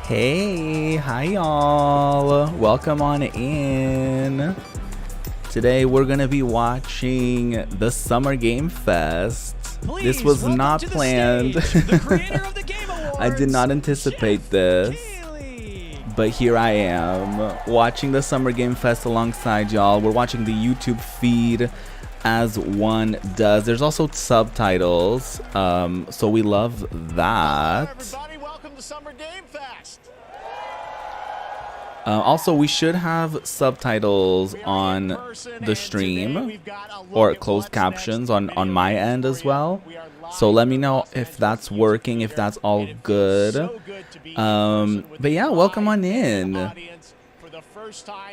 Hey, hi y'all. Welcome on in. Today we're gonna be watching the Summer Game Fest. This was not planned. I did not anticipate this. But here I am, watching the Summer Game Fest alongside y'all. We're watching the YouTube feed as one does. There's also subtitles, so we love that. Everybody, welcome to Summer Game Fest. Also, we should have subtitles on the stream or closed captions on my end as well. So let me know if that's working, if that's all good. But yeah, welcome on in.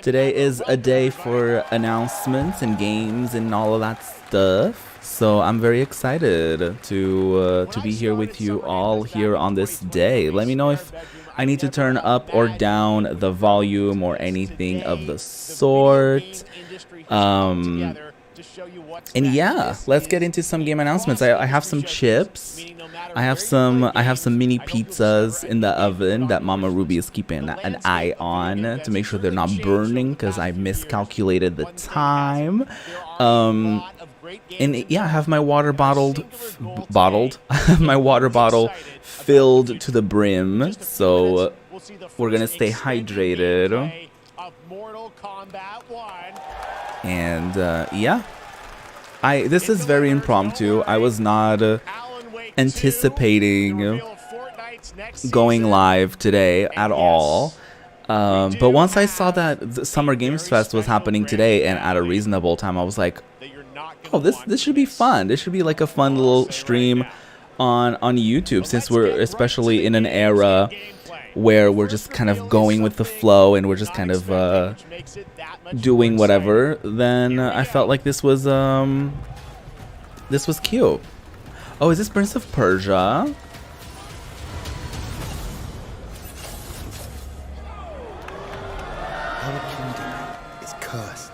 Today is a day for announcements and games and all of that stuff. So I'm very excited to be here with you all here on this day. Let me know if I need to turn up or down the volume or anything of the sort. And yeah, let's get into some game announcements. I have some chips. I have some mini pizzas in the oven that Mama Ruby is keeping an eye on to make sure they're not burning because I miscalculated the time. And yeah, I have my water my water bottle filled to the brim, so we're gonna stay hydrated. And yeah, this is very impromptu. I was not anticipating going live today at all. But once I saw that the Summer Games Fest was happening today and at a reasonable time, I was like, oh, this should be fun. This should be like a fun little stream on YouTube, since we're especially in an era where we're just kind of going with the flow and we're just kind of doing whatever. Then I felt like this was cute. Oh, is this Prince of Persia? Our kingdom is cursed.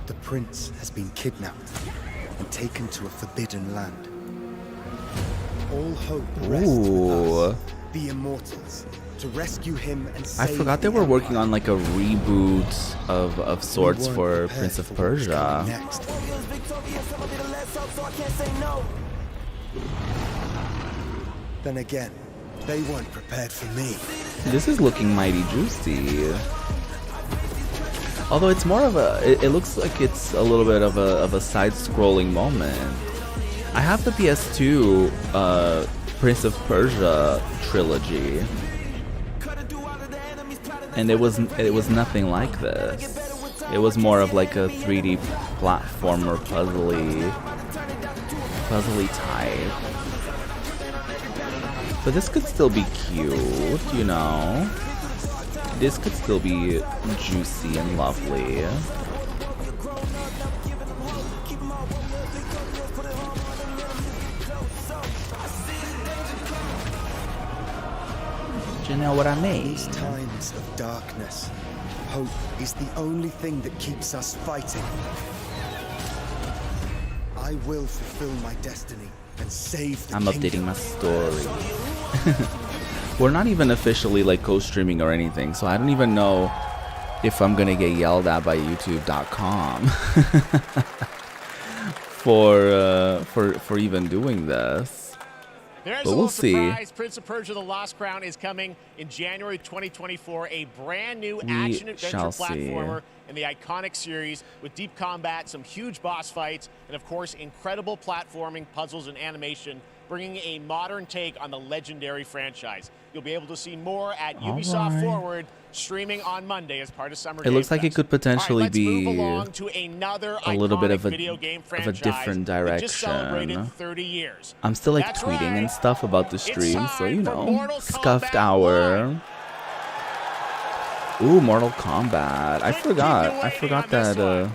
The prince has been kidnapped and taken to a forbidden land. All hope rests with us, the immortals, to rescue him and save I forgot they were working on like a reboot of sorts for Prince of Persia. Next. Then again, they weren't prepared for me. This is looking mighty juicy. Although it's more of it looks like it's a little bit of a side-scrolling moment. I have the PS2 Prince of Persia trilogy, and it was nothing like this. It was more of like a 3D platformer puzzly type. But this could still be cute, you know. This could still be juicy and lovely. Do you know what I mean? These times of darkness, hope is the only thing that keeps us fighting. I will fulfill my destiny and save the I'm kingdom. updating my story. We're not even officially like co-streaming or anything, so I don't even know if I'm gonna get yelled at by YouTube.com for even doing this. There's But a we'll little see. surprise. Prince of Persia: The Lost Crown is coming in January 2024. A brand new action-adventure shall see. platformer in the iconic series with deep combat, some huge boss fights, and of course, incredible platforming, puzzles, and animation, bringing a modern take on the legendary franchise. You'll be able to see more at Ubisoft right. Forward, streaming on Monday as part of Summer It Game looks like it Fest. could potentially All right, let's move be along to another a little bit of a video game different franchise that just celebrated direction. 30 years. I'm still like That's tweeting right. and stuff about the stream, so you time for know, Mortal scuffed Kombat hour. 1. Ooh, Mortal Kombat. I Let's keep forgot. you I waiting forgot on this that one.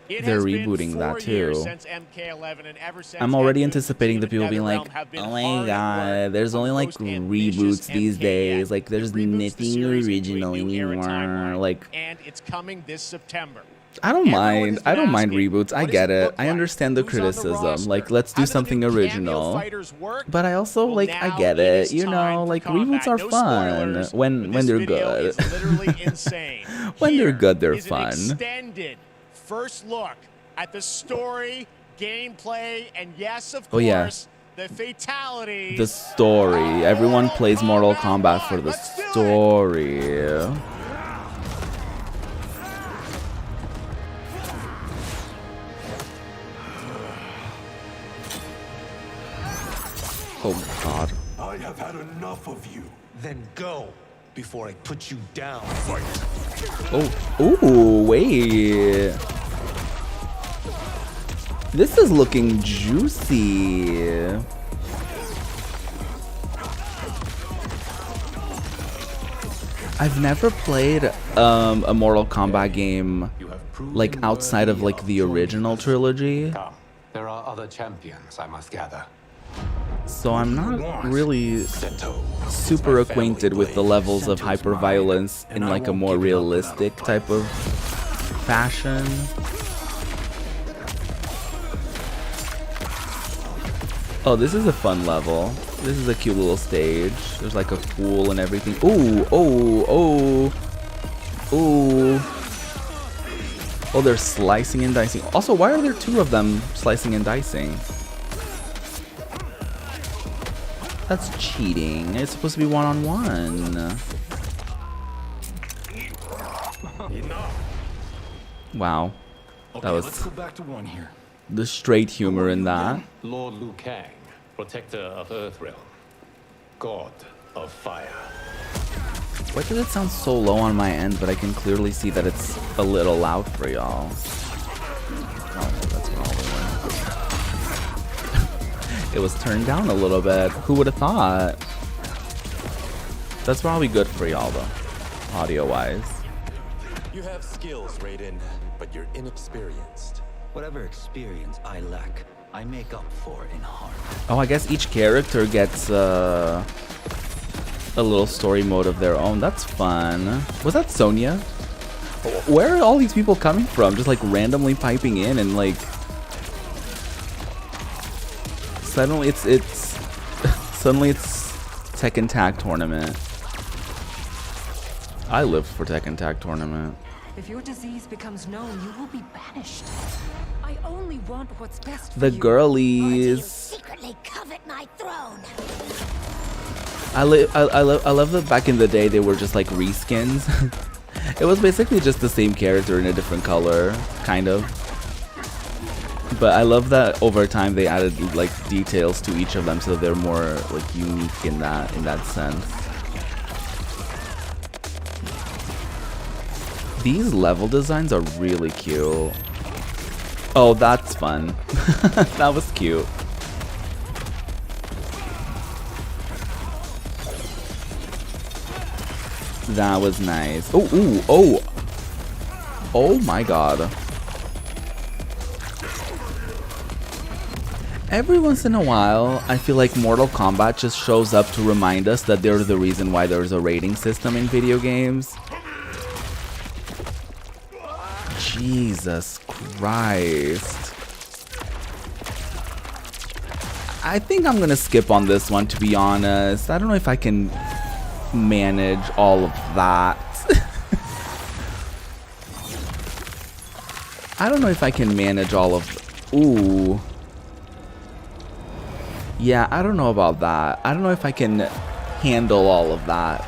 It they're has been rebooting 4 that years too. since MK11, and ever since I'm already Epic anticipating the Team people being like, NetherRealm have been oh my hard at god, work there's on only the like most ambitious reboots these MK days. yet. Like there's It reboots the nothing series into a original new era anymore. timeline, Like and it's coming this September. I don't Everyone mind. has been I don't mind asking, reboots. I what does get it. look I like? understand the Who's on the criticism. roster? Like, let's do How do the something new cameo original. fighters work? But I also Well, like I now get it it. is You time know, for like combat. reboots are No fun spoilers, when but this they're video good. is literally insane. When they're Here good, they're is an fun. extended first look at the story, gameplay, and yes, of Oh, yeah. course, the fatalities. The story. Everyone plays Mortal Kombat for the Let's do it. story. Oh God. I have had enough of you. Then go before I put you down. Oh, ooh, wait. This is looking juicy. I've never played a Mortal Kombat game like outside of like the original trilogy, Come, there are other champions, I must gather. so I'm not really Seto. super acquainted with the levels of hyperviolence in like a more realistic type of fashion. Oh, this is a fun level. This is a cute little stage. There's like a pool and everything. Ooh, oh, oh, ooh. Oh, they're slicing and dicing. Also, why are there two of them slicing and dicing? That's cheating. It's supposed to be one-on-one. Wow. That Let's was go back to one here. the straight humor in that. Lord Liu Kang, protector of Earthrealm, god of fire. Why does it sound so low on my end, but I can clearly see that it's a little loud for y'all? Oh, that's probably it was turned down a little bit. Who would have thought? That's probably good for y'all though, audio-wise. You have skills, Raiden, but you're inexperienced. Whatever experience I lack, I make up for in heart. Oh, I guess each character gets a little story mode of their own. That's fun. Was that Sonya? Where are all these people coming from? Just like randomly piping in and like suddenly it's suddenly it's Tekken Tag Tournament. I lived for Tekken Tag Tournament. If your disease becomes known, you will be banished. I only want what's best for The you. girlies. Secretly covet my throne. I love that back in the day they were just like reskins. It was basically just the same character in a different color, kind of. But I love that over time they added like details to each of them so they're more like unique in that sense. These level designs are really cute. Oh, that's fun. That was cute. That was nice. Oh, ooh, oh. Oh my god. Every once in a while, I feel like Mortal Kombat just shows up to remind us that they're the reason why there's a rating system in video games. Jesus Christ. I think I'm gonna skip on this one, to be honest. I don't know if I can manage all of that. I don't know if I can manage all of... Ooh. Yeah, I don't know about that. I don't know if I can handle all of that.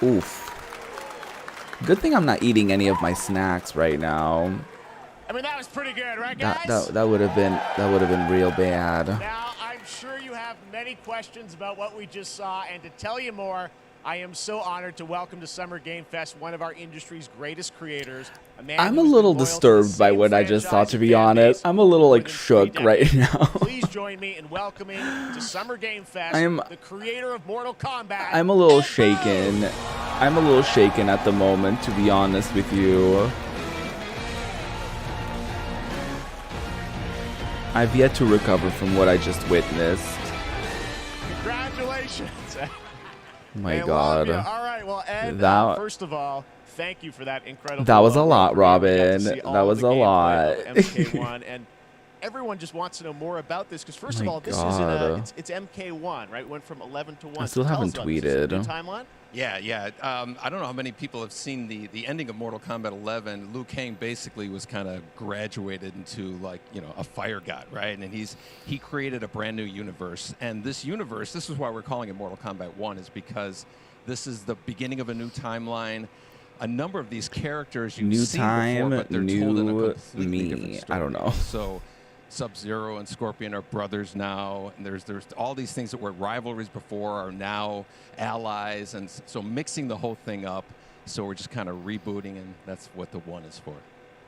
Oof. Good thing I'm not eating any of my snacks right now. I mean, that was pretty good, right, guys? That would have been real bad. Now, I'm sure you have many questions about what we just saw, and to tell you more, I am so honored to welcome to Summer Game Fest one of our industry's greatest creators. I'm a little disturbed by what I just saw, to be honest. I'm a little like shook right now. Please join me in welcoming to Summer Game Fest the creator of Mortal Kombat. I'm a little shaken. I'm a little shaken at the moment, to be honest with you. I've yet to recover from what I just witnessed. Congratulations. My God. All right, well, Ed, That... first of all, thank you for that incredible. That was a lot, overview. We got to Robin. see all That was the a gameplay lot. of MK1, and everyone just wants to know more about this because first of My all, this God. is it's MK1, right? It went from 11 to 1. I still So tell haven't us about this. Is this a new tweeted. timeline? Yeah. I don't know how many people have seen the ending of Mortal Kombat 11. Liu Kang basically was kind of graduated into like, you know, a fire god, right? And he created a brand new universe. And this universe, this is why we're calling it Mortal Kombat 1, is because this is the beginning of a new timeline. A number of these characters you've New seen time, before, but they're told in a new completely different me. story. I don't know. So Sub-Zero and Scorpion are brothers now, and there's all these things that were rivalries before are now allies, and so mixing the whole thing up. So we're just kind of rebooting, and that's what the 1 is for.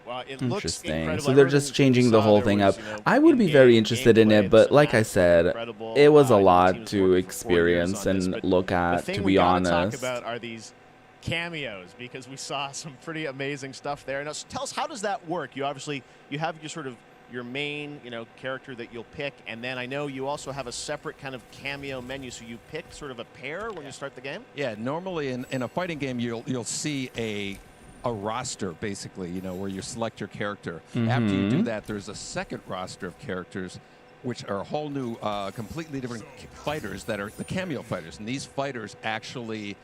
Well, it looks Interesting. incredible. So they're Everything just changing we the saw, whole there thing was, up. you know, I would be in-game very interested in gameplay, it, but the like I cinematics, said, incredible. it was a The team lot was to working for 4 years experience on this, and but look the at, thing to we be gotta talk honest. about are these cameos because we saw some pretty amazing stuff there. Now, tell us, how does that work? You have your sort of your main, character that you'll pick, and then I know you also have a separate kind of cameo menu, so you pick sort of a pair when you start the game? Yeah, normally in a fighting game, you'll see a roster, basically, where you select your character. After you do that, there's a second roster of characters, which are a whole new, completely different fighters that are the cameo fighters. And these fighters actually,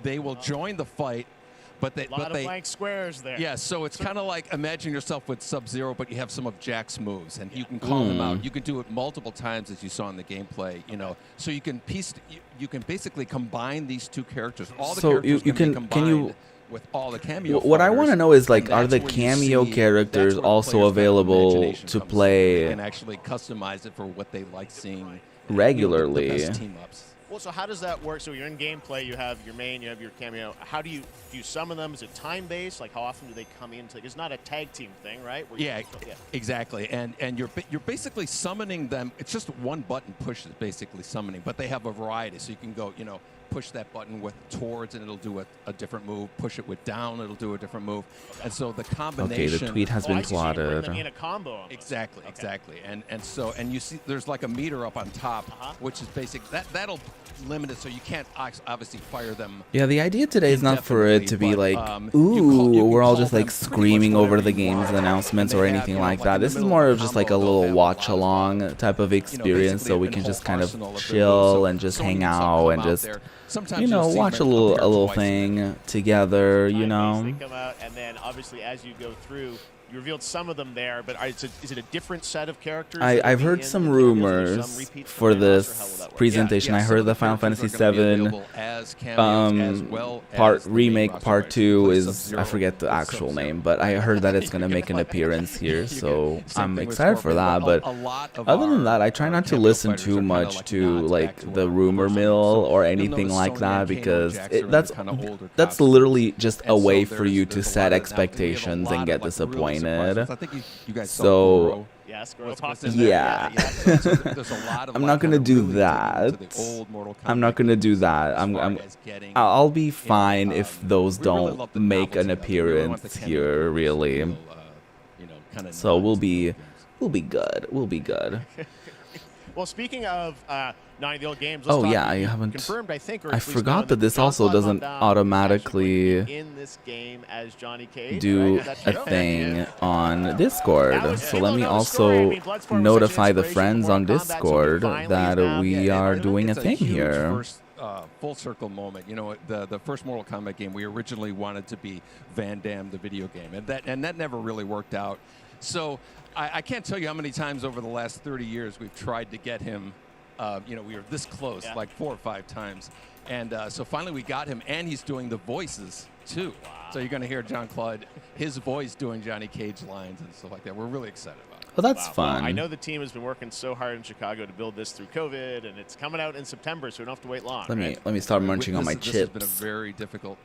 they will join the fight, but they... A lot of blank squares there. Yeah, so it's kind of like imagine yourself with Sub-Zero, but you have some of Jack's moves, and you can call them out. You can do it multiple times, as you saw in the gameplay. So you can you can basically combine these two characters. All the characters you can be can combined with all the cameo. What I want to know is, like, and are the that's where you cameo see- characters that's where the also player's kind of available imagination to comes in. play They can actually customize it for what they like seeing regularly? The best team ups. Well, so how does that work? So you're in gameplay, you have your main, you have your cameo. How do you summon them? Is it time-based? Like, how often do they come in? It's not a tag team thing, right? Yeah, exactly. And you're basically summoning them. It's just one button push is basically summoning, but they have a variety. So you can go, push that button with towards, and it'll do a different move. Push it with down, it'll do a different move. And so the combination. Okay, the tweet has been I see, so you bring them plotted. in a combo. Almost. Exactly. And you see there's like a meter up on top, which is basic. That'll limit it, so you can't obviously fire them. Yeah, the idea today is not for it to be Indefinitely, like, but, you we're all call just them like pretty much screaming over whatever the you game's want. announcements And or they have, anything like like that. in the This is middle more of of the just like a combo, they'll little have a watch lot of, along type of experience, basically so we an can whole just kind of arsenal of their moves. chill So and just someone hang can out come and out just, there. Sometimes you'll see watch a them appear little twice. thing together, They come out, and then obviously as you go through, you revealed some of them there, but is it a different set of characters? that I've will be heard in some the cameos? Are there rumors some repeats for from the roster? How will this that work? presentation. I some heard of the Final characters Fantasy are gonna be VII available as cameos, as well part as the main remake roster, part right? 2 Like is, Sub-Zero I forget the with actual Sub-Zero. name, but I heard that it's gonna make an appearance here, so I'm excited for that. But other than that, I try not to listen too much to like the rumor mill or anything like that, because that's literally just a way for you to set expectations and get disappointed. So Yes, girl, talk yeah, I'm not gonna do that. I'm not gonna do that. I'll be fine if those don't make an appearance here, really. So we'll be good. We'll be good. Well, speaking of 90 old games, Oh yeah, I haven't. confirmed, I think, or I at least forgot known that this John also Claude doesn't Van Damme is actually automatically going to be in this game as Johnny Cage. do right? Is that a true? thing on Discord. So let me Bloodsport also was such notify an the inspiration friends for on Mortal Kombat, so Discord finally that now we get- are I think doing a it's thing huge here. First, full circle moment. The first Mortal Kombat game, we originally wanted to be Van Damme, the video game, and that never really worked out. So I can't tell you how many times over the last 30 years we've tried to get him. We were this close, like 4 or 5 times, and so finally we got him, and he's doing the voices too. Wow. So you're going to hear John Claude, his voice doing Johnny Cage lines and stuff like that. We're really excited about it. Well, that's fun. Well, I know the team has been working so hard in Chicago to build this through COVID, and it's coming out in September, so we don't have to wait long. Let me start munching on my This has been a chips. very difficult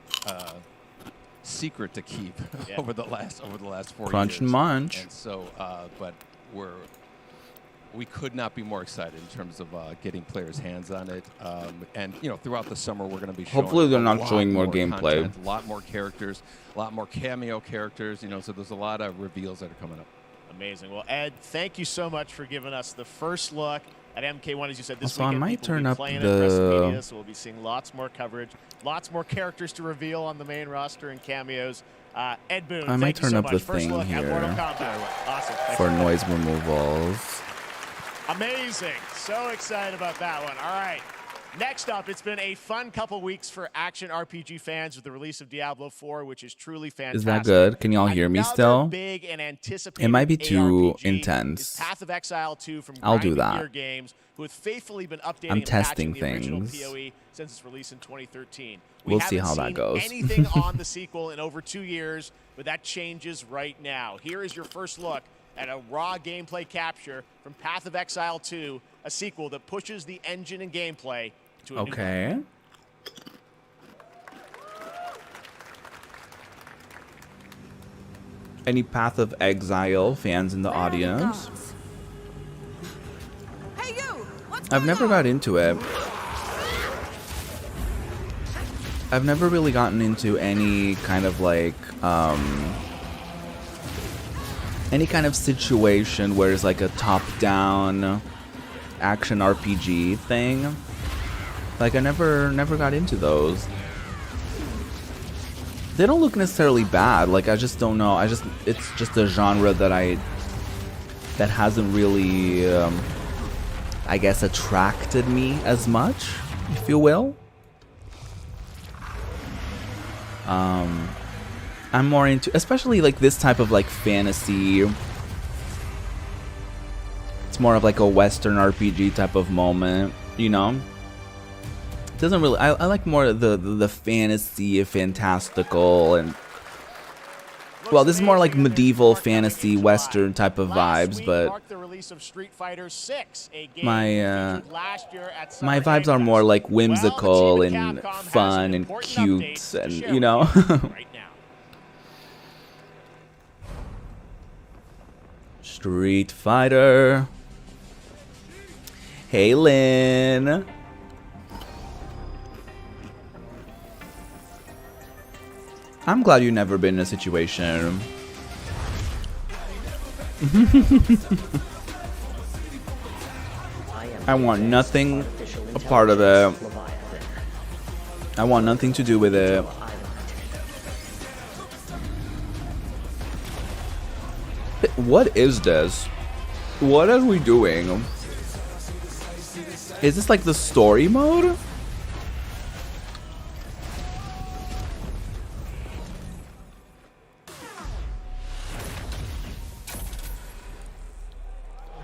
secret to keep over the last 4 years. Crunch and munch. And so, but we could not be more excited in terms of getting players' hands on it. And throughout the summer, we're going to be showing Hopefully they're a not lot showing more content, gameplay. a lot more characters, a lot more cameo characters. So there's a lot of reveals that are coming up. Amazing. Well, Ed, thank you so much for giving us the first look at MK1, as you said, this Also, I weekend. might People turn will be up playing the- at WrestleMania, so we'll be seeing lots more coverage, lots more characters to reveal on the main roster and cameos. Ed Boon, I might thank you turn so up much. the First thing look at Mortal here Kombat. Awesome. Thanks for so much. noise removals. Amazing. So excited about that one. All right. Next up, it's been a fun couple weeks for action RPG fans with the release of Diablo 4, which is truly fantastic. Is that good? Can y'all hear me Another still? Big and anticipated It might be too ARPG intense. is Path of Exile 2 from I'll do Grinding that. Gear Games, who have faithfully been updating I'm and testing patching the original things. PoE since its release in 2013. We'll see haven't how that seen goes. anything on the sequel in over 2 years, but that changes right now. Here is your first look at a raw gameplay capture from Path of Exile 2, a sequel that pushes the engine and gameplay to a new level. Okay. Any Path of Exile fans in the audience? Hey, you! What's I've never got into it. I've never really gotten into any kind of like any kind of situation where it's like a top-down action RPG thing. Like I never got into those. They don't look necessarily bad. Like I just don't know. It's just a genre that hasn't really I guess attracted me as much, if you will. I'm more into, especially like this type of like fantasy. It's more of like a Western RPG type of moment, you know. It doesn't really. I like more the fantasy, fantastical, and well, this is more like medieval fantasy Western type of vibes, but my vibes are more like whimsical and fun and cute, and you know. Street Fighter. Hey, Lynn. I'm glad you've never been in a situation. I want nothing a part of it. I want nothing to do with it. What is this? What are we doing? Is this like the story mode?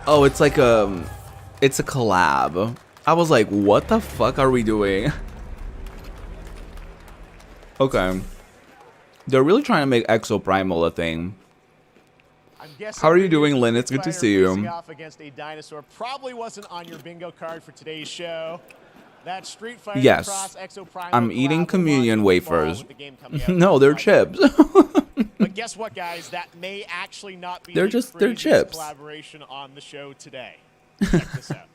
Oh, it's like it's a collab. I was like, what the fuck are we doing? Okay. They're really trying to make Exoprimal a thing. How are you doing, Lynn? It's good to see you. Off against a dinosaur probably wasn't on your bingo card for today's show. That Street Fighter Yes. Cross Exoprimal I'm eating collab communion will launch tomorrow wafers. with the game coming out No, they're Friday. chips. But guess what, guys? That may actually not be They're the just- they're craziest chips. collaboration on the show today. Check this out.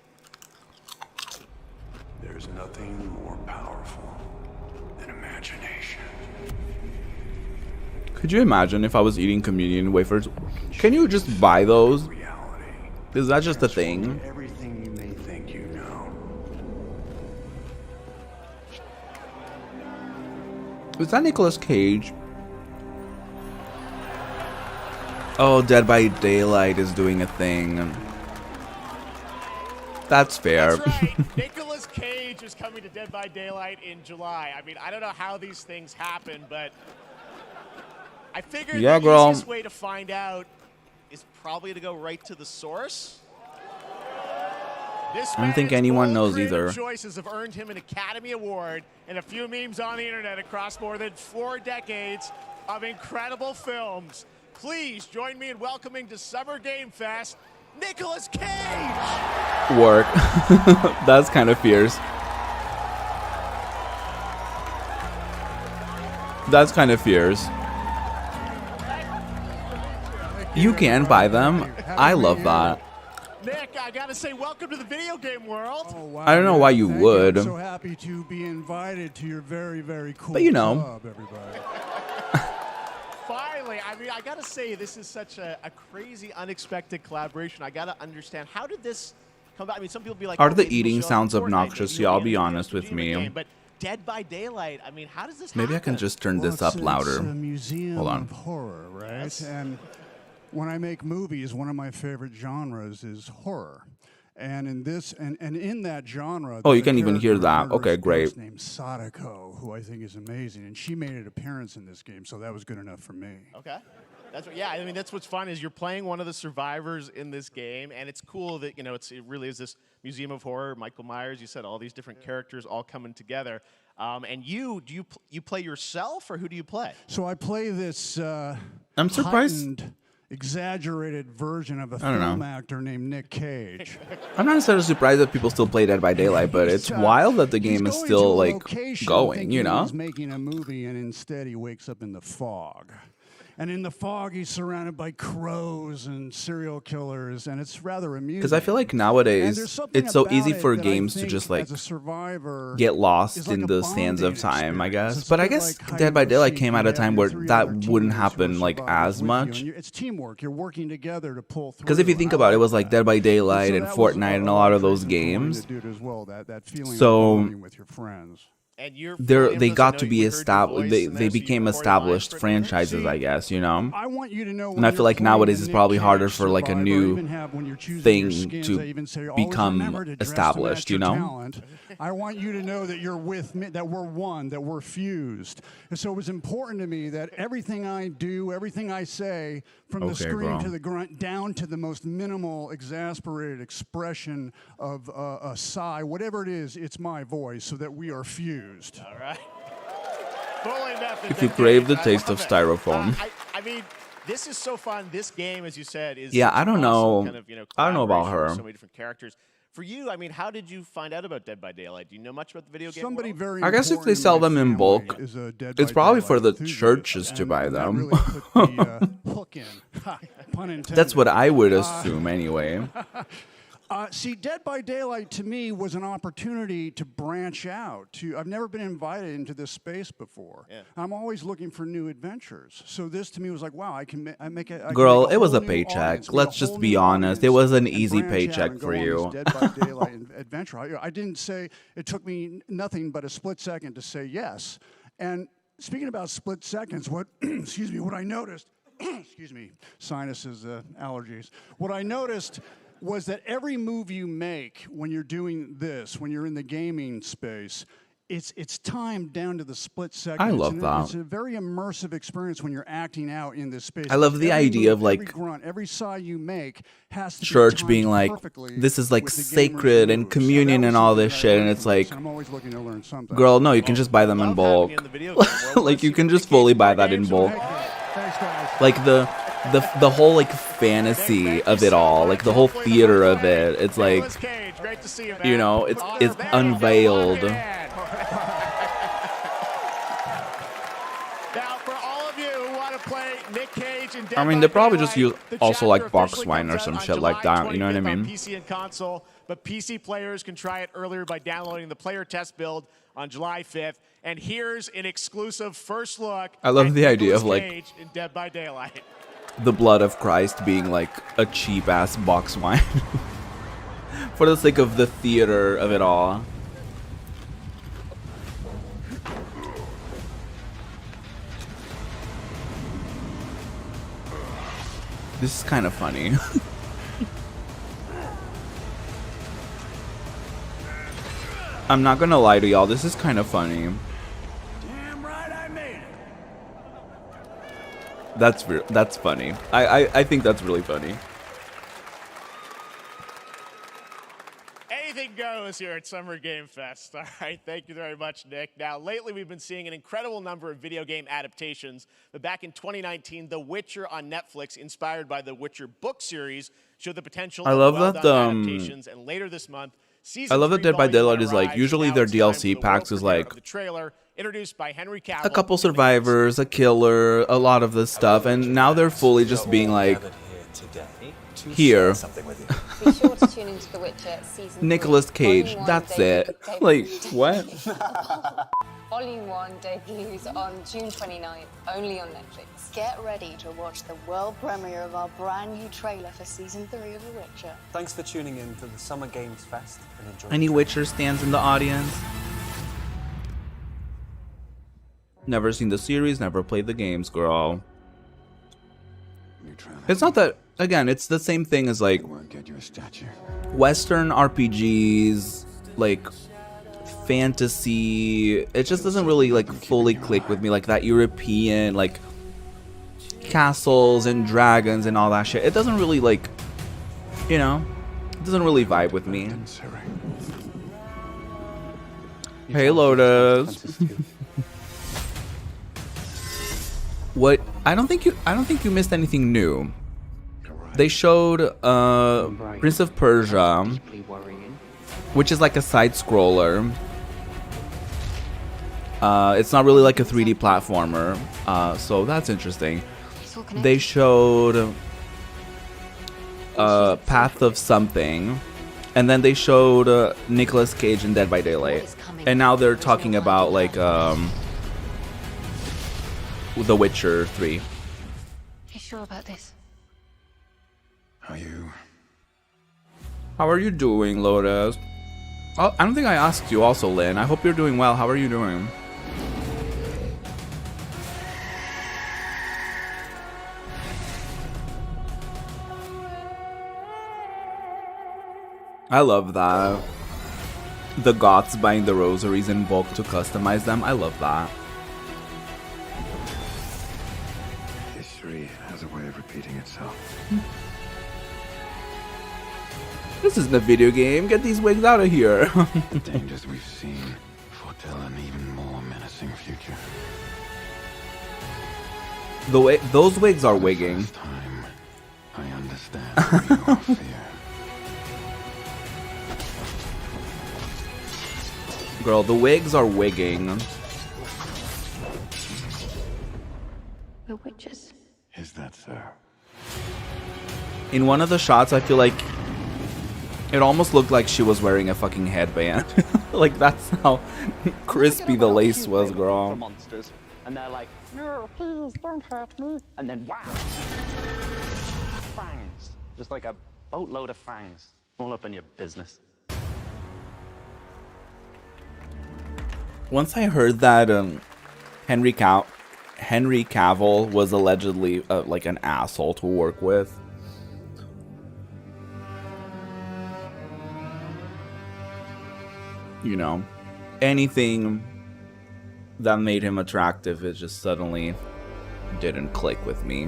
There's nothing more powerful than imagination. Could you imagine if I was eating communion wafers? Can you just buy those? Reality. Is that just a thing? Everything you may think you know. Is that Nicolas Cage? Oh, Dead by Daylight is doing a thing. That's fair. That's right. Nicolas Cage is coming to Dead by Daylight in July. I mean, I don't know how these things happen, but I figured Yeah, the girl. easiest way to find out is probably to go right to the source. This I don't think man's anyone bold knows creative either. choices have earned him an Academy Award and a few memes on the internet across more than 4 decades of incredible films. Please join me in welcoming to Summer Game Fest, Nicolas Cage! Work. That's kind of fierce. That's kind of fierce. You can buy them. I love that. Nick, I gotta say, welcome to the video game world. Oh, wow, I don't know why you Thank would. I'm so happy to be invited to your very, very cool But you know. club, everybody. Finally, I mean, I gotta say, this is such a crazy, unexpected collaboration. I gotta understand, how did this come back. I mean, some people be like, Are oh, the maybe eating it'll show up in sounds Fortnite, obnoxious? maybe Yeah, it'll I'll be be in the honest with Kojima me. game, but Dead by Daylight, I mean, how does this Maybe I can happen? just turn Well, this up louder. It's a museum Hold on. of horror, right? Yes. And when I make movies, one of my favorite genres is horror. And in this, and in that genre, Oh, there's you a can even hear character, that. a Okay, murderous great. ghost named Sadako, who I think is amazing, and she made an appearance in this game, so that was good enough for me. Okay. That's what, yeah, I mean, that's what's fun is you're playing one of the survivors in this game, and it's cool that, you know, it really is this museum of horror. Michael Myers, you said all these different characters all coming together. And you play yourself, or who do you play? So I play this I'm surprised. heightened, exaggerated version of a I don't film know. actor named Nick Cage. I'm not necessarily surprised that people still play Dead by Daylight, but it's wild that the He's game is going still to a like location going, thinking you know? He's making a movie, and instead he wakes up in the fog. And in the fog, he's surrounded by crows and serial killers, and it's rather amusing. Because I feel like And nowadays there's something it's so about easy it for that I games to think just like as a survivor get is lost like in a the sands of bonding time, I experience. guess. It's But a I bit guess like hide Dead by and Daylight seek. came at You a have time your where 3 that other wouldn't teammates who are happen like survivors as with you, much. and it's teamwork. You're working together to pull through. Because if you think I about it, it was like that. Dead by Daylight so and that was Fortnite and a lot of those reason for wanting games. to do it as well, that feeling So, of bonding with your friends. And you're They got to to be established. They became established franchises, I guess, you know. I want you to know And I feel like nowadays it's probably harder for like a new thing to become established, you know. I want you to know that you're with me, that we're one, that we're fused. And so it was important to me that everything I do, everything I say, from the Okay, scream bro. to the grunt, down to the most minimal, exasperated expression of a sigh, whatever it is, it's my voice, so that we are fused. All right. Fully method If you that crave game. the I taste love of it. styrofoam. I mean, this is so fun. This game, as you said, is Yeah, such I an don't awesome know. Kind of, you know, I don't know about collaboration with her. So many different characters. For you, I mean, how did you find out about Dead by Daylight? Do you know much about the video game? Somebody world? very I guess if they important sell my them in family bulk, is a Dead it's by probably for Daylight the enthusiast, churches to buy and them. that really put the hook in. Ha, pun intended. That's what I would assume anyway. See, Dead by Daylight to me was an opportunity to branch out. I've never been invited into this space before. Yeah. I'm always looking for new adventures. So this to me was like, wow, I can make it. Girl, it was a paycheck. Let's just be honest. It was an easy paycheck for you. Dead by Daylight adventure. I didn't say it took me nothing but a split second to say yes. And speaking about split seconds, what excuse me, what I noticed, excuse me, sinuses, allergies. What I noticed was that every move you make when you're doing this, when you're in the gaming space, it's timed down to the split second. I love that. It's a very immersive experience when you're acting out in this space. I love the Every idea move, of, like, every grunt, every sigh you make has to be Church timed being like, perfectly this is like with the gamer's sacred and moves. communion that and was all something this that I shit, and learned it's from this, like, and I'm always looking to learn something. girl, no, you can just buy them in Love having bulk. you in the video game world. Like you Let's can see just Nick fully Cage buy play that in games bulk. with Thanks, guys. Like the whole like fantasy of it all, like the whole theater of it. It's like, Nicolas Cage, great to see you, man. you know, it's Oh, it's there you go. unveiled. Look at that. Now, for all of you who want to play Nick Cage and Dead I mean, by they probably just Daylight, use the also chapter like box officially wine comes or out some on shit like July that. You know what I 25th on mean? PC and console, but PC players can try it earlier by downloading the player test build on July 5th. And here's an exclusive first look. I love at the idea Nicolas of, like, Cage in Dead by Daylight. The blood of Christ being like a cheap ass box wine. For the sake of the theater of it all. This is kind of funny. I'm not gonna lie to y'all, this is kind of funny. Damn right I made it. That's funny. I think that's really funny. Anything goes here at Summer Game Fest. All right, thank you very much, Nick. Now, lately we've been seeing an incredible number of video game adaptations, but back in 2019, The Witcher on Netflix, inspired by the Witcher book series, showed the potential I of love well-done that, adaptations, and later this month, season I love that 3 Dead by volume Daylight one is like, arrives. usually Now their it's time DLC for the packs world is premiere like of the trailer, introduced by Henry Cavill. a couple survivors, a killer, a lot of this stuff, and now they're fully just being like, here. Something with you. Be sure to tune into The Witcher season Nicolas 3. Cage, Volume 1 that's it. Like, what? Volume 1 debuts on June 29th, only on Netflix. Get ready to watch the world premiere of our brand new trailer for season 3 of The Witcher. Thanks for tuning in to the Summer Games Fest and enjoy. Any Witcher stands in the audience? Never seen the series, never played the games, girl. It's not that, again, it's the same thing as like Western RPGs, like fantasy. It just doesn't really like fully click with me, like that European, like castles and dragons and all that shit. It doesn't really like, you know, it doesn't really vibe with me. Hey Lotus. What? I don't think you missed anything new. They showed Prince of Persia, which is like a side scroller. It's not really like a 3D platformer, so that's interesting. They showed Path of Something, and then they showed Nicolas Cage in Dead by Daylight, and now they're talking about like The Witcher 3. You sure about this? Are you? How are you doing, Lotus? Oh, I don't think I asked you also, Lynn. I hope you're doing well. How are you doing? I love that. The Goths buying the rosaries in bulk to customize them. I love that. History has a way of repeating itself. This isn't a video game. Get these wigs out of here. The dangers we've seen foretell an even more menacing future. The way those wigs are wigging. Time I understand your fear. Girl, the wigs are wigging. The witches. Is that so? In one of the shots, I feel like it almost looked like she was wearing a fucking headband. Like, that's how crispy the lace was, girl. Monsters, and they're like, no, please don't hurt me. And then wow, fangs, just like a boatload of fangs, all up in your business. Once I heard that Henry Cavill was allegedly like an asshole to work with. You know, anything that made him attractive, it just suddenly didn't click with me.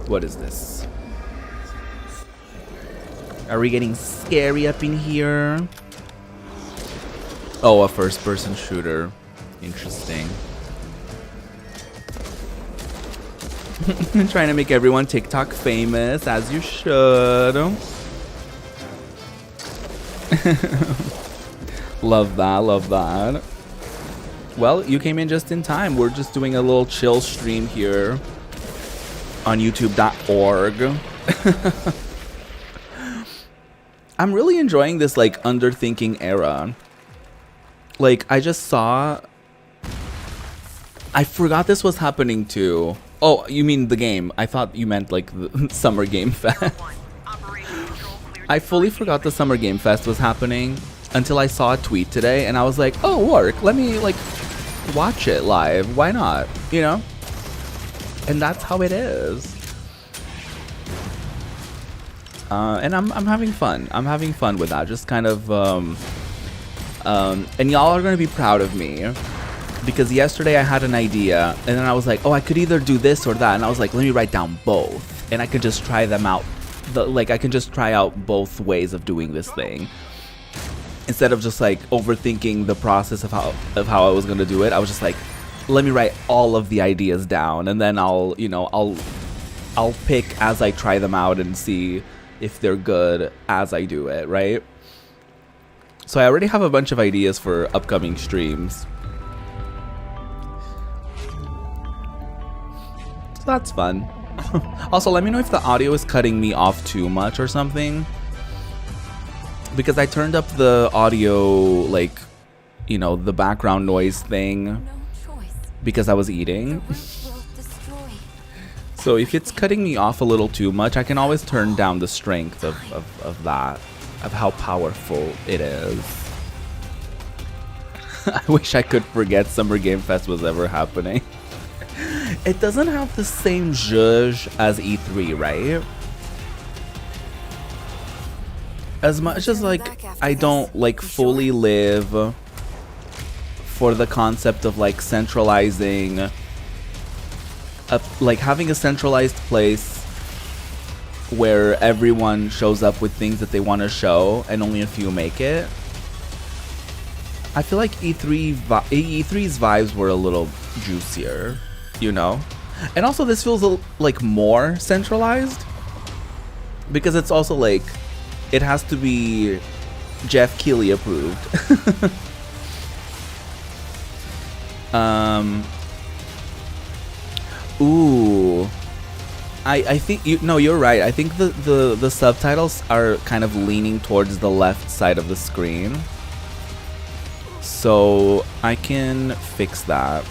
What is this? Are we getting scary up in here? Oh, a first-person shooter. Interesting. Trying to make everyone TikTok famous, as you should. Love that, love that. Well, you came in just in time. We're just doing a little chill stream here on youtube.org. I'm really enjoying this like underthinking era. Like, I just saw, I forgot this was happening too. Oh, you mean the game? I thought you meant like the Summer Game Fest. I fully forgot the Summer Game Fest was happening until I saw a tweet today, and I was like, oh, work, let me like watch it live. Why not? You know? And that's how it is. And I'm having fun. I'm having fun with that. Just kind of, and y'all are gonna be proud of me, because yesterday I had an idea, and then I was like, oh, I could either do this or that, and I was like, let me write down both, and I could just try them out. I can just try out both ways of doing this thing, instead of just like overthinking the process of how I was gonna do it. I was just like, let me write all of the ideas down, and then I'll pick as I try them out and see if they're good as I do it, right? So I already have a bunch of ideas for upcoming streams. So that's fun. Also, let me know if the audio is cutting me off too much or something. Because I turned up the audio, like, you know, the background noise thing. Because I was eating. So if it's cutting me off a little too much, I can always turn down the strength of that. Of how powerful it is. I wish I could forget Summer Game Fest was ever happening. It doesn't have the same zhuzh as E3, right? As much as like I don't like fully live for the concept of like centralizing, like having a centralized place where everyone shows up with things that they want to show and only a few make it. I feel like E3's vibes were a little juicier, you know? And also this feels like more centralized because it's also like it has to be Jeff Keighley approved. Ooh. I think you're right. I think the subtitles are kind of leaning towards the left side of the screen. So I can fix that.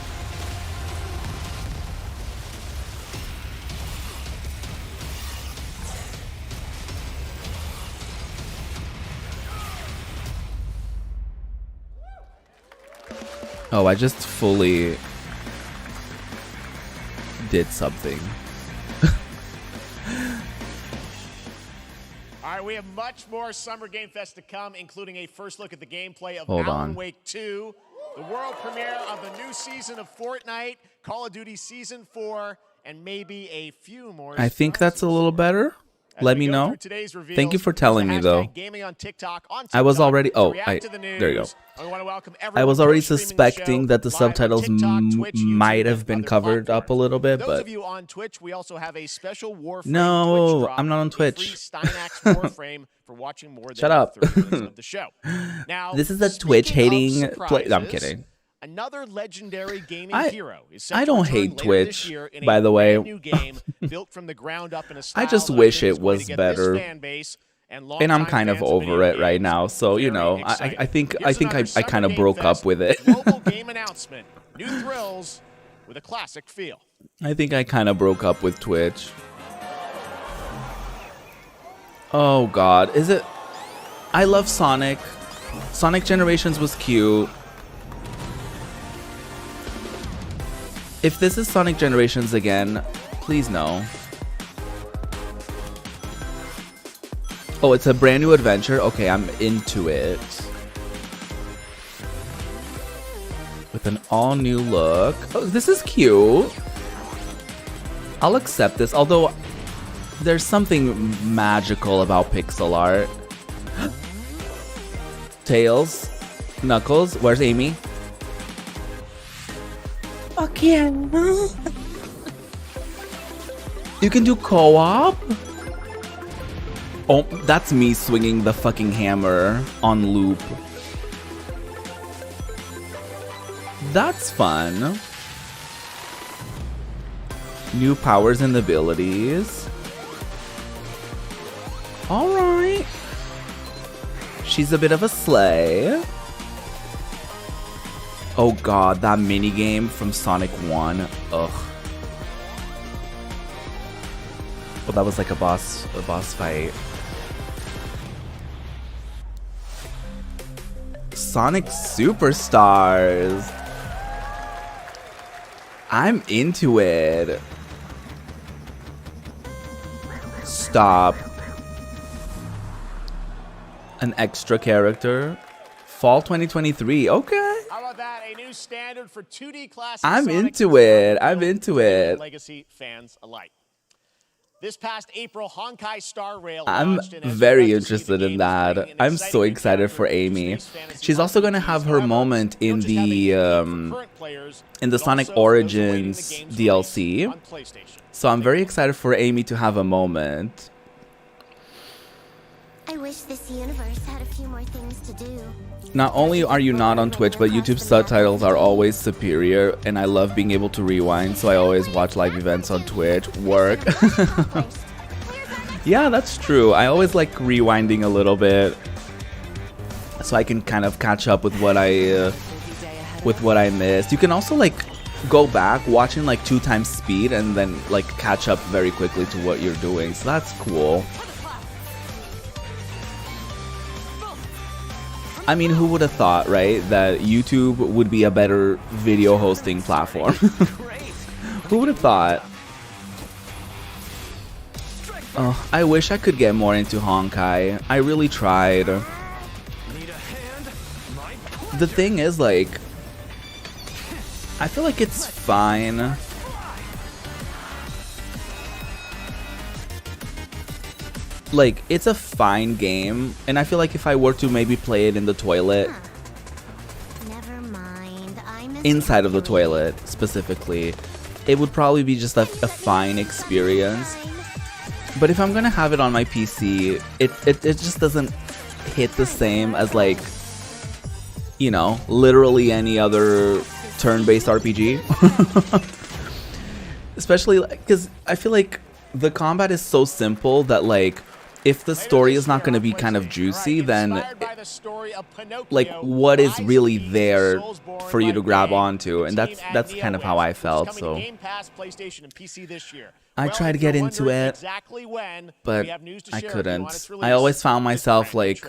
Oh, I just fully did something. All right, we have much more Summer Game Fest to come, including a first look at the gameplay of Hold Alan on. Wake 2, the world premiere of the new season of Fortnite, Call of Duty Season 4, and maybe a few more. I think that's a little better. Let me know. Thank you for telling me, though. I was already... Oh, there you go. I was already suspecting that the subtitles might have been covered up a little bit, but... No, I'm not on Twitch. Shut up. This is a Twitch-hating play... No, I'm kidding. Another legendary gaming hero is set I to don't return hate later Twitch, this year in by a the way. brand new game built from the ground up in a style I just that wish is it going was to get this better. fan base and And I'm longtime kind of fans over video it right games now, so, you very know, excited. I think Here's I another kind Summer of Game broke Fest up with it. global game announcement. New thrills with a classic feel. I think I kind of broke up with Twitch. Oh god, is it... I love Sonic. Sonic Generations was cute. If this is Sonic Generations again, please no. Oh, it's a brand new adventure? Okay, I'm into it. With an all-new look. Oh, this is cute. I'll accept this, although there's something magical about pixel art. Tails. Knuckles. Where's Amy? Fuck yeah. You can do co-op? Oh, that's me swinging the fucking hammer on loop. That's fun. New powers and abilities. Alright. She's a bit of a slay. Oh god, that minigame from Sonic 1. Ugh. Well, that was like a boss fight. Sonic Superstars. I'm into it. Stop. An extra character. Fall 2023. Okay. How about that? A new standard for 2D classic I'm Sonic into it. I'm into it. Legacy fans alike. This past April, Honkai Star Rail I'm launched, and as very you got to see, interested the in game is that. bringing an I'm exciting so new excited character for to Amy. Space Fantasy She's also gonna have her moment in the Sonic Origins DLC. So I'm very excited for Amy to have a moment. I wish this universe had a few more things to do. Not only are you not on Twitch, but YouTube subtitles are always superior, and I love being able to rewind, so I always watch live events on Twitch. Work. Yeah, that's true. I always like rewinding a little bit, so I can kind of catch up with what I missed. You can also like go back watching like 2 times speed and then like catch up very quickly to what you're doing. So that's cool. I mean, who would have thought, right, that YouTube would be a better video hosting platform? Who would have thought? Oh, I wish I could get more into Honkai. I really tried. The thing is, like, I feel like it's fine. Like, it's a fine game, and I feel like if I were to maybe play it in the toilet, Never mind. inside of the toilet specifically, it would probably be just a fine experience. But if I'm gonna have it on my PC, it just doesn't hit the same as, like, you know, literally any other turn-based RPG. Especially because I feel like the combat is so simple that, like, if the story is not going to be kind of juicy, then like what is really there for you to grab onto? And that's kind of how I felt. So I tried to get into it, but I couldn't. I always found myself like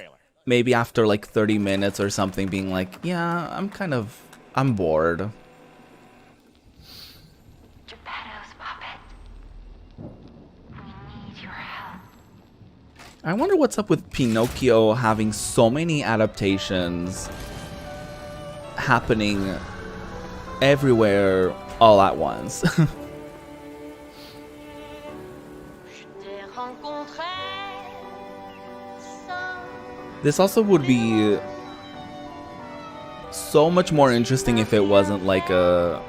maybe after like 30 minutes or something being like, yeah, I'm bored. I wonder what's up with Pinocchio having so many adaptations happening everywhere all at once. This also would be so much more interesting if it wasn't like a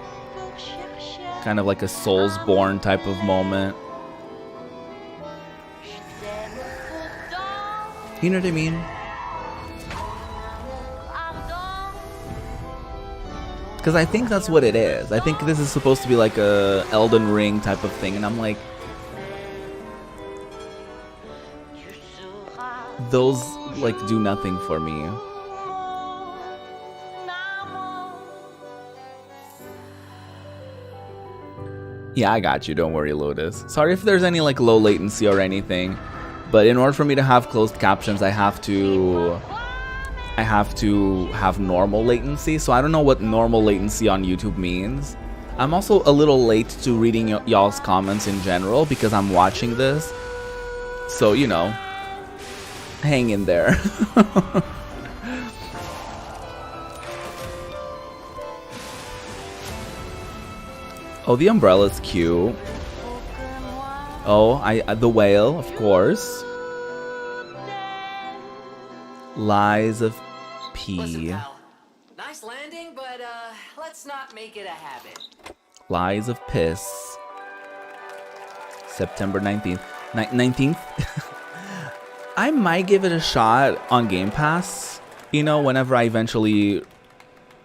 kind of like a Soulsborne type of moment. You know what I mean? Because I think that's what it is. I think this is supposed to be like a Elden Ring type of thing, and I'm like, those like do nothing for me. Yeah, I got you. Don't worry, Lotus. Sorry if there's any like low latency or anything. But in order for me to have closed captions, I have to have normal latency. So I don't know what normal latency on YouTube means. I'm also a little late to reading y'all's comments in general because I'm watching this. So, you know, hang in there. Oh, the umbrella's cute. Oh, the whale, of course. Lies of P. Listen, nice landing, but let's not make it a habit. Lies of Piss. September 19th. 19th? I might give it a shot on Game Pass, you know, whenever I eventually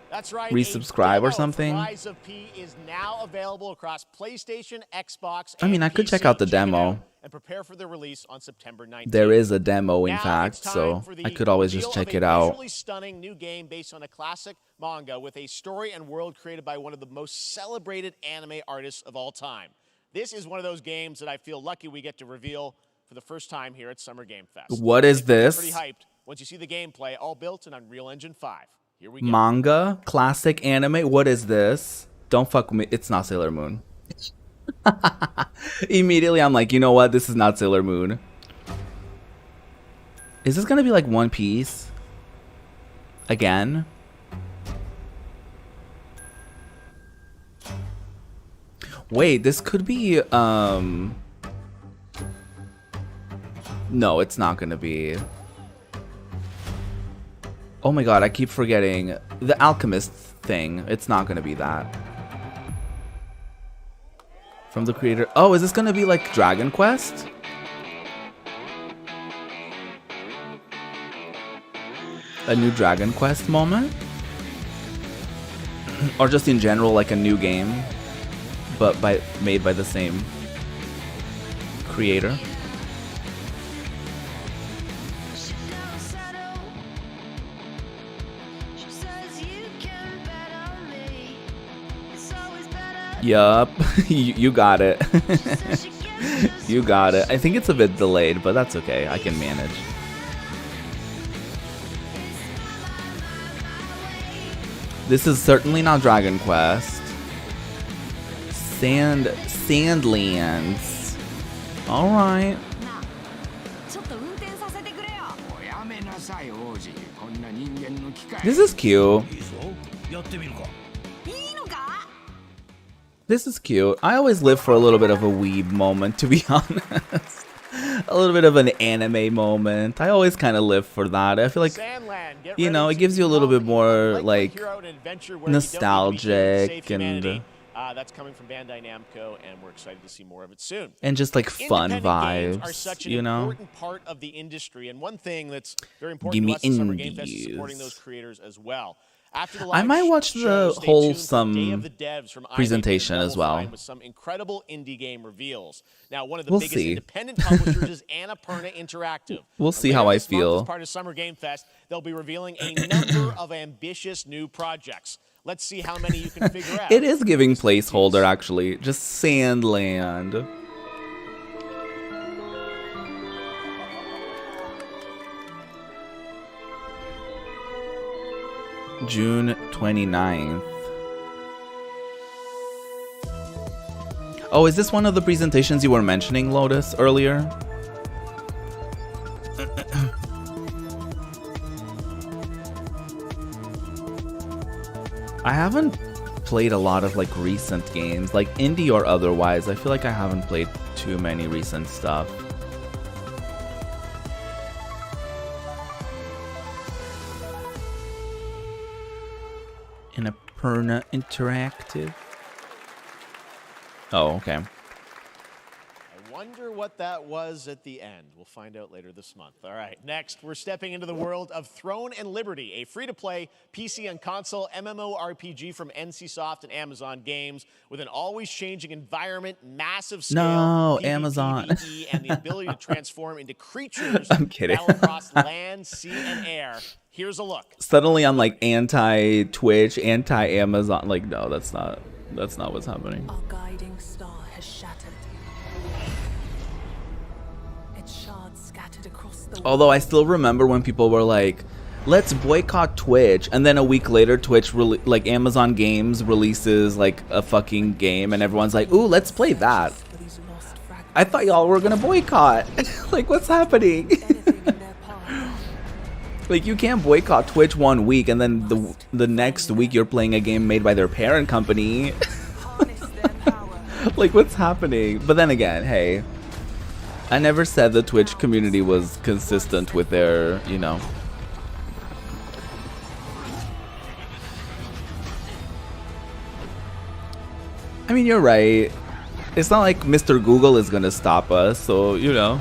That's right, resubscribe or something. Lies of P is now available across PlayStation, Xbox, I mean, I could check out the demo. And prepare for the release on September 19th. There is a demo, in fact, so I could always just check it out. Visually stunning new game based on a classic manga with a story and world created by one of the most celebrated anime artists of all time. This is one of those games that I feel lucky we get to reveal for the first time here at Summer Game Fest. What is this? Pretty hyped once you see the gameplay, all built in Unreal Engine 5. Here we go. Manga, classic anime. What is this? Don't fuck with me. It's not Sailor Moon. Immediately, I'm like, you know what? This is not Sailor Moon. Is this gonna be like One Piece? Again? Wait, this could be, no, it's not gonna be. Oh my god, I keep forgetting. The Alchemist thing. It's not gonna be that. From the creator. Oh, is this gonna be like Dragon Quest? a new Dragon Quest moment, or just in general like a new game, but made by the same creator. Yup, you got it. You got it. I think it's a bit delayed, but that's okay. I can manage. This is certainly not Dragon Quest. Sandlands. All right. This is cute. This is cute. I always live for a little bit of a weeb moment, to be honest. A little bit of an anime moment. I always kind of live for that. I feel like, you know, it gives you a little bit more like nostalgic and that's coming from Bandai Namco, and we're excited to see more of it soon. And just like fun vibes, are such an you know. important part of the industry, and one thing that's very important to us at Summer Game Fest is supporting those creators as well. After the I might watch the wholesome from presentation as well. With some incredible indie game reveals. Now, one of the We'll biggest see. independent publishers is Annapurna Interactive. We'll see how I feel. As part of Summer Game Fest, they'll be revealing a number of ambitious new projects. Let's see how many you can figure out. It is giving placeholder, actually. Just Sandland. June 29th. Oh, is this one of the presentations you were mentioning, Lotus, earlier? I haven't played a lot of like recent games, like indie or otherwise. I feel like I haven't played too many recent stuff. Annapurna Interactive. Oh, okay. I wonder what that was at the end. We'll find out later this month. All right, next, we're stepping into the world of Throne and Liberty, a free-to-play PC and console MMORPG from NCSoft and Amazon Games with an always-changing environment, massive scale, No, PvP, Amazon. PvE, and the ability to transform into creatures I'm kidding. battle across land, sea, and air. Here's a look. Suddenly I'm like anti-Twitch, anti-Amazon. Like, no, that's not what's happening. Our guiding star has shattered. Its shards scattered across the Although I still remember when people were like, let's boycott Twitch, and then a week later Twitch like Amazon Games releases like a fucking game and everyone's like, ooh, let's play that. I thought y'all were gonna boycott. Like, what's happening? Like, you can't boycott Twitch 1 week and then the next week you're playing a game made by their parent company. Like, what's happening? But then again, hey, I never said the Twitch community was consistent with their, you know. I mean, you're right. It's not like Mr. Google is gonna stop us, so, you know.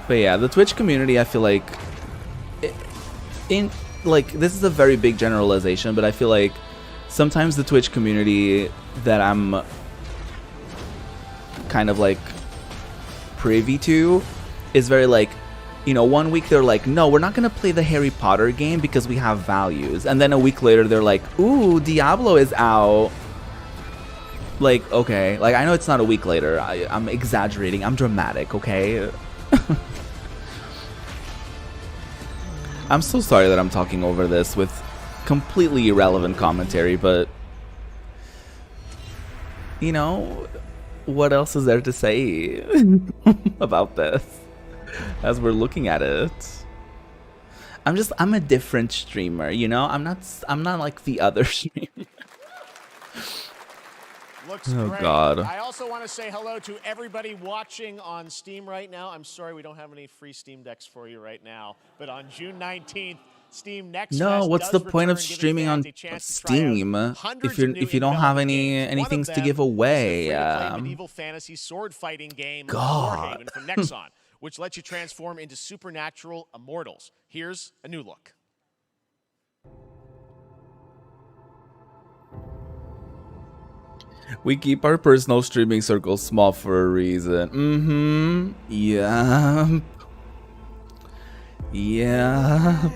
But yeah, the Twitch community, I feel like, this is a very big generalization, but I feel like sometimes the Twitch community that I'm kind of like privy to is very like, you know, 1 week they're like, no, we're not gonna play the Harry Potter game because we have values, and then a week later they're like, ooh, Diablo is out. Like, okay, like, I know it's not a week later, I'm exaggerating, I'm dramatic, okay? I'm so sorry that I'm talking over this with completely irrelevant commentary, but, you know, what else is there to say about this as we're looking at it? I'm a different streamer, you know? I'm not like the other streamer. Looks Oh, great. God. I also want to say hello to everybody watching on Steam right now. I'm sorry we don't have any free Steam Decks for you right now, but on June 19th, Steam Next No, Fest what's the does point of return, giving streaming on fans a chance to try out Steam hundreds of new if you don't have any indelible games. One of anything to them give is the away? free-to-play medieval fantasy sword fighting game God. Warhaven from Nexon, which lets you transform into supernatural immortals. Here's a new look. We keep our personal streaming circles small for a reason. Yep. Yep.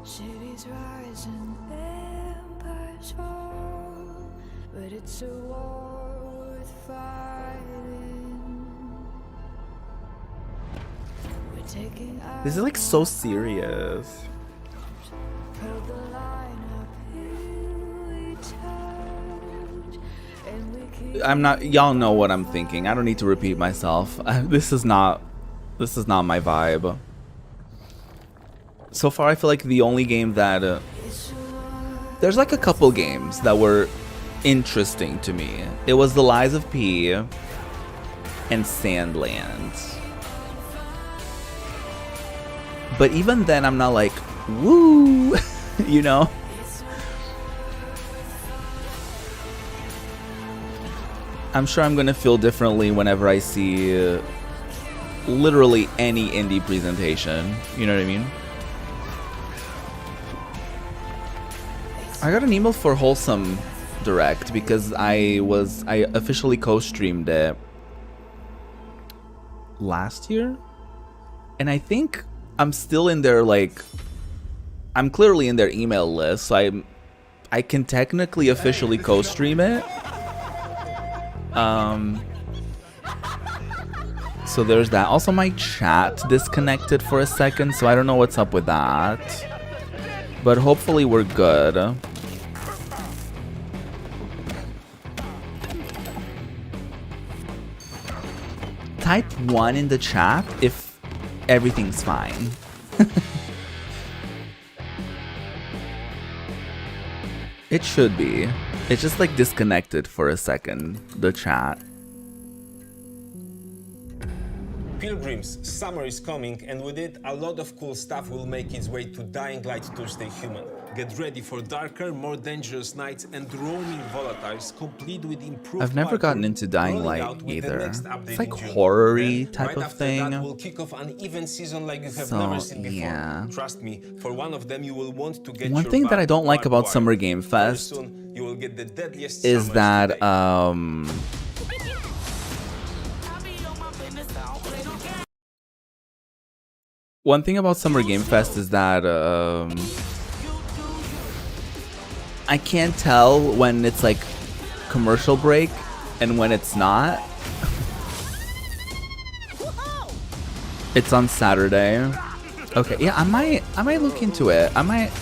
Cities rise and empires fall, but it's a war worth fighting. We're taking This is like so serious. hold the line up, here we touch, and we keep I'm not. Y'all know what I'm thinking. I don't need to repeat myself. This is not my vibe. So far, I feel like the only game that there's like a couple games that were interesting to me. It was The Lies of P and Sandlands. But even then, I'm not like, woo, you know? I'm sure I'm gonna feel differently whenever I see literally any indie presentation. You know what I mean? I got an email for Wholesome Direct because I officially co-streamed it last year, and I think I'm still in their I'm clearly in their email list, so I can technically officially co-stream it. So there's that. Also, my chat disconnected for a second, so I don't know what's up with that. But hopefully we're good. Type 1 in the chat if everything's fine. It should be. It's just like disconnected for a second, the chat. Pilgrims, summer is coming, and with it, a lot of cool stuff will make its way to Dying Light Tuesday Human. Get ready for darker, more dangerous nights and roaming volatiles, complete with improved I've never gotten into Dying Light either. It's like horror-y type of thing. We'll kick off an event season like you have So, never seen before. yeah. Trust me, for one of them you will want to get One your thing that I butt don't like about hardwired. Summer Game Very Fest soon, you will get the deadliest is summers that today. one thing about Summer Game Fest is that I can't tell when it's like commercial break and when it's not. It's on Saturday. Okay, yeah, I might look into it. I might.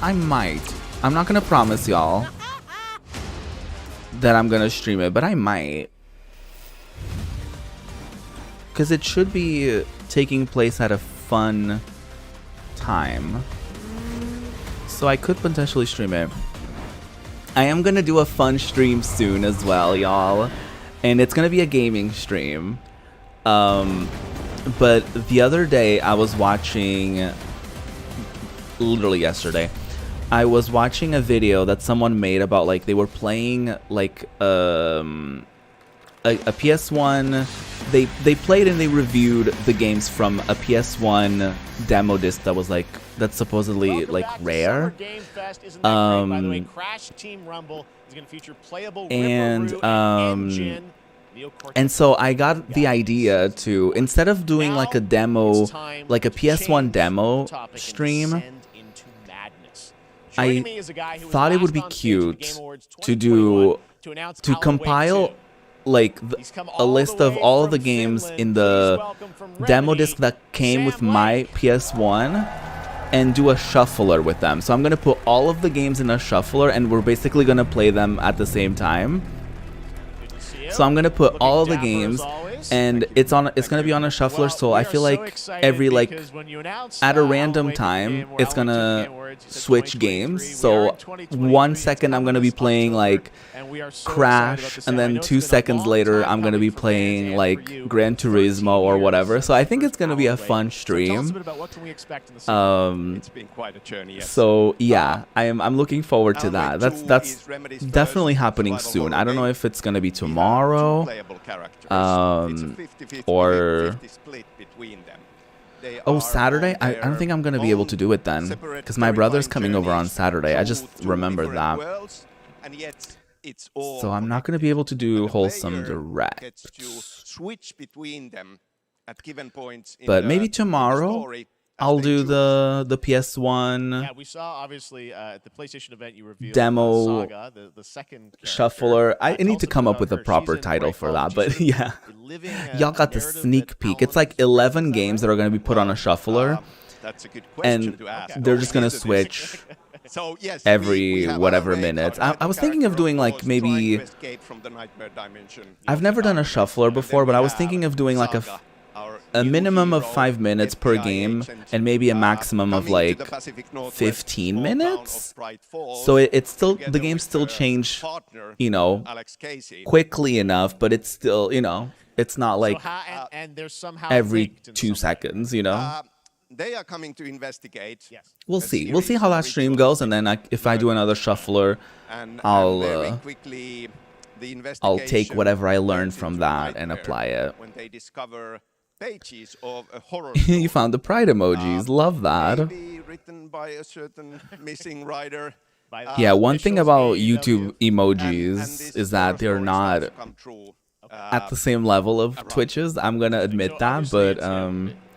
I'm not gonna promise y'all that I'm gonna stream it, but I might. Cause it should be taking place at a fun time. So I could potentially stream it. I am gonna do a fun stream soon as well, y'all. And it's gonna be a gaming stream. But the other day I was watching, literally yesterday, I was watching a video that someone made about like they were playing like a PS1. They played and they reviewed the games from a PS1 demo disc that was like that's supposedly like rare. And so I got the idea to, instead of doing like a demo, like a PS1 demo stream, I thought it would be cute to compile like a list of all of the games in the demo disc that came with my PS1 and do a shuffler with them. So I'm gonna put all of the games in a shuffler and we're basically gonna play them at the same time. So I'm gonna put all of the games and it's gonna be on a shuffler, so I feel like every like at a random time it's gonna switch games. So 1 second I'm gonna be playing like Crash, and then 2 seconds later I'm gonna be playing like Gran Turismo or whatever. So I think it's gonna be a fun stream. It's been quite a journey. So yeah, I'm looking forward to that. That's definitely happening soon. I don't know if it's gonna be tomorrow, or oh, Saturday. I don't think I'm gonna be able to do it then, because my brother's coming over on Saturday. I just remembered that. So I'm not gonna be able to do Wholesome Direct. But maybe tomorrow I'll do the PS1 yeah, we saw obviously at the PlayStation event you revealed demo Saga, the second shuffler. I need to come up with a proper title for that, but yeah. Y'all got the sneak peek. It's like 11 games that are going to be put on a shuffler, and they're just going to switch every whatever minutes. I was thinking of doing like maybe, I've never done a shuffler before, but I was thinking of doing like a minimum of 5 minutes per game and maybe a maximum of like 15 minutes. So it's still, the games still change, you know, quickly enough, but it's still, you know, it's not like every 2 seconds, you know. They are coming to investigate. Yes. We'll see. We'll see how that stream goes, and then if I do another shuffler, I'll take whatever I learned from that and apply it. When they discover pages of a horror you found the pride emojis. Love that. Maybe written by a certain missing writer. Yeah, one thing about YouTube emojis is that they're not at the same level of Twitch's. I'm gonna admit that, but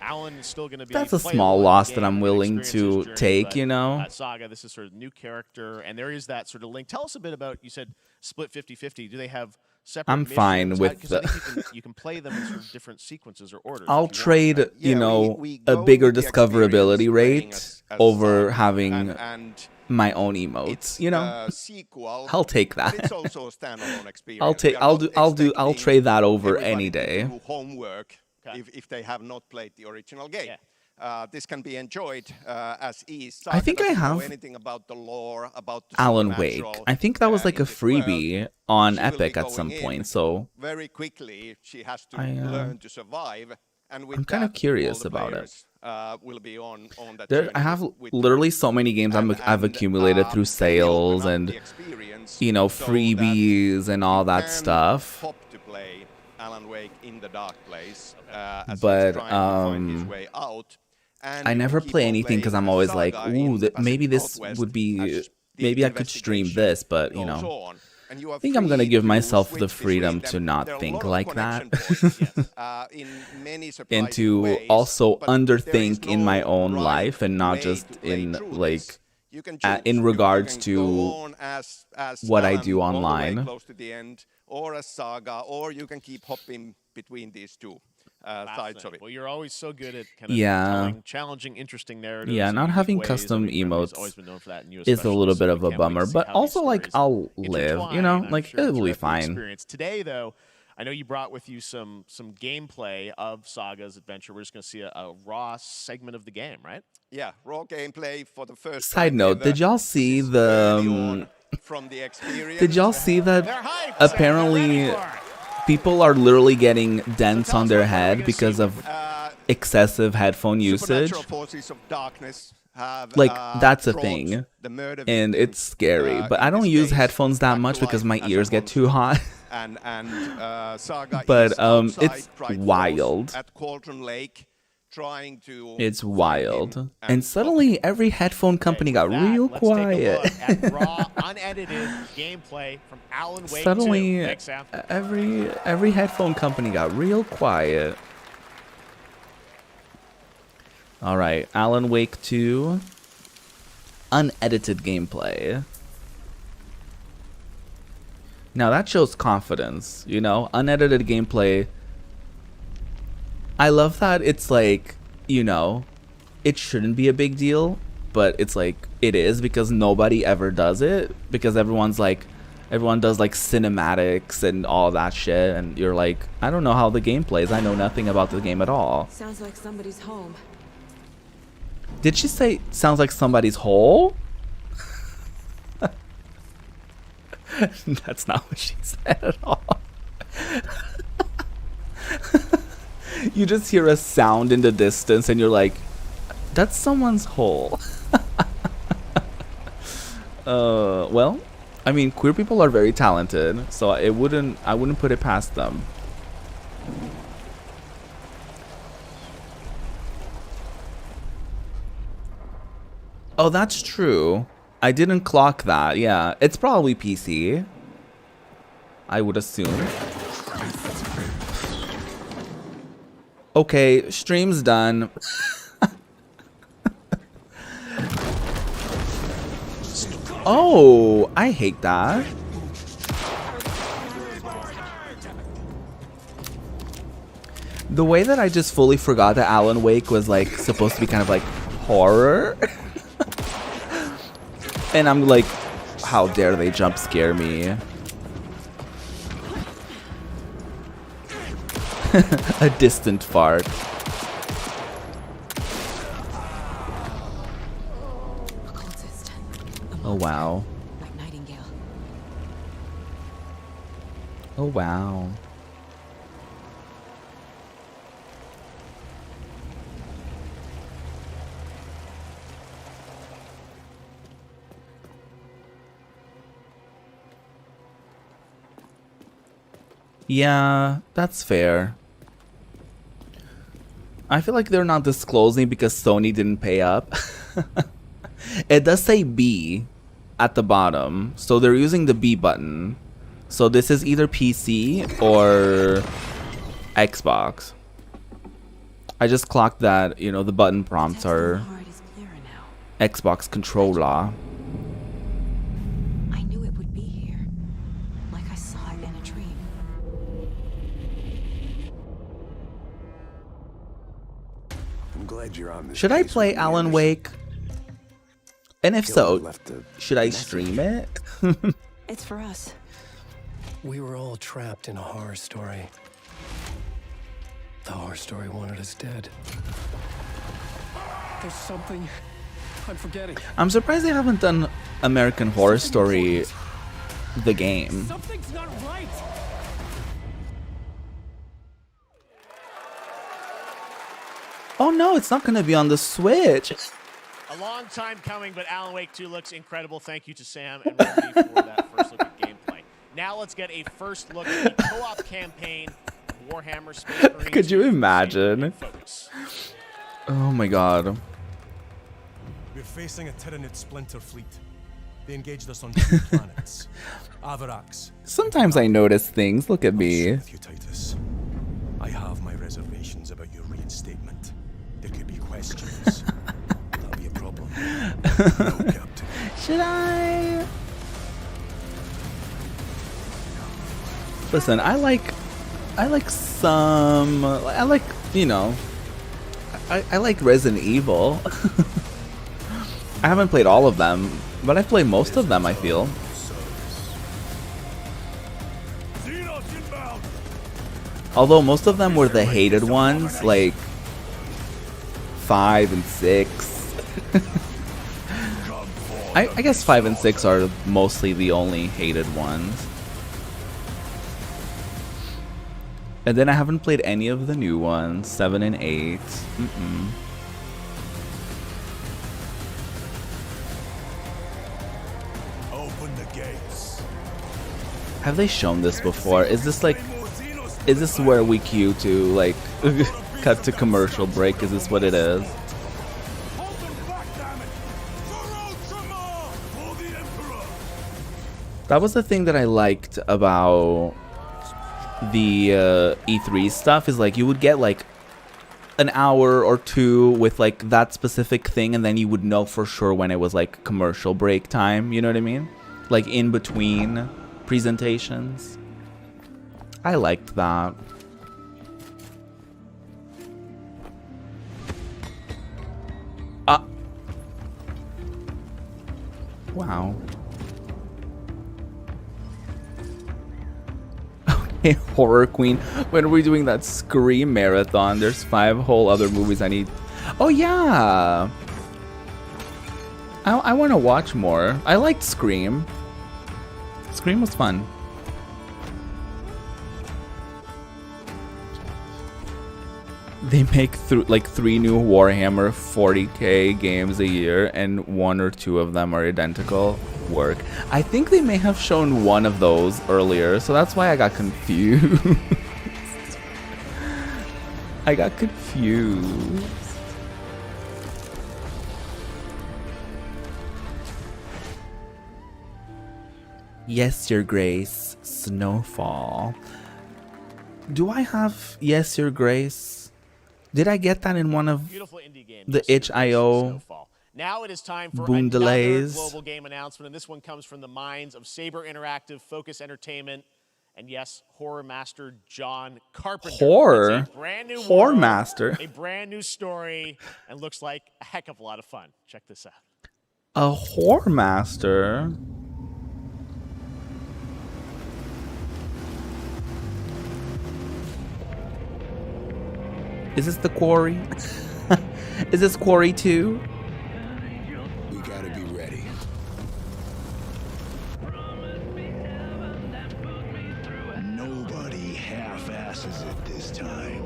Alan is still going to be that's a small loss that I'm willing to take, you know. Saga, this is sort of new character, and there is that sort of link. Tell us a bit about, you said split 50-50. Do they have separate I'm fine missions? with the... you can play them in sort of different sequences or orders. I'll trade, you know, a bigger discoverability rate over having my own emotes, you know. I'll take that. It's also a standalone experience. I'll trade that over any day. Homework. If they have not played the original game. This can be enjoyed as is. I think I have know anything about the lore, about the Alan Wake. I think that was like a freebie on Epic at some point, so very quickly she has to learn to survive. And with I'm kind of curious about it. Will be on that there, I have literally so many games I've accumulated through sales and, you know, freebies and all that stuff. To play Alan Wake in the Dark Place, but I never play anything because I'm always like, ooh, maybe this would be, maybe I could stream this, but you know, I think I'm gonna give myself the freedom to not think like that, and to also underthink in my own life and not just in like in regards to what I do online. Or a Saga, or you can keep hopping between these two sides of it. Well, you're always so good at kind of telling challenging, interesting narratives. Yeah, not having custom emotes is a little bit of a bummer, but also like I'll live, you know, like it will be fine. Today, though, I know you brought with you some gameplay of Saga's adventure. We're just going to see a raw segment of the game, right? Yeah, raw gameplay for the first. Side note: did y'all see the? From the experience. Did y'all see that apparently people are literally getting dents on their head because of excessive headphone usage? Like, that's a thing, and it's scary, but I don't use headphones that much because my ears get too hot. But it's wild. It's wild. And suddenly every headphone company got real quiet. Raw, unedited gameplay from Alan Wake. Suddenly every headphone company got real quiet. All right, Alan Wake 2 unedited gameplay. Now that shows confidence, you know, unedited gameplay. I love that it's like, you know, it shouldn't be a big deal, but it's like, it is because nobody ever does it. Because everyone does like cinematics and all that shit. And you're like, I don't know how the game plays. I know nothing about the game at all. Sounds like somebody's home. Did she say sounds like somebody's hole? That's not what she said at all. You just hear a sound in the distance and you're like, that's someone's hole. Well, I mean, queer people are very talented, so I wouldn't put it past them. Oh, that's true. I didn't clock that. Yeah, it's probably PC. I would assume. Okay, stream's done. Oh, I hate that. The way that I just fully forgot that Alan Wake was like supposed to be kind of like horror. And I'm like, how dare they jump scare me? A distant fart. Oh wow. Oh wow. Yeah, that's fair. I feel like they're not disclosing because Sony didn't pay up. It does say B at the bottom, so they're using the B button. So this is either PC or Xbox. I just clocked that, you know, the button prompts are Xbox controller. I knew it would be here, like I saw it in a dream. I'm glad you're on this. Should I play Alan Wake? And if so, should I stream it? It's for us. We were all trapped in a horror story. The horror story wanted us dead. There's something I'm forgetting. I'm surprised they haven't done American Horror Story, the game. Something's not right. Oh no, it's not gonna be on the Switch. A long time coming, but Alan Wake 2 looks incredible. Thank you to Sam and Remedy for that first look at gameplay. Now let's get a first look at the co-op campaign, Warhammer Space Marine. Could you imagine? Oh my god. We're facing a Tyranid splinter fleet. They engaged us on 2 planets. Avarax. Sometimes I notice things. Look at me. With you, Titus. I have my reservations about your reinstatement. There could be questions. That'll be a problem. No, Captain. Should I? Listen, I like, you know, I like Resident Evil. I haven't played all of them, but I've played most of them, I feel. Although most of them were the hated ones, like 5 and 6. I guess 5 and 6 are mostly the only hated ones. And then I haven't played any of the new ones, 7 and 8. Open the gates. Have they shown this before? Is this like, is this where we queue to like cut to commercial break? Is this what it is? That was the thing that I liked about the E3 stuff, is like you would get like an hour or 2 with like that specific thing, and then you would know for sure when it was like commercial break time, you know what I mean? Like in between presentations. I liked that. Wow. Okay, Horror Queen. When are we doing that Scream marathon? There's 5 whole other movies I need. Oh yeah. I want to watch more. I liked Scream. Scream was fun. They make like 3 new Warhammer 40k games a year, and 1 or 2 of them are identical. Work. I think they may have shown one of those earlier, so that's why I got confused. I got confused. Yes, Your Grace. Snowfall. Do I have Yes, Your Grace? Did I get that in one of the itch.io Now it is time for boom another delays? global game announcement, and this one comes from the minds of Saber Interactive, Focus Entertainment, and yes, horror master John Carpenter. Horror? It's a brand new Horror world, master? a brand new story, and looks like a heck of a lot of fun. Check this out. A Horror Master? Is this the Quarry? Is this Quarry 2? We gotta be ready. Nobody half-asses it this time.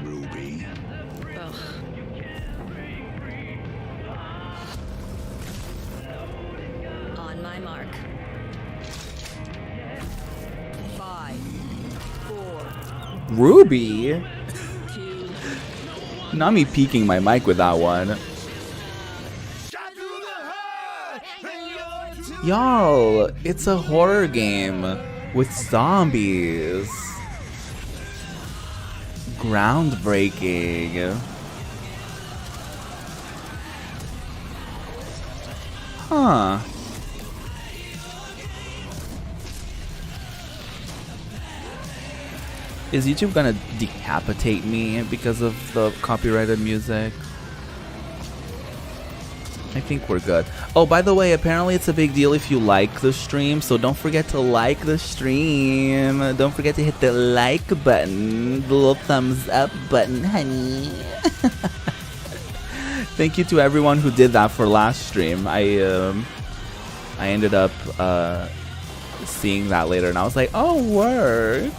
Ruby. On my mark. 5, 4. Ruby? Not me peeking my mic with that one. Y'all, it's a horror game with zombies. Groundbreaking. Huh. Is YouTube gonna decapitate me because of the copyrighted music? I think we're good. Oh, by the way, apparently it's a big deal if you like the stream, so don't forget to like the stream. Don't forget to hit the like button, the little thumbs up button, honey. Thank you to everyone who did that for last stream. I ended up seeing that later, and I was like, oh, work.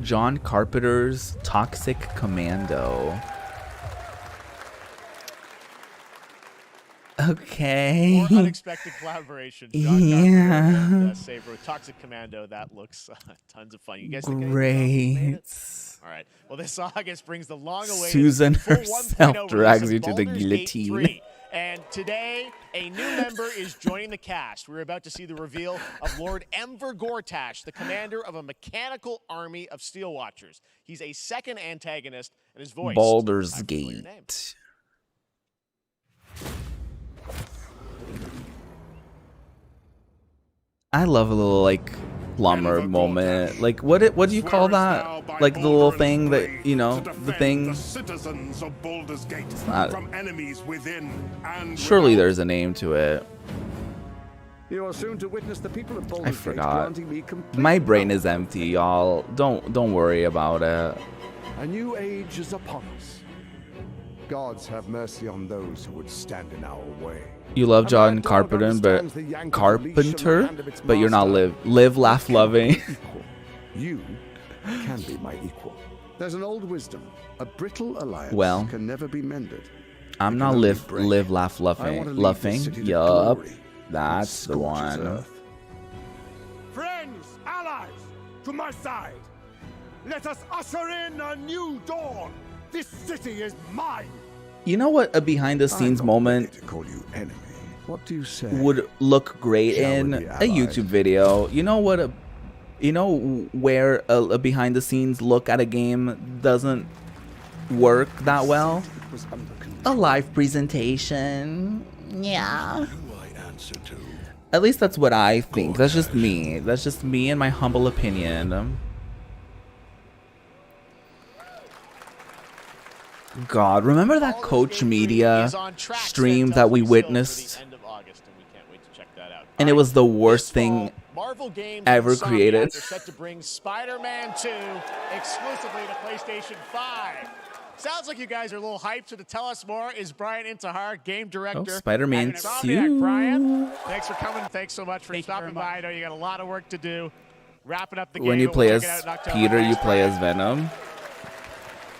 John Carpenter's Toxic Commando. Okay. More unexpected collaboration. John Yeah. and, Saber with Toxic Commando. That looks tons of fun. You guys think Great. all right. Well, this August brings the long-awaited Susan full herself 1.0 drags release you of to the Baldur's Gate guillotine. 3. And today, a new member is joining the cast. We're about to see the reveal of Lord Enver Gortash, the commander of a mechanical army of Steel Watchers. He's a second antagonist, and his voice. Baldur's Gate. I love a little like plumber moment. Like what do you call that? Like the little thing that, you know, the thing. Citizens of Baldur's Gate not- from enemies within and Surely there's a name to it. You are soon to witness the people of I Baldur's Gate forgot. granting me complete My brain is empty, y'all. Don't worry about it. A new age is upon us. Gods have mercy on those who would stand in our way. You love John Carpenter, but you're not live, laugh, loving. You can be my equal. There's an old wisdom. A brittle alliance Well, can never be mended. I'm not live, laugh, I wanna loving. leave Laughing. this city to Yup, glory. that's the Scorches one. earth. Friends, allies, to my side. Let us usher in a new dawn. This city is mine. You know what a behind the scenes moment What do you say? would look great Shall we in be a allies? YouTube video? You know what where a behind the scenes look at a game doesn't work that well? A live presentation. Yeah. At least that's what I think. That's just me. That's just me and my humble opinion. God, remember that Coach Media stream that we witnessed? And it was the worst thing Marvel Games ever and Insomniac created. are set to bring Spider-Man 2 exclusively to PlayStation 5. Sounds like you guys are a little hyped, so to tell us more is Brian Intihar, game director. Oh, Spider-Man at Insomniac. 2. Brian, thanks for coming. Thanks so much for stopping by. I know you got a lot of work to do. Wrapping up the game. When you play We'll as check it out in October. Peter, you Thanks, play Brian. as Venom.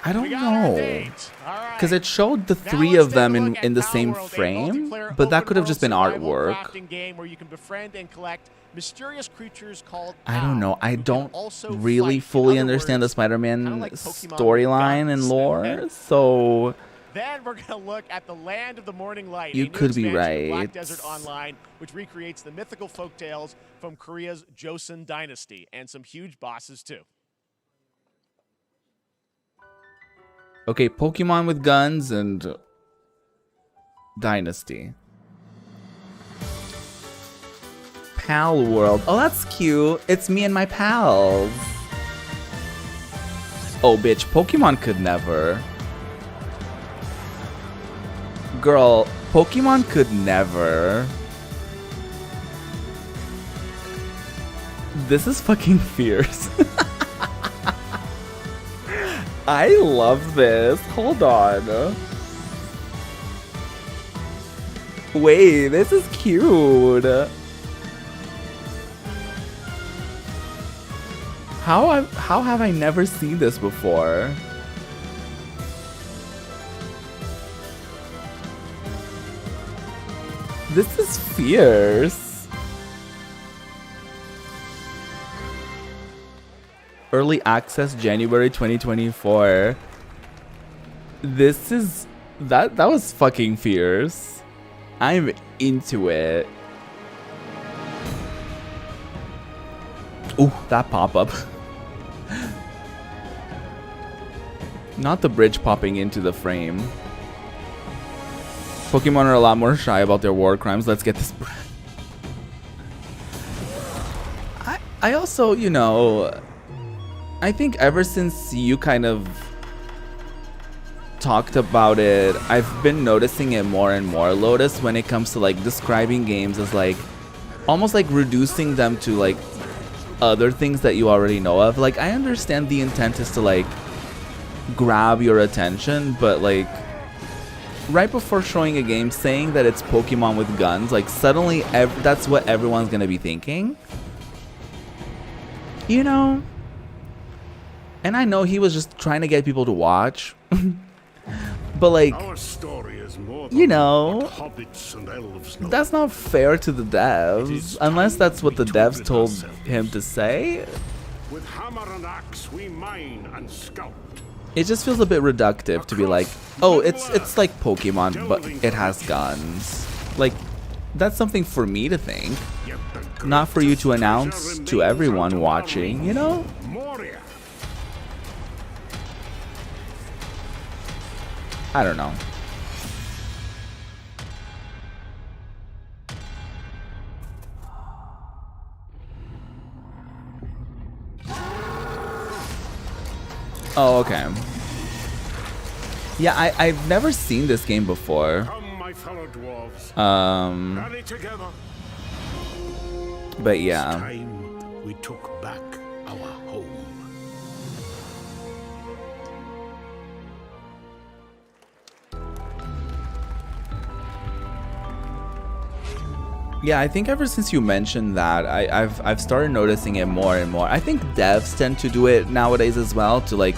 I don't We got our know. date. All right. Because it showed the Now three let's of take them a in, look at in the Power same World, a frame, multiplayer but that could have open just been world survival artwork. crafting game where you can befriend and collect mysterious creatures called I don't know. I don't also really fight. fully In other understand the words, Spider-Man kinda like Pokemon storyline and guns. lore, so Then we're going to look at the Land of the Morning Light. You a new could be expansion of Black right. Desert Online, which recreates the mythical folktales from Korea's Joseon Dynasty, and some huge bosses too. okay, Pokemon with guns and Dynasty. Pal World. Oh, that's cute. It's me and my pals. Oh, bitch. Pokemon could never. Girl, Pokemon could never. This is fucking fierce. I love this. Hold on. Wait, this is cute. How have I never seen this before? This is fierce. Early access January 2024. This is that was fucking fierce. I'm into it. Ooh, that pop-up. Not the bridge popping into the frame. Pokemon are a lot more shy about their war crimes. Let's get this. I also, you know, I think ever since you kind of talked about it, I've been noticing it more and more, Lotus, when it comes to like describing games as like almost like reducing them to like other things that you already know of. Like, I understand the intent is to like grab your attention, but like right before showing a game saying that it's Pokemon with guns, like suddenly that's what everyone's gonna be thinking, you know. And I know he was just trying to get people to watch. But like, Our story is more than you know, what hobbits and elves know. that's not fair to the devs, unless that's what the devs told him to say. With hammer and axe we mine and scout. It just feels a bit reductive to be like, oh, it's like Pokemon, but it has guns. Like, that's something for me to think, not for you to announce to everyone watching, you know? Moria. I don't know. Oh, okay. Yeah, I've never seen this game before. Come, my fellow dwarves. Rally together. But yeah. It's time we took back our home. Yeah, I think ever since you mentioned that, I've started noticing it more and more. I think devs tend to do it nowadays as well, to like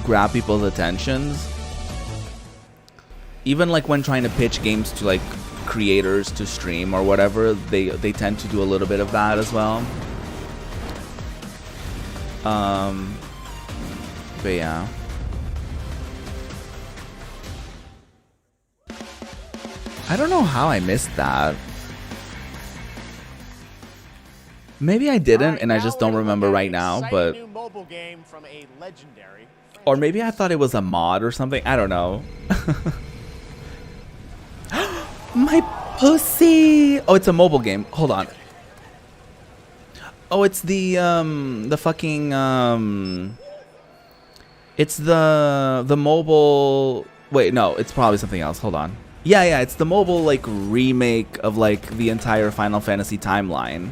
grab people's attentions. Even like when trying to pitch games to like creators to stream or whatever, they tend to do a little bit of that as well. But yeah. I don't know how I missed that. Maybe I didn't, and I just don't remember right now, but... New mobile game from a legendary. Or maybe I thought it was a mod or something. I don't know. My pussy! Oh, it's a mobile game. Hold on. Oh, it's the fucking, it's the mobile... Wait, no, it's probably something else. Hold on. Yeah, it's the mobile, like, remake of, like, the entire Final Fantasy timeline.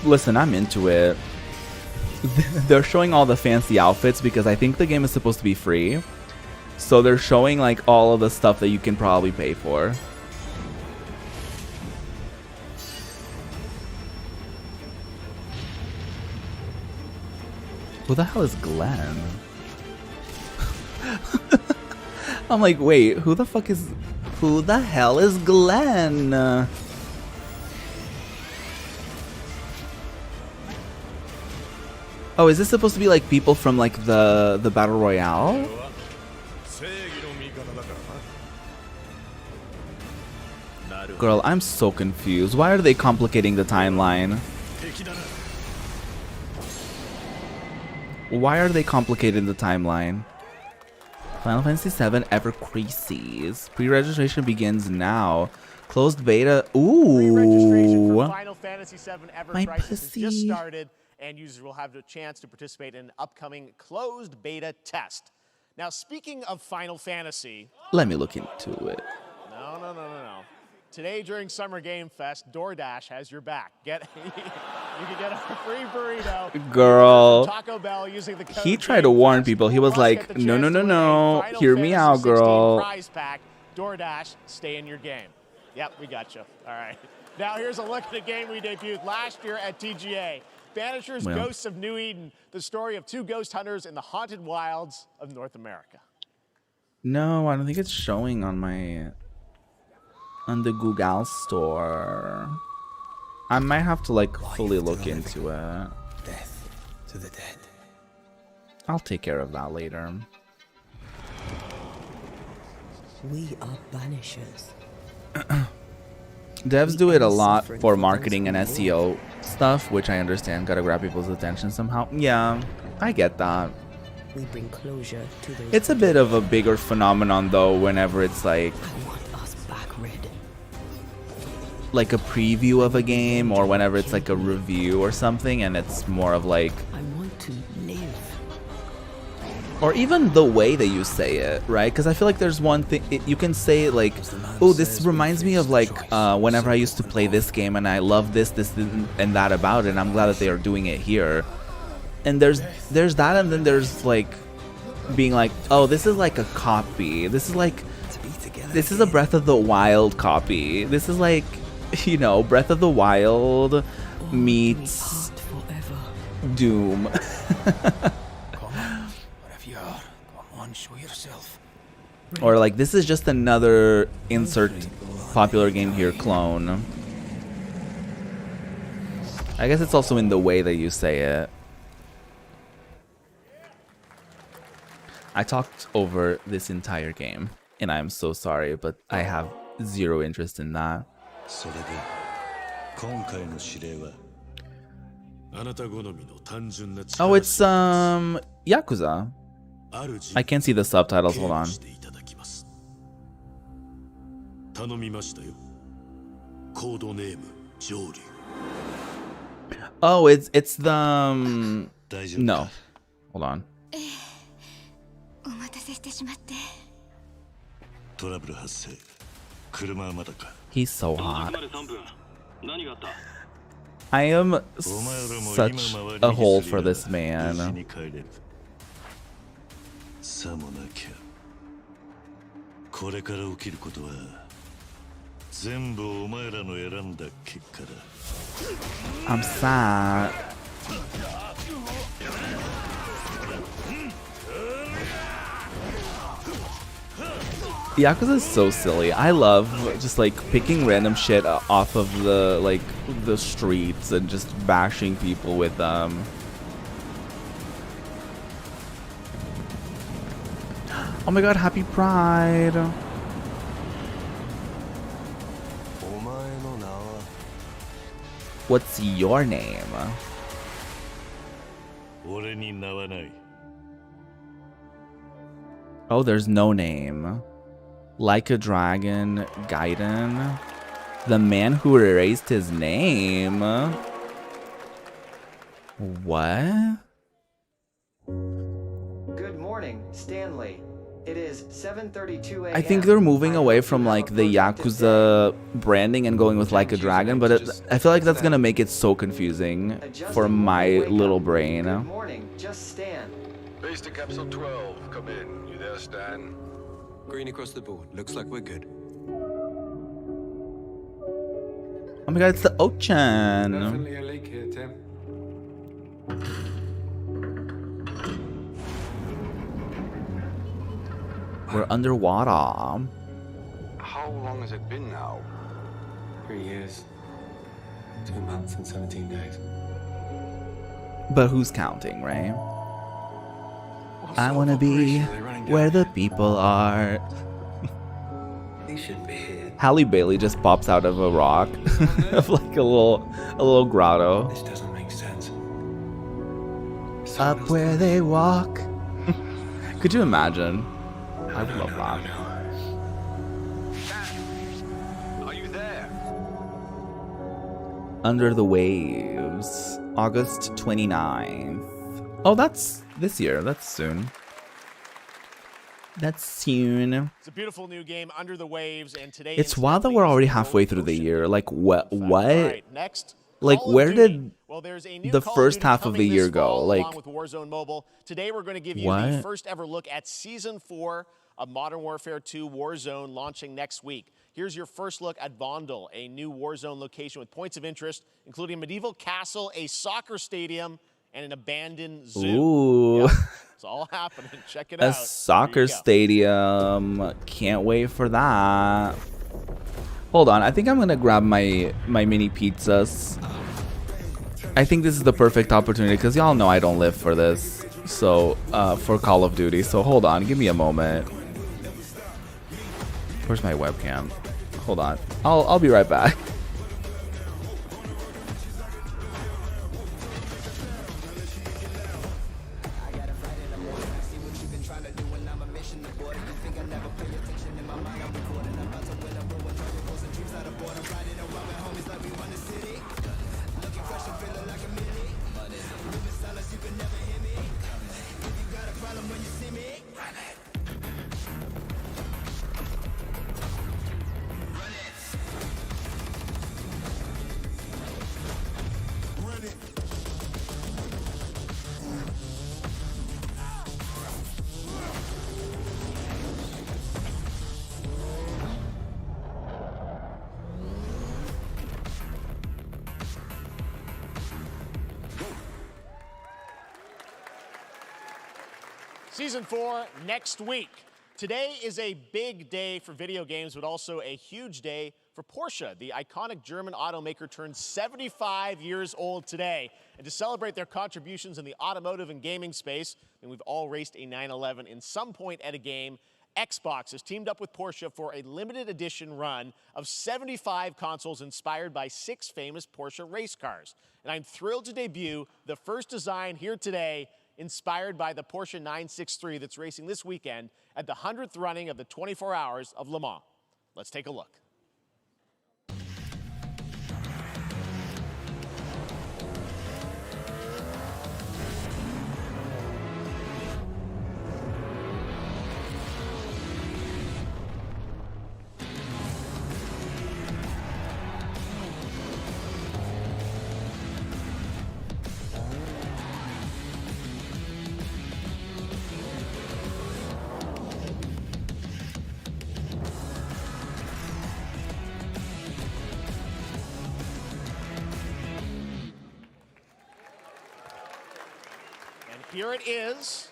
Listen, I'm into it. They're showing all the fancy outfits because I think the game is supposed to be free. So they're showing like all of the stuff that you can probably pay for. Who the hell is Glenn? I'm like, wait, who the hell is Glenn? Oh, is this supposed to be like people from like the Battle Royale? Girl, I'm so confused. Why are they complicating the timeline? Why are they complicating the timeline? Final Fantasy VII Ever Crises. Pre-registration begins now. Closed beta. Ooh. Pre-registration for Final Fantasy VII Ever My Crisis has pussy. just started, and users will have the chance to participate in an upcoming closed beta test. Now, speaking of Final Fantasy... Let me look into it. No. Today during Summer Game Fest, DoorDash has your back. You can get a free burrito. Girl. Taco Bell using the code He tried to warn people. He was like, no. Hear me out, girl. Prize pack. DoorDash, stay in your game. Yep, we got you. All right. Now here's a look at the game we debuted last year at TGA. Banishers, Well. Ghosts of New Eden, the story of two ghost hunters in the haunted wilds of North America. No, I don't think it's showing on the Google store. I might have to like fully look into it. Death to the dead. I'll take care of that later. We are banishers. Devs do it a lot for marketing and SEO stuff, which I understand. Gotta grab people's attention somehow. Yeah, I get that. We bring closure to those. It's a bit of a bigger phenomenon though whenever it's like a preview of a game, or whenever it's like a review or something, and it's more of like, I want to live. or even the way that you say it, right? Because I feel like there's one thing you can say like, oh, this reminds me of like whenever I used to play this game and I love this and that about it, and I'm glad that they are doing it here. And there's that, and then there's like being like, oh, this is like a copy. This is a Breath of the Wild copy. This is like, you know, Breath of the Wild meets Doom. Show yourself. Or like, this is just another insert popular game here clone. I guess it's also in the way that you say it. I talked over this entire game, and I'm so sorry, but I have zero interest in that. Oh, it's Yakuza. I can't see the subtitles, hold on. Oh, it's the no. Hold on. He's so hot. I am such a hole for this man. さもなきゃこれから起きることは全部お前らの選んだ結果だ I'm sad. Yakuza is so silly. I love just like picking random shit off of the streets and just bashing people with them. Oh my god, happy Pride! What's your name? Oh, there's no name. Like a Dragon, Gaiden. The man who erased his name. What? Good morning, Stanley. It is 7:32 a.m. I think they're moving away from like the Yakuza branding and going with Like a Dragon, but I feel like that's gonna make it so confusing for my little brain. Good morning. Just Stan. Base to Capsule 12. Come in. You there, Stan? Green across the board. Looks like we're good. Oh my god, it's the Ocean. Definitely a leak here, Tim. We're underwater. How long has it been now? 3 years. 2 months and 17 days. But who's counting, right? I wanna be where the people are. He should be here. Halle Bailey just pops out of a rock of like a little grotto. This doesn't make sense. Up where they walk. Could you imagine? I would love that. Are you there? Under the Waves, August 29th. Oh, that's this year. That's soon. That's soon. It's a beautiful new game, Under the Waves, and today It's wild that we're already halfway through the year. Like what? Right, next, Like Call of where Duty. did Well, there's a new the Call of first Duty half of the coming year this go? fall, Like along with Warzone Mobile. Today we're going to give you the what? first ever look at Season 4 of Modern Warfare 2 Warzone, launching next week. Here's your first look at Vondel, a new Warzone location with points of interest, including a medieval castle, a soccer stadium, and an abandoned zoo. Ooh. Yep, it's all happening. Check it A out. soccer stadium. Can't wait for that. Hold on, I think I'm gonna grab my mini pizzas. I think this is the perfect opportunity because y'all know I don't live for this. So for Call of Duty. So hold on, give me a moment. Where's my webcam? Hold on. I'll be right back. Season 4 next week. Today is a big day for video games, but also a huge day for Porsche. The iconic German automaker turns 75 years old today. And to celebrate their contributions in the automotive and gaming space, and we've all raced a 911 in some point at a game, Xbox has teamed up with Porsche for a limited edition run of 75 consoles inspired by 6 famous Porsche race cars. And I'm thrilled to debut the first design here today, inspired by the Porsche 963 that's racing this weekend at the 100th running of the 24 Hours of Le Mans. Let's take a look. Here it is,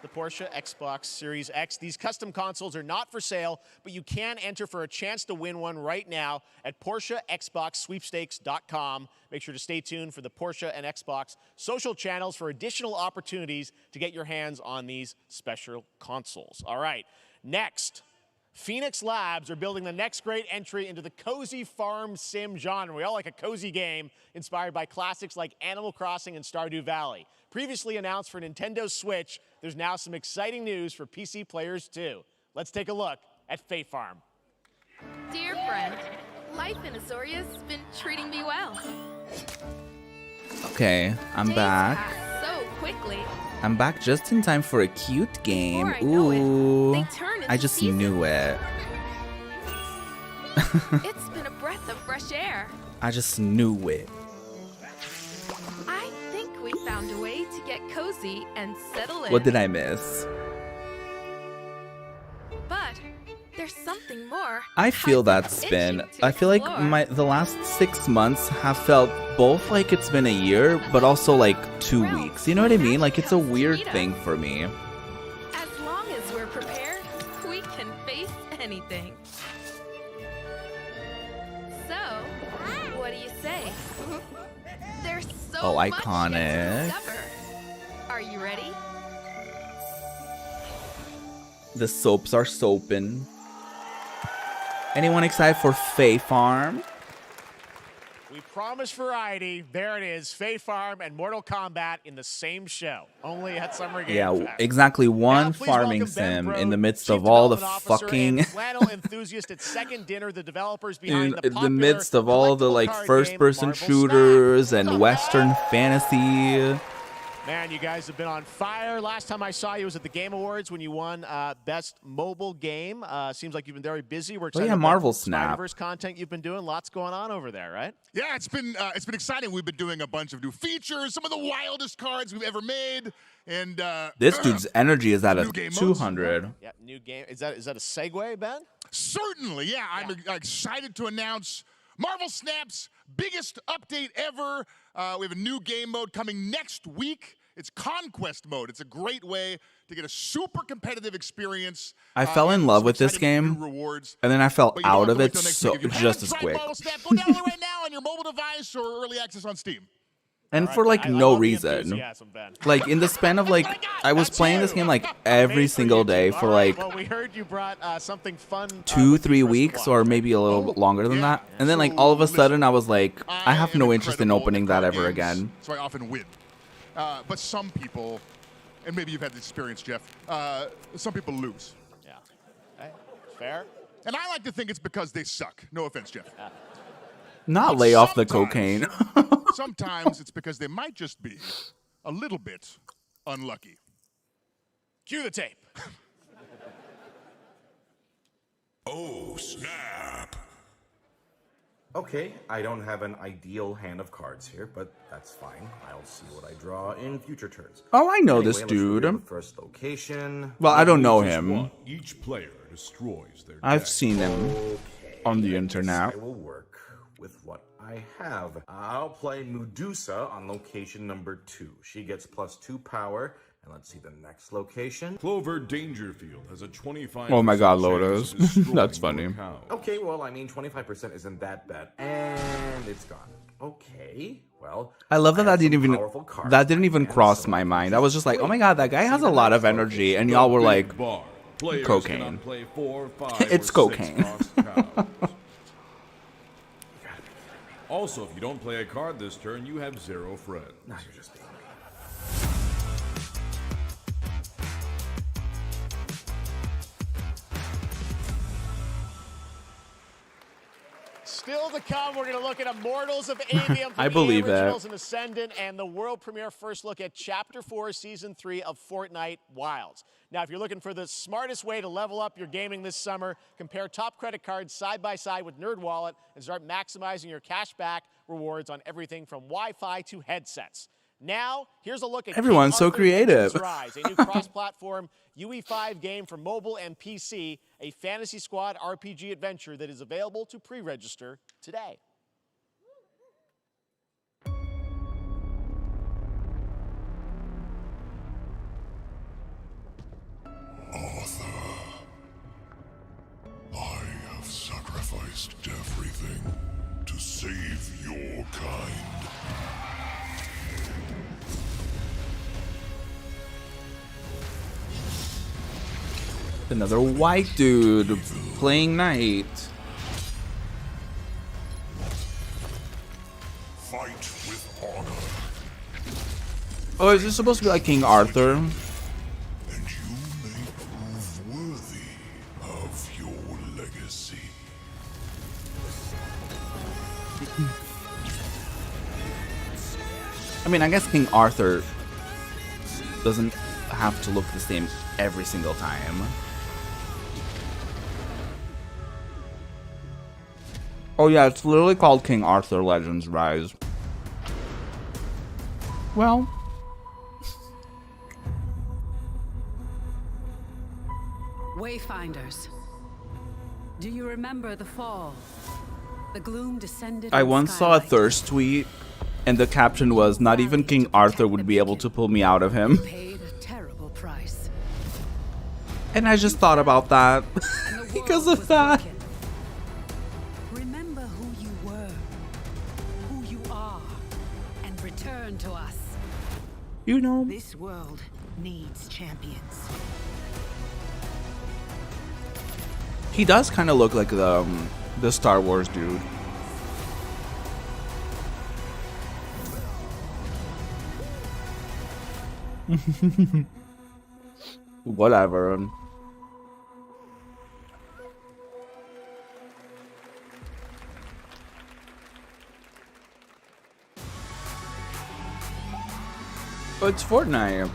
the Porsche Xbox Series X. These custom consoles are not for sale, but you can enter for a chance to win one right now at PorscheXboxSweepstakes.com. Make sure to stay tuned for the Porsche and Xbox social channels for additional opportunities to get your hands on these special consoles. All right, next. Phoenix Labs are building the next great entry into the cozy farm sim genre. We all like a cozy game inspired by classics like Animal Crossing and Stardew Valley. Previously announced for Nintendo Switch, there's now some exciting news for PC players too. Let's take a look at Fae Farm. Dear friend, life in Azoria's been treating me well. Okay, I'm back. So quickly. I'm back just in time for a cute game. Before I know it, Ooh. they turn into I just season. knew it. It's been a breath of fresh air. I just knew it. I think we found a way to get cozy and settle in. What did I miss? But there's something more. I feel that spin. I feel like the last 6 months have felt both like it's been a year, but also like 2 weeks. You know what I mean? Like it's a weird thing for me. As long as we're prepared, we can face anything. So, what do you say? There's so Oh, much iconic. yet to discover. Are you ready? The soaps are soaping. Anyone excited for Fae Farm? We promised variety. There it is. Fae Farm and Mortal Kombat in the same show. Only at Summer Game Yeah, Fest. exactly. One Please farming welcome Ben sim Brode, in the midst Chief of all the Development Officer fucking. and flannel enthusiast at Second Dinner, the developers behind In the the popular midst of all the like collectible card first-person game Marvel shooters and Western fantasy. Man, you guys have been on fire. Last time I saw you was at the Game Awards when you won Best Mobile Game. Seems like you've been very busy. We're excited yeah, about Marvel the Snap. Spider-Verse content you've been doing. Lots going on over there, right? Yeah, it's been exciting. We've been doing a bunch of new features, some of the wildest cards we've ever made, and This dude's energy is at a new game modes. 200. Yeah, new game. Is that a segue, Ben? Certainly, yeah. I'm excited to announce Marvel Snap's biggest update ever. We have a new game mode coming next week. It's Conquest mode. It's a great way to get a super competitive experience. I fell in love with this game, and then I fell out of it just as quick. Marvel Snap, go download right now on your mobile device or early access on Steam. And for like no reason. Like in the span of like, I was playing this game like every single day for like Well, we heard you brought something fun. 2-3 weeks or maybe a little longer than that. And then like all of a sudden I was like, I have no interest in opening that ever again. So I often win. But some people, and maybe you've had this experience, Jeff, some people lose. Yeah. Hey, fair. And I like to think it's because they suck. No offense, Jeff. Not But lay off the sometimes- cocaine. Sometimes it's because they might just be a little bit unlucky. Cue the tape. Oh, snap. Okay, I don't have an ideal hand of cards here, but that's fine. I'll see what I draw in future turns. Oh, I know this Anyway, let's reveal dude. the first location. Well, I don't know him. Each player destroys their I've deck. seen him on the I internet. will work with what I have. I'll play Medusa on location number 2. She gets +2 power. And let's see the next location. Clover Dangerfield has a 25%. Oh my god, chance Lotus. of destroying That's your funny. cow. Okay, well, I mean, 25% isn't that bad. And it's gone. Okay, well. I love that have didn't some even powerful cards that didn't in my even hand, cross so my I mind. I was just like, oh my wait. god, that guy has a lot of energy, and y'all were like, Big bar. Players cocaine. cannot play 4, 5, It's or 6 cocaine. crossed cows. Also, if you don't play a card this turn, you have 0 friends. No, you're just being me. Still to come, we're going to look at Immortals of Avium from I believe EA that. Originals and Ascendant, and the world premiere first look at Chapter 4, Season 3 of Fortnite Wilds. Now, if you're looking for the smartest way to level up your gaming this summer, compare top credit cards side by side with NerdWallet and start maximizing your cashback rewards on everything from Wi-Fi to headsets. Now, here's a look at Everyone's King so Arthur creative. Legends Rise, a new cross-platform UE5 game for mobile and PC, a Fantasy Squad RPG adventure that is available to pre-register today. Arthur, I have sacrificed everything to save your kind. Another white dude playing knight. Fight with honor. Oh, is this supposed to be like King Arthur? And you may prove worthy of your legacy. I mean, I guess King Arthur doesn't have to look the same every single time. Oh yeah, it's literally called King Arthur Legends Rise. Well, Wayfinders, do you remember the fall? The gloom descended. I once saw a Thirst tweet, and the caption was, "Not even King Arthur would be able to pull me out of him." Paid a terrible price. And I just thought about that because of that. Remember who you were, who you are, and return to us. You know, this world needs champions. He does kind of look like the Star Wars dude. Whatever. Oh, it's Fortnite.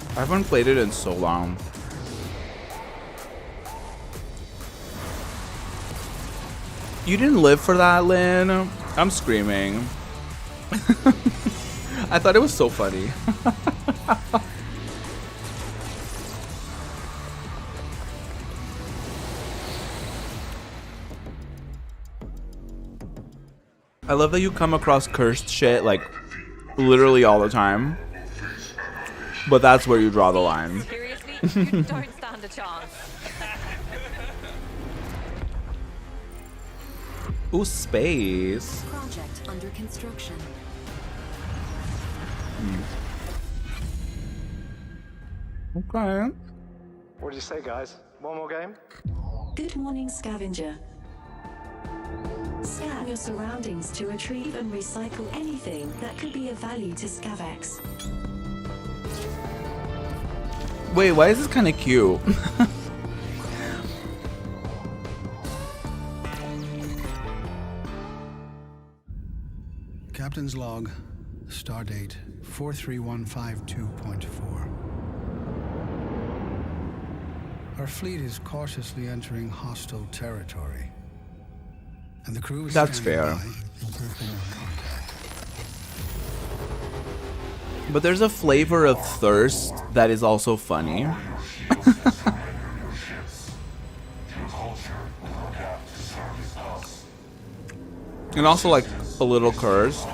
I haven't played it in so long. You didn't live for that, Lynn? I'm screaming. I thought it was so funny. I love that you come across cursed shit like literally all the time. But that's where you draw the line. Seriously, you don't stand a chance. Ooh, space. Project under construction. Okay. What did you say, guys? One more game? Good morning, scavenger. Scan your surroundings to retrieve and recycle anything that could be of value to Scavex. Wait, why is this kind of cute? Captain's log, stardate 43152.4. Our fleet is cautiously entering hostile territory, and the crew is That's standing fair. by in open contact. But there's a flavor of thirst that is also funny. And also like a little cursed.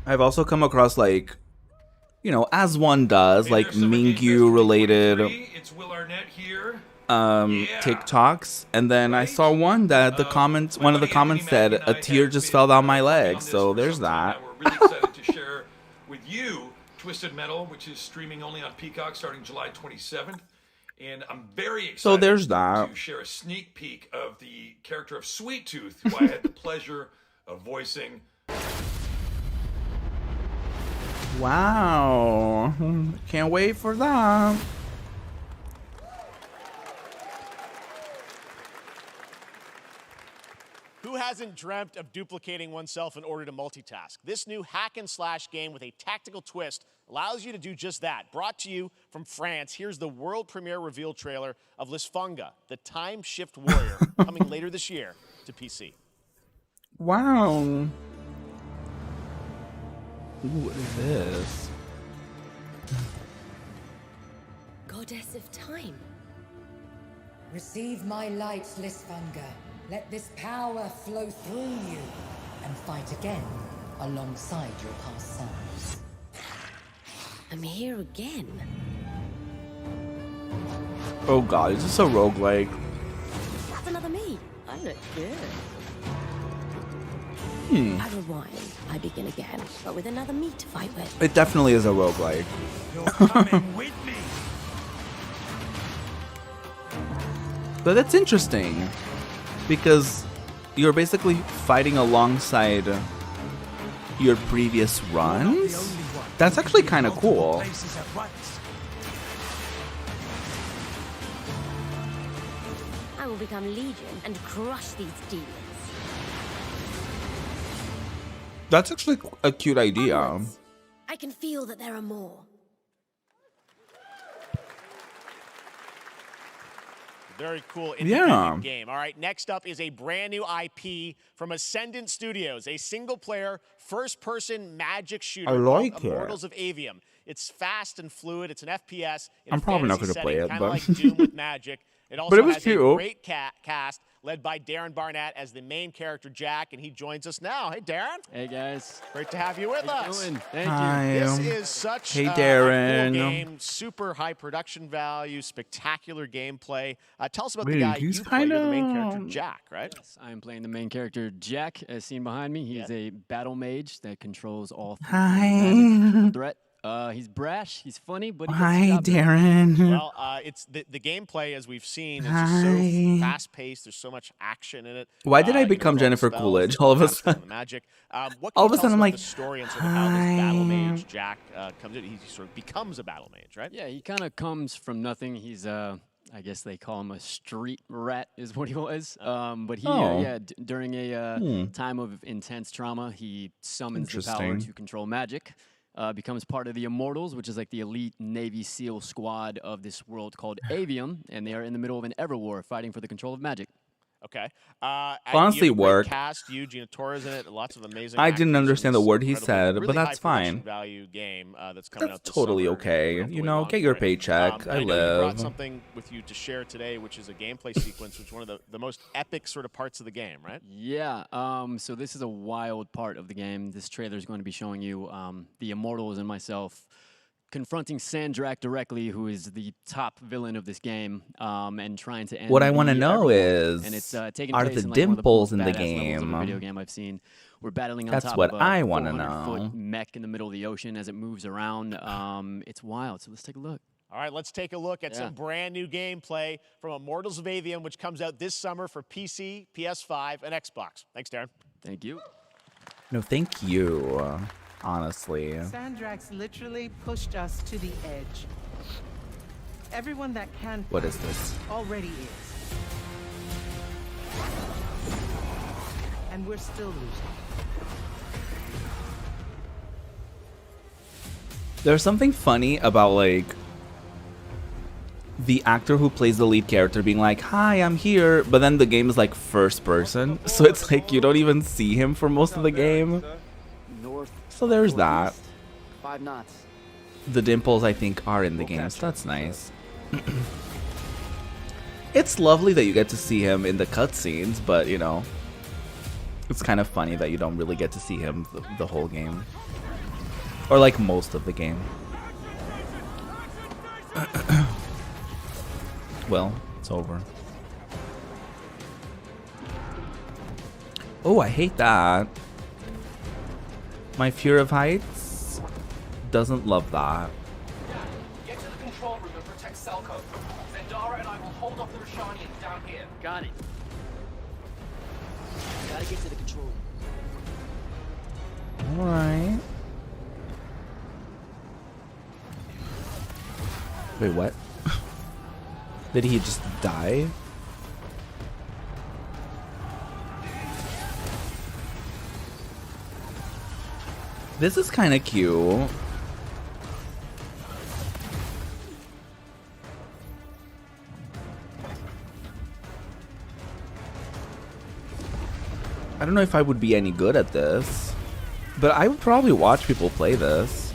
I've also come across like, you know, as one does, like Mingyu related TikToks, and then I saw one that the comments, one of the comments said, "A tear just fell down my leg." So there's that. We're really excited to share with you Twisted Metal, which is streaming only on Peacock starting July 27th. And I'm very excited So there's that. to share a sneak peek of the character of Sweet Tooth, who I had the pleasure of voicing. Wow. Can't wait for that. Who hasn't dreamt of duplicating oneself in order to multitask? This new hack and slash game with a tactical twist allows you to do just that. Brought to you from France, here's the world premiere reveal trailer of Lisfunga, the Time Shift Warrior, coming later this year to PC. Wow. What is this? Goddess of Time. Receive my light, Lisfunga. Let this power flow through you and fight again alongside your past selves. I'm here again. Oh god, is this a roguelike? That's another me. I look good. I rewind. I begin again, but with another me to fight with. It definitely is a roguelike. You're coming with me. But that's interesting, because you're basically fighting alongside your previous runs. That's actually kind of cool. I will become Legion and crush these demons. That's actually a cute idea. I can feel that there are more. Very cool independent game. All right, next up is a brand new IP from Ascendant Studios, a single-player, first-person magic shooter called Immortals of Avium. It's fast and fluid. It's an FPS. I'm probably not going to play it, kind but of like Doom with magic. It also it was has cute. a great cast led by Darren Barnett as the main character Jack, and he joins us now. Hey, Darren. Hey, guys. Great to have you with us. Thank Hi. you. This is such Hey, a Darren. cool game. Super high production value, spectacular gameplay. Tell us about the Wait, guy he's you play. You're the main kinda- character Jack, right? Yes, I am playing the main character Jack, as seen behind me. He's a battle mage that controls all Hi. threat. He's brash, he's funny, but he Hi, gets the job done. Darren. Well, it's the gameplay, as we've seen, is just so Hi. fast-paced. There's so much action in it. Why did I you become know, Jennifer spells, Coolidge all of a casting, sudden? the magic. What All can of a you tell sudden, us I'm about like, the story and sort of how this battle hi. mage Jack comes in? He sort of becomes a battle mage, right? Yeah, he kind of comes from nothing. He's I guess they call him a street rat, is what he was. But he, during a time of intense trauma, he summons the power Interesting. to control magic. Becomes part of the Immortals, which is like the elite Navy SEAL squad of this world called Avium, and they are in the middle of an Everwar fighting for the control of magic. Okay. Honestly, you have a great work. Cast, Gina Torres in it. Lots of amazing. I didn't actors in understand the this word he incredible, said, really but that's high production fine. Value game that's coming That's out this totally summer. okay. Hopefully You know, launch get your for it. paycheck. I know you brought live. something with you to share today, which is a gameplay sequence, which is one of the most epic sort of parts of the game, right? Yeah, so this is a wild part of the game. This trailer is going to be showing you the Immortals and myself confronting Sandrak directly, who is the top villain of this game, and trying to end What I want to the know Everwar. is, and it's taking are place the in, like, dimples one in of the the most badass levels of a game? video game I've seen. We're battling on That's top what of a I wanna 400-foot know. mech in the middle of the ocean as it moves around. It's wild, so let's take a look. All right, let's take a look at some brand new gameplay from Immortals of Avium, which comes out this summer for PC, PS5, and Xbox. Thanks, Darren. Thank you. No, thank you. Honestly. Sandrax literally pushed us to the edge. Everyone that can What is this? already is. And we're still losing. There's something funny about, like, the actor who plays the lead character being like, hi, I'm here, but then the game is like first person, so it's like you don't even see him for most of the game. So there's that. 5 knots. The dimples, I think, are in the game, so that's nice. It's lovely that you get to see him in the cutscenes, but, you know, it's kind of funny that you don't really get to see him the whole game. Or, like, most of the game. Well, it's over. Oh, I hate that. My fear of heights doesn't love that. Get to the control room and protect Selko. Zendara and I will hold off the Rashanians down here. Got it. Gotta get to the control room. Alright. Wait, what? Did he just die? This is kind of cute. I don't know if I would be any good at this, but I would probably watch people play this.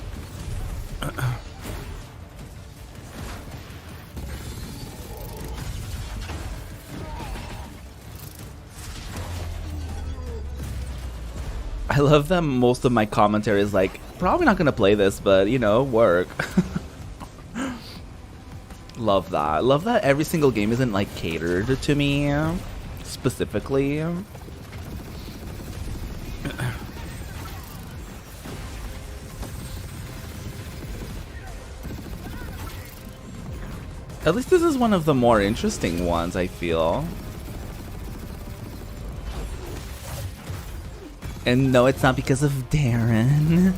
I love that most of my commentary is like, probably not gonna play this, but you know, work. Love that. Love that every single game isn't like catered to me specifically. At least this is one of the more interesting ones, I feel. And no, it's not because of Darren.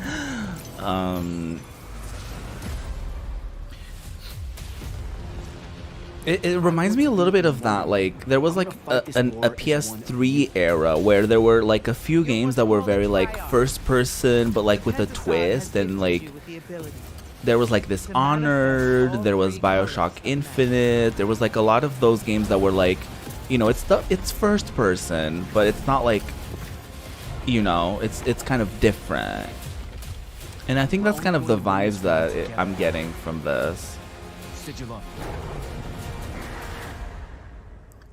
It reminds me a little bit of that, like, there was like a PS3 era where there were like a few games that were very like first person but like with a twist, and like there was like Dishonored, there was BioShock Infinite, there was like a lot of those games that were like, you know, it's first person, but it's not like, you know, it's kind of different. And I think that's kind of the vibes that I'm getting from this.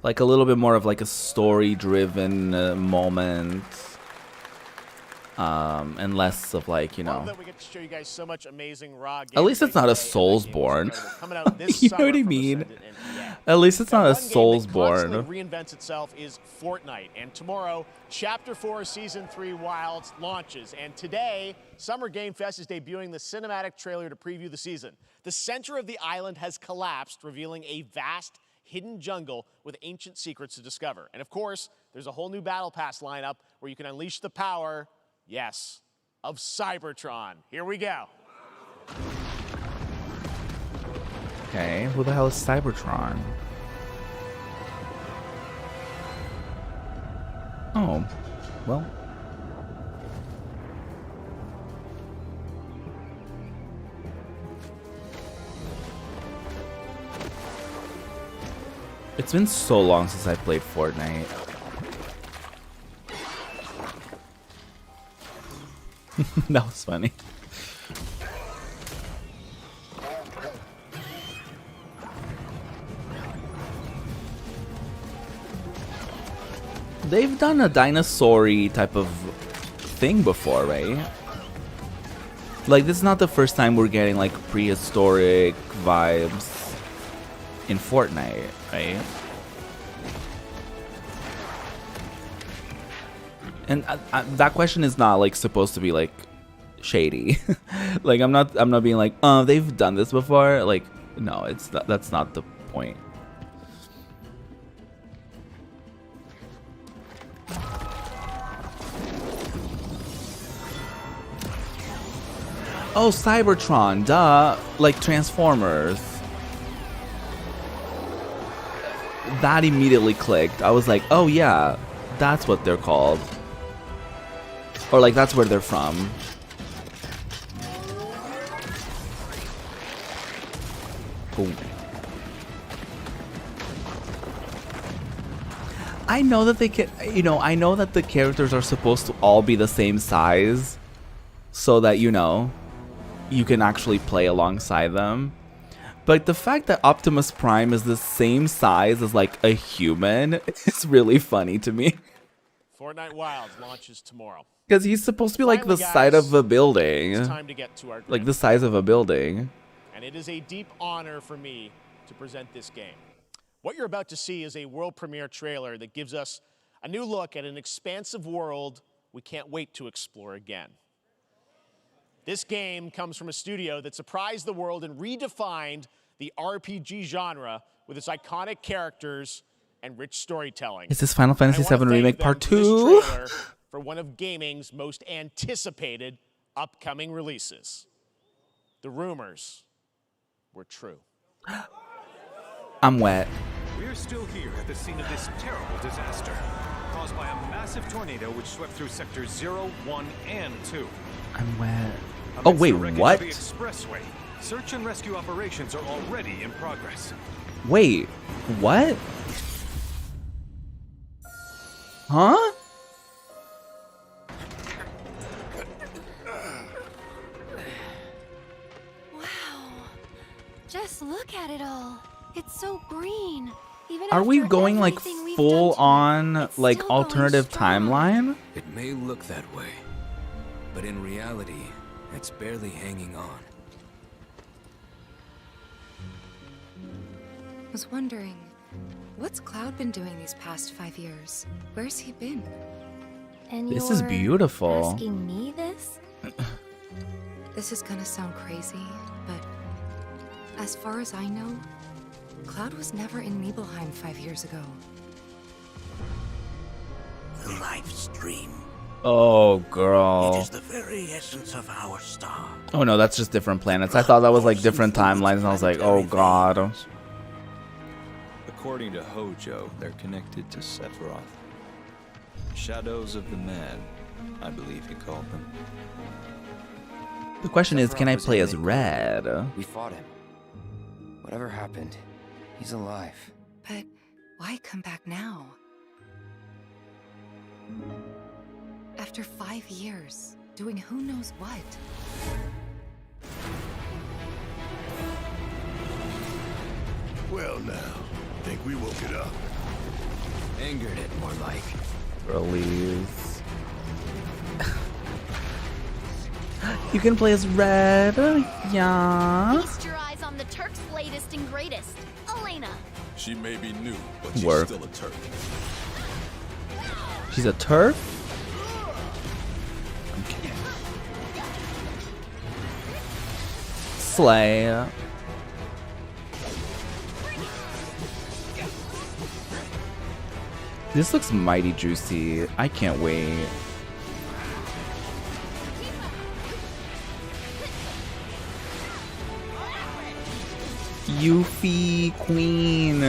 Like a little bit more of like a story-driven moment, and less of like, you know. We get to show you guys so much amazing raw At least it's not a Soulsborne. You know what I mean? At least it's not a Soulsborne. One game that constantly reinvents itself is Fortnite, and tomorrow, Chapter 4 Season 3 Wilds launches, and today, Summer Game Fest is debuting the cinematic trailer to preview the season. The center of the island has collapsed, revealing a vast hidden jungle with ancient secrets to discover. And of course, there's a whole new Battle Pass lineup where you can unleash the power, yes, of Cybertron. Here we go. Okay, who the hell is Cybertron? Oh, well. It's been so long since I played Fortnite. That was funny. They've done a dinosaur-y type of thing before, right? Like, this is not the first time we're getting like prehistoric vibes in Fortnite, right? And that question is not like supposed to be like shady. Like, I'm not being like, oh, they've done this before. Like, no, that's not the point. Oh, Cybertron, duh. Like Transformers. That immediately clicked. I was like, oh yeah, that's what they're called. Or like, that's where they're from. Boom. I know that they can, you know, I know that the characters are supposed to all be the same size so that, you know, you can actually play alongside them. But the fact that Optimus Prime is the same size as like a human is really funny to me. Fortnite Wilds launches tomorrow. Because he's supposed to be like the side of a building. It's time to get to our like the size of a building. And it is a deep honor for me to present this game. What you're about to see is a world premiere trailer that gives us a new look at an expansive world we can't wait to explore again. This game comes from a studio that surprised the world and redefined the RPG genre with its iconic characters and rich storytelling. Is this Final Fantasy VII Remake Part 2? For one of gaming's most anticipated upcoming releases. The rumors were true. I'm wet. We're still here at the scene of this terrible disaster, caused by a massive tornado which swept through sectors 0, 1, and 2. I'm wet. Oh wait, what? The expressway. Search and rescue operations are already in progress. Wait, what? Huh? Wow. Just look at it all. It's so green. Even Are we after going like everything we've full done to it, on it's like still going alternative strong. timeline? It may look that way, but in reality, it's barely hanging on. I was wondering, what's Cloud been doing these past 5 years? Where's he been? And This is you're beautiful. Asking me this? This is gonna sound crazy, but as far as I know, Cloud was never in Nibelheim 5 years ago. The life stream. Oh, girl. It is the very essence of our star. Oh no, that's just different planets. I thought that was like different timelines, and I was like, oh god. According to Hojo, they're connected to Sephiroth. Shadows of the Man, I believe he called them. The question is, can I play as Red? We fought him. Whatever happened, he's alive. But why come back now? After 5 years, doing who knows what. Well now, think we woke it up. Angered it, more like. Release. You can play as Red. Yeah. Feast your eyes on the Turk's latest and greatest, Elena. She may be new, but she's Work. still a Turk. She's a turf? Slay. This looks mighty juicy. I can't wait. Yuffie Queen.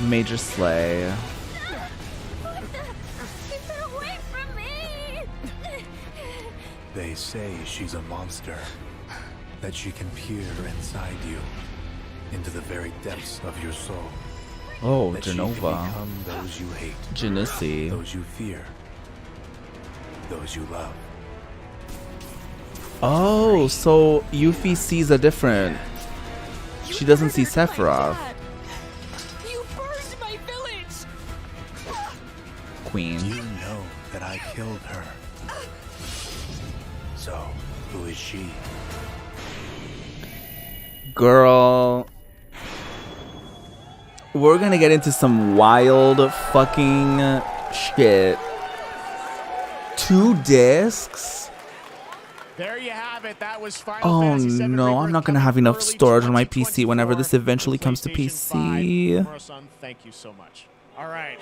Major Slay. They say she's a monster, that she can peer inside you, into the very depths of your soul. Oh, that she can Genova. become those you hate, Genesee. those you fear, those you love. Oh, so Yuffie sees a different. She doesn't see Sephiroth. You burned my village! Queen. You know that I killed her. So, who is she? Girl. We're gonna get into some wild fucking shit. 2 discs? There you have it. That was Final Oh Fantasy VII no, Rebirth I'm not gonna coming have enough early storage on my PC whenever 2024 this eventually comes to PlayStation 5. PC. Muro-san, thank you so much. All right.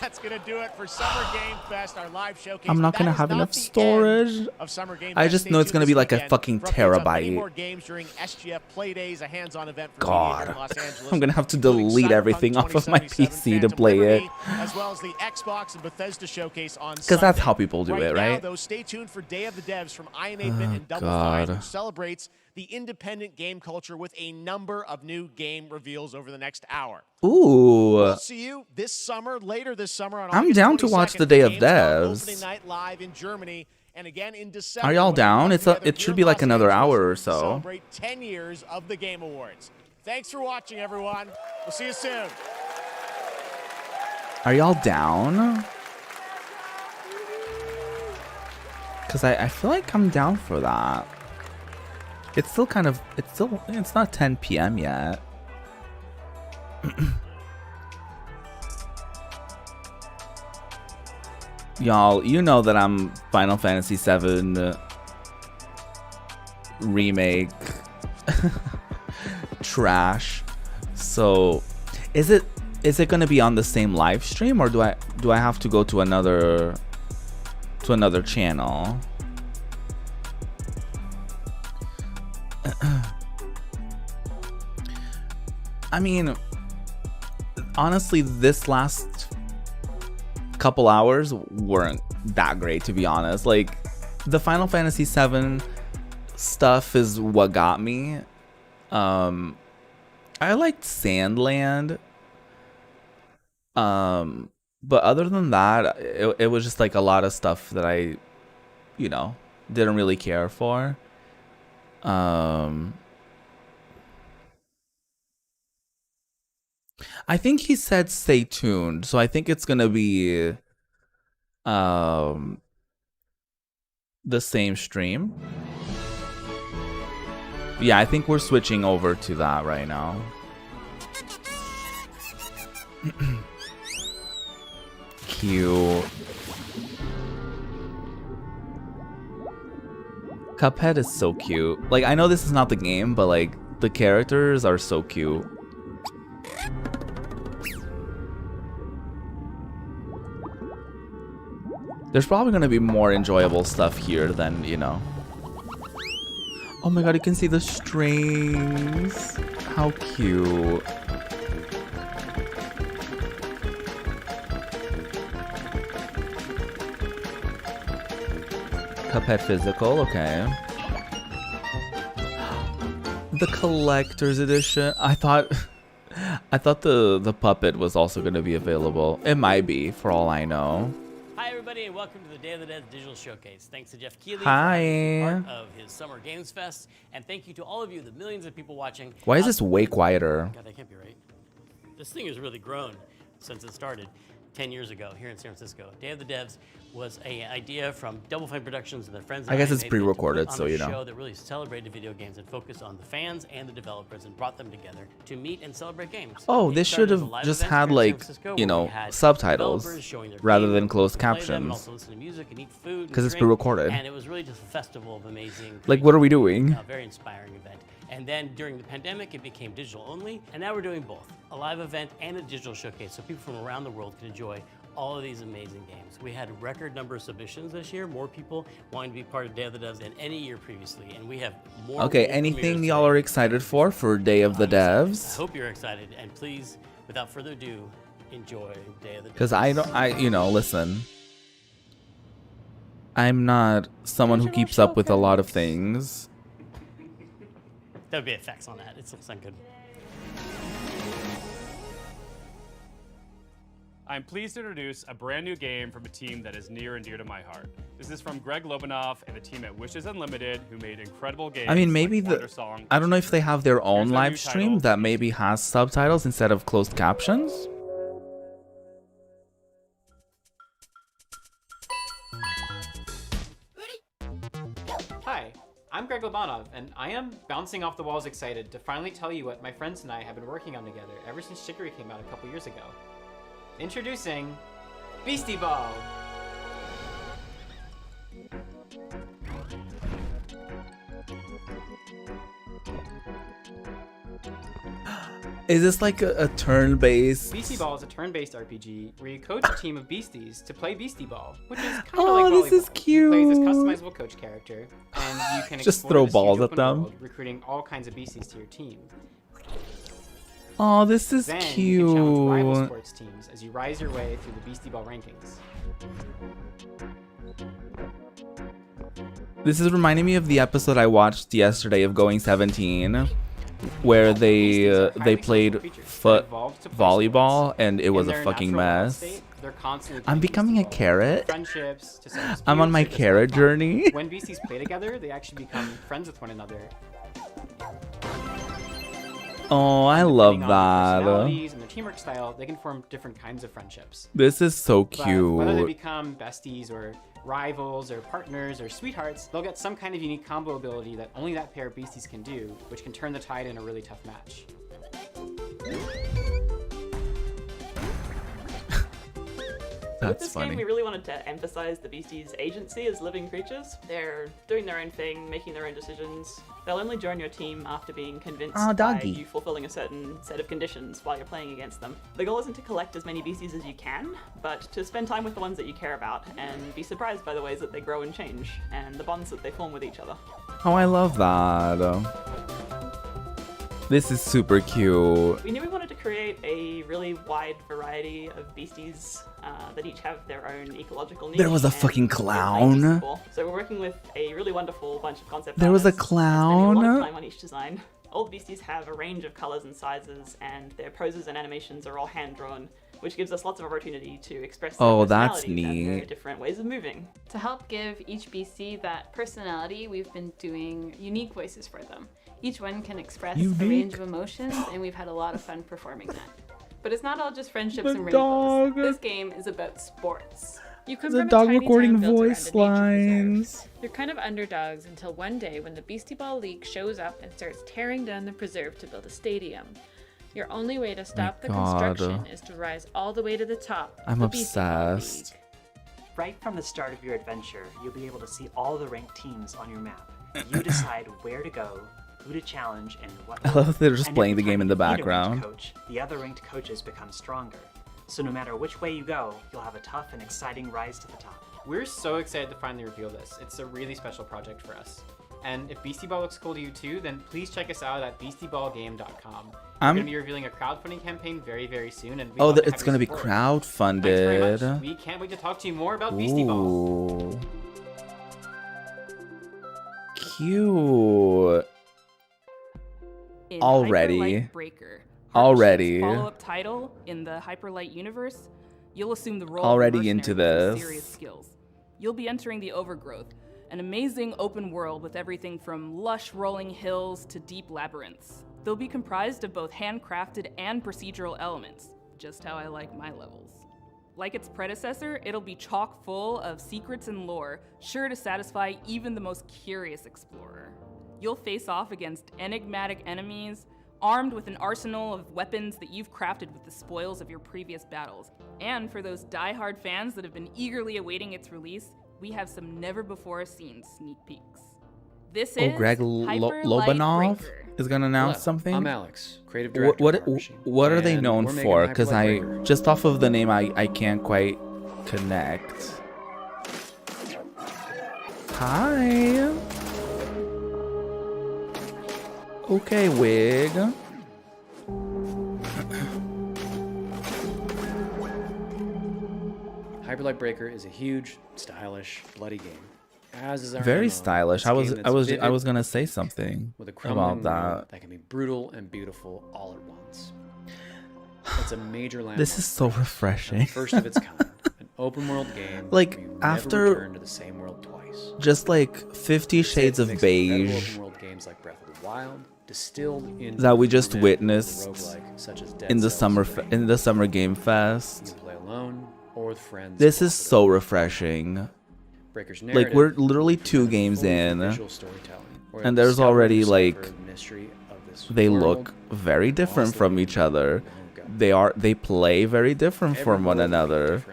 That's going to do it for Summer Game Fest, our live showcase. I'm not That gonna is have not enough the storage. end of Summer Game I Fest. just Stay know it's tuned gonna this be like a weekend fucking for updates on many terabyte. more games during SGF Play Days, a hands-on event for God. media here in Los Angeles. I'm gonna have to including delete Cyberpunk everything off of my 2077, PC to Phantom play it. Liberty, as well as the Xbox and Bethesda showcase on Sunday. Because that's how people do it, Now, right? though, stay tuned for Day of the Devs from Iron 8-Bit and Double God. Fine, which celebrates the independent game culture with a number of new game reveals over the next hour. Ooh. We'll see you this summer, later this summer on I'm August down to watch 22nd the Day of Gamescom Devs. Opening night live in Germany, and again in December. Are y'all when we down? come It together should here be in like Los another Angeles hour or to so. Celebrate 10 years of the Game Awards. Thanks for watching, everyone. We'll see you soon. Are y'all down? Because I feel like I'm down for that. It's still kind of, it's not 10 p.m. yet. Y'all, you know that I'm Final Fantasy VII remake trash. So, is it going to be on the same live stream, or do I have to go to another channel? I mean, honestly, this last couple hours weren't that great, to be honest. Like, the Final Fantasy VII stuff is what got me. I liked Sandland. But other than that, it was just like a lot of stuff that I, didn't really care for. I think he said stay tuned, so I think it's gonna be the same stream. Yeah, I think we're switching over to that right now. Cute. Cuphead is so cute. Like, I know this is not the game, but like the characters are so cute. There's probably gonna be more enjoyable stuff here than, Oh my god, you can see the strings. How cute. Cuphead physical, okay. The collector's edition. I thought the puppet was also going to be available. It might be, for all I know. Hi everybody, and welcome to the Day of the Dead Digital Showcase. Thanks to Jeff Keighley Hi. for being part of his Summer Games Fest, and thank you to all of you, the millions of people watching. Why is this way quieter? God, that can't be right. This thing has really grown since it started 10 years ago here in San Francisco. Day of the Devs was an idea from Double Fine Productions and their friends. I guess it's pre-recorded, so you know. Show that really celebrated video games and focused on the fans and the developers and brought them together to meet and celebrate games. Oh, this should have just had like, you know, subtitles rather than closed captions. Because it's pre-recorded. And it was really just a festival of amazing. Like, what are we doing? A very inspiring event. And then during the pandemic, it became digital only. And now we're doing both, a live event and a digital showcase, so people from around the world can enjoy all of these amazing games. We had a record number of submissions this year, more people wanting to be part of Day of the Devs than any year previously, and we have more. Okay, anything y'all are excited for Day of the Devs? I hope you're excited, and please, without further ado, enjoy Day of the Devs. Because you know, listen, I'm not someone who keeps up with a lot of things. That would be effects on that. It looks not good. I'm pleased to introduce a brand new game from a team that is near and dear to my heart. This is from Greg Lobanoff and the team at Wishes Unlimited, who made incredible games. I mean, maybe like I don't know if they have their own live stream that maybe has subtitles instead of closed captions. Hi, I'm Greg Lobanov, and I am bouncing off the walls excited to finally tell you what my friends and I have been working on together ever since Chicory came out a couple years ago. Introducing Beastie Ball. Is this like a turn-based? Beastie Ball is a turn-based RPG where you coach a team of beasties to play Beastie Ball, which is kind of like volleyball. This is cute. You play as this customizable coach character, and you can just throw balls at them, world, recruiting all kinds of beasties to your team. Oh, this is then cute. You can challenge rival sports teams as you rise your way through the Beastie Ball rankings. This is reminding me of the episode I watched yesterday of Going 17, where they played foot volleyball and it was a fucking mess. I'm becoming a carrot. I'm on my carrot journey. When beasties play together, they actually become friends with one another. Oh, I love that. Personalities and their teamwork style, they can form different kinds of friendships. This is so But whether they cute. become besties or rivals or partners or sweethearts, they'll get some kind of unique combo ability that only that pair of beasties can do, which can turn the tide in a really tough match. That's With this funny. game, we really wanted to emphasize the beasties' agency as living creatures. They're doing their own thing, making their own decisions. They'll only join your team after being convinced Oh, by doggy. you fulfilling a certain set of conditions while you're playing against them. The goal isn't to collect as many beasties as you can, but to spend time with the ones that you care about and be surprised by the ways that they grow and change, and the bonds that they form with each other. Oh, I love that. This is super cute. We knew we wanted to create a really wide variety of beasties that each have their own ecological needs. There was a fucking clown. So we're working with a really wonderful bunch of concept There was a artists, spending a lot of clown. time on each design. All the beasties have a range of colors and sizes, and their poses and animations are all hand-drawn, which gives us lots of opportunity to express their Oh, that's personalities and their neat. different ways of moving. To help give each beastie that personality, we've been doing unique voices for them. Each one can express a Unique? range of emotions, and we've had a lot of fun performing that. But it's not all just friendships The and rainbows. dog. This game is about sports. You come The from a dog tiny recording town built around a voice nature lines. preserve. You're kind of underdogs until one day when the Beastie Ball League shows up and starts tearing down the preserve to build a stadium. Your only way to stop the God. construction is to rise all the way to the top. I'm the Beastie Ball obsessed. Right from the start of your adventure, you'll be able to see all the ranked teams on your map. You decide where to go, who to challenge, and what. I love that they're just And playing every the game time in the you defeat a ranked background. Coach, the other ranked coaches become stronger. So no matter which way you go, you'll have a tough and exciting rise to the top. We're so excited to finally reveal this. It's a really special project for us. And if Beastie Ball looks cool to you too, then please check us out at beastieballgame.com. We're I'm- going to be revealing a crowdfunding campaign very, very soon. And Oh, it's gonna be crowdfunded. Thanks very much. We can't wait to talk to you more about Beastie Ball. Ooh. Cute. In Already. Hyperlight Breaker, Already. follow-up title in the Hyperlight universe, you'll assume the role Already of a into mercenary with this. serious skills. You'll be entering the Overgrowth, an amazing open world with everything from lush rolling hills to deep labyrinths. They'll be comprised of both handcrafted and procedural elements, just how I like my levels. Like its predecessor, it'll be chock full of secrets and lore, sure to satisfy even the most curious explorer. You'll face off against enigmatic enemies, armed with an arsenal of weapons that you've crafted with the spoils of your previous battles. And for those die-hard fans that have been eagerly awaiting its release, we have some never-before-seen sneak peeks. This Oh, is Greg Hyperlight Lobanov Breaker. is gonna announce Hello, something. I'm Alex, creative director What of War Machine, what are they and known we're making for? Because Hyperlight I Breaker. just off of the name I can't quite connect. Hi. Okay, wig. Hyperlight Breaker is a huge, stylish, bloody game. As is our Very MMO. stylish. It's I a was game that's I was vivid, gonna say something with a crumbling about that. world that can be brutal and beautiful all at once. It's a major landmark. This is so refreshing. First of its kind, an open world game. Like, where you after never return to the same world twice. Just like 50 Shades of Mix incredible Beige open world games like Breath of the Wild, distilled into that we just romantic witnessed roguelike, such as Dead in the Cells in the summer game You fest. can play alone or with friends. This is so refreshing. Breaker's Like we're narrative literally 2 games fully in, visual storytelling, where and you there's discover already and like decipher the mystery of this they world, look very different lost from each other. They play very different from one another.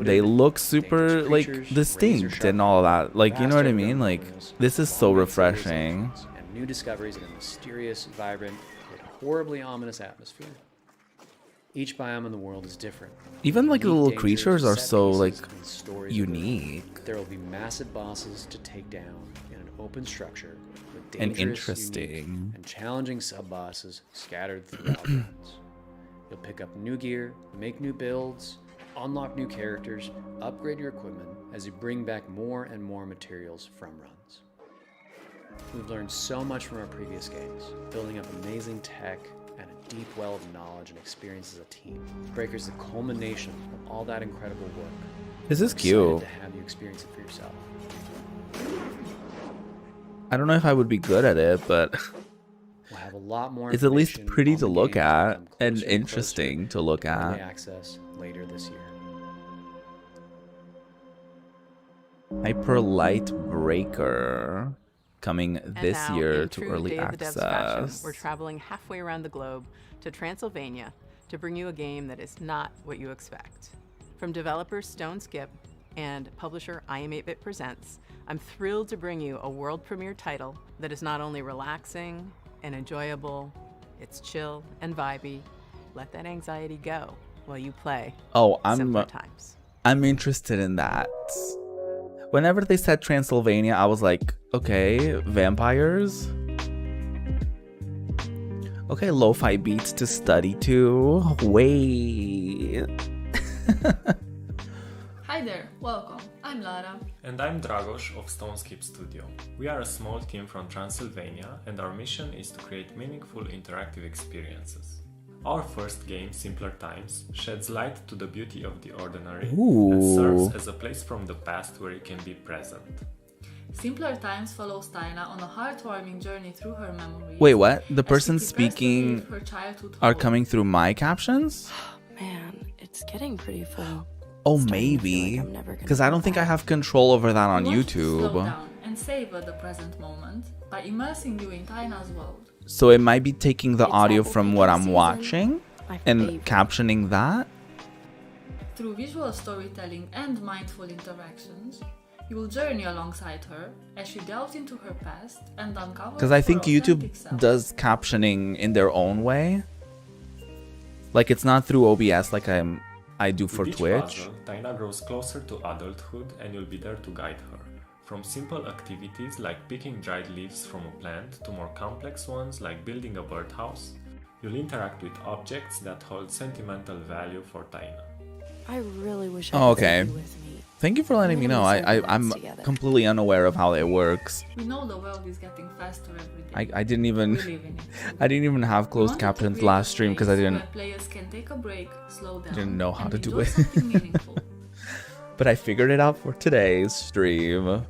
They look super like distinct and all that. Like, you know what I mean? Like, this is so refreshing. and new discoveries in a mysterious, vibrant, yet horribly ominous atmosphere. Each biome in the world is different. Even like the Unique little dangers, creatures are set so pieces, like and stories unique There will be massive bosses to take down in an open structure with and dangerous, interesting. unique, and challenging sub-bosses scattered throughout runs. You'll pick up new gear, make new builds, unlock new characters, upgrade your equipment as you bring back more and more materials from runs. We've learned so much from our previous games, building up amazing tech and a deep well of knowledge and experience as a team. Breaker's the culmination of all that incredible work. This is We're cute. excited to have you experience it for yourself. I don't know if I would be good at it, but We'll have a lot more it's at least information pretty on to the look game at come and closer interesting to look closer, early at. access later this year. Hyperlight Breaker coming And this now, year in to true early Day of the Devs fashion, access. we're traveling halfway around the globe to Transylvania to bring you a game that is not what you expect. From developer Stone Skip and publisher iam8bit Presents, I'm thrilled to bring you a world premiere title that is not only relaxing and enjoyable, it's chill and vibey. Let that anxiety go while you play. Oh, Simpler Times. I'm interested in that. Whenever they said Transylvania, I was like, okay, vampires. Okay, lo-fi beats to study to. Wait. Hi there, welcome. I'm Lara. And I'm Dragos of Stoneskip Studio. We are a small team from Transylvania, and our mission is to create meaningful interactive experiences. Our first game, Simpler Times, sheds light to the beauty of the ordinary and serves as a place from the past where you can be present. Simpler Times follows Taina on a heartwarming journey through her memories. Wait, what? The as she person prepares to speaking relive her childhood are home. coming through my captions? Man, it's getting pretty full. Oh, maybe. Because I don't think I have control over that on We want you to slow YouTube. down and savor the present moment by immersing you in Taina's world. So it might be taking the audio from what I'm watching and captioning that. Through visual storytelling and mindful interactions, you will journey alongside her as she delves into her past and uncovers Because I think her authentic YouTube self. does captioning in their own way. Like it's not through OBS like I do for With each Twitch. puzzle, Taina grows closer to adulthood and you'll be there to guide her. From simple activities like picking dried leaves from a plant to more complex ones like building a birdhouse, you'll interact with objects that hold sentimental value for Taina. I really wish I Oh, could okay. take you with me. Thank you for letting me know. I'm completely unaware of how it works. We know the world is getting faster every day. I didn't even We live in it. I didn't even have closed captions last stream because I didn't Players can take a break, slow down, didn't know how and to do enjoy it. something meaningful. But I figured it out for today's stream.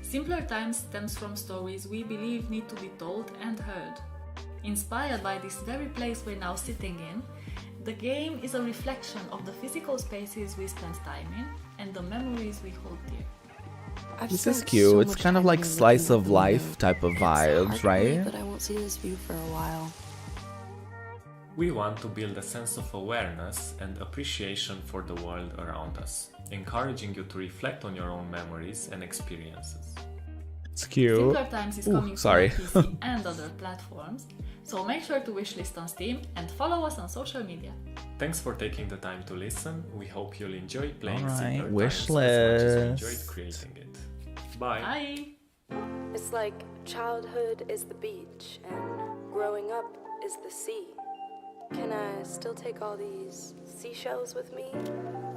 Simpler Times stems from stories we believe need to be told and heard. Inspired by this very place we're now sitting in, the game is a reflection of the physical spaces we spend time in and the memories we hold dear. This is cute. It's kind of like slice of life type of vibes, right? But I won't see this view for a while. We want to build a sense of awareness and appreciation for the world around us, encouraging you to reflect on your own memories and experiences. It's cute. Simpler Times is coming sorry. to PC and other platforms, so make sure to wishlist on Steam and follow us on social media. Thanks for taking the time to listen. We hope you'll enjoy playing Alright, Simpler wish Times as much as we list. enjoyed creating it. Bye. Bye. It's like childhood is the beach and growing up is the sea. Can I still take all these seashells with me?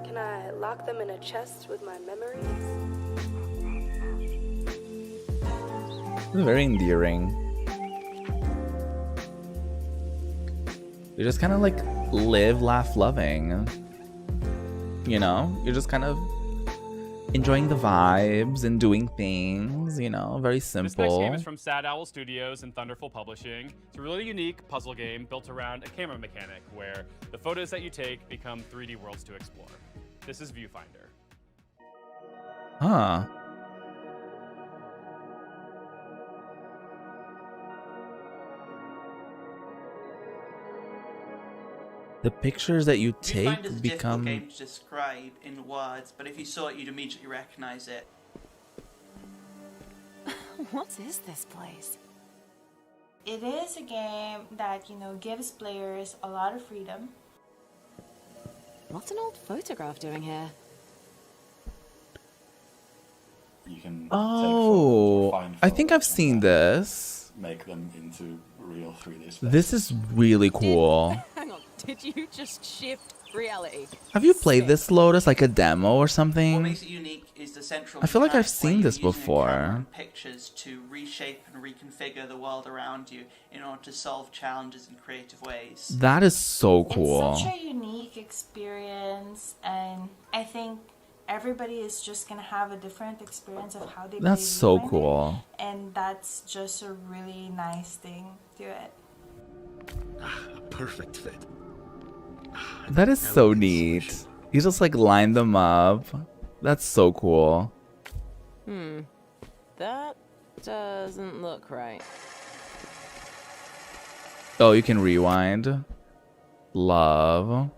Can I lock them in a chest with my memories? It's very endearing. You just kind of like live, laugh, loving. You know, you're just kind of enjoying the vibes and doing things, you know, very This next simple. game is from Sad Owl Studios and Thunderful Publishing. It's a really unique puzzle game built around a camera mechanic where the photos that you take become 3D worlds to explore. This is Viewfinder. Huh. The pictures that you Viewfinder take is a difficult become... game to describe in words, but if you saw it, you'd immediately recognize it. What is this place? It is a game that, gives players a lot of freedom. What's an old photograph doing here? You can Oh, I think I've seen this. make them into real 3D spaces. This is really cool. Hang on, did you just shift reality? Have you played this, Lotus, like a demo or What something? makes it unique is the central I feel like I've mechanic where seen you're this using a camera before. and pictures to reshape and reconfigure the world around you in order to solve challenges in creative ways. That is so cool. It's such a unique experience, and I think everybody is just gonna have a different experience of how they That's play so Viewfinder, cool. and that's just a really nice thing to it. A perfect fit. That is so neat. You just like line them up. That's so cool. That doesn't look right. Oh, you can rewind. Love.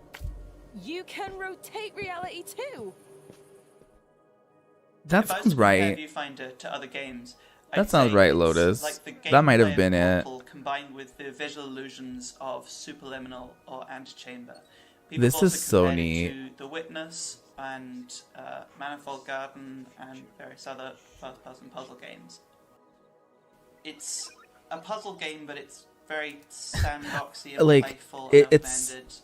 You can rotate reality too. That If I was sounds to compare right. Viewfinder to other games, That I'd sounds say right, it's Lotus. like the That might have gameplay been of it. Portal combined with the visual illusions of Superliminal or Antechamber. This have also is so compared it neat. To The Witness and Manifold Garden and various other first-person puzzle games. It's a puzzle game, but it's very sandboxy and Like, playful it's... and open-ended.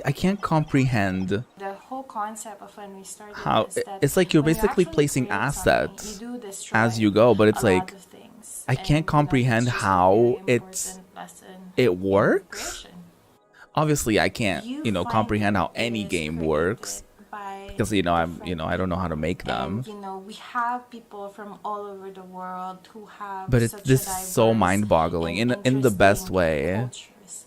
I can't comprehend The whole concept of when we started how... is that It's like you're when you basically actually placing create something, assets you do destroy as you go, but it's a lot like... of things, I can't and, comprehend it's just a how very it's... important lesson It in works? creation. Obviously, I can't, You comprehend find how it any is game created works. by Because, I don't know how to make them. And, we have people from all over the world who have But such this a is so diverse mind-boggling and in the best interesting way. cultures.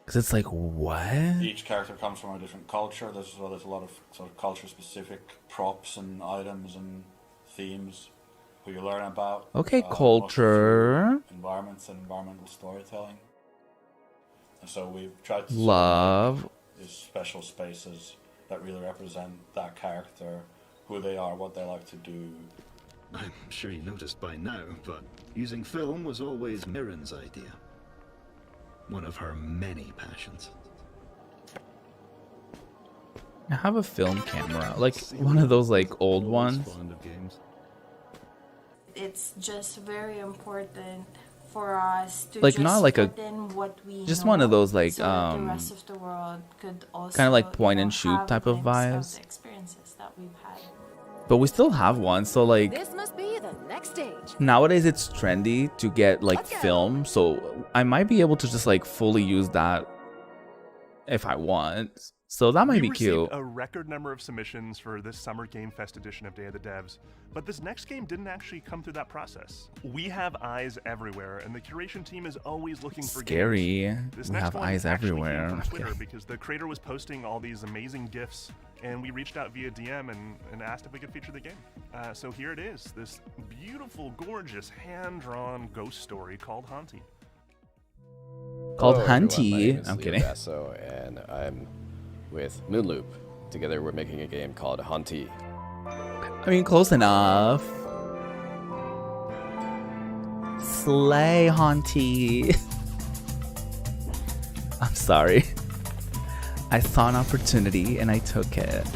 Because it's like, what? Each character comes from a different culture. There's a lot of sort of culture-specific props and items and themes who you learn about. Okay, mostly culture. through environments and environmental storytelling. And so we've tried to Love. make these special spaces that really represent that character, who they are, what they like to do. I'm sure you noticed by now, but using film was always Mirren's idea. One of her many passions. I have a film camera, like one of those like old ones. It's just very important for us to Like just not like a, put in what we just know one of those like so that the rest of the world could also kind of like point you know, and shoot have type a of glimpse vibes. the experiences that we've had. But we still have one, so like This must be the next stage. nowadays it's trendy to get like film, so I might be able to just like fully use that if I want. So that might be received cute. a record number of submissions for this Summer Game Fest edition of Day of the Devs, but this next game didn't actually come through that process. We have eyes everywhere, and the curation team is always looking for Scary. games. This We next have one eyes actually everywhere. came from Twitter Okay. because the creator was posting all these amazing GIFs, and we reached out via DM and asked if we could feature the game. So here it is, this beautiful, gorgeous, hand-drawn ghost story called Haunty. Called Hello, everyone. Hunty. My name is I'm Leo kidding. Basso, and I'm with Moonloop. Together, we're making a game called Haunty. I mean, close enough. Slay, Haunty. I'm sorry. I saw an opportunity and I took it.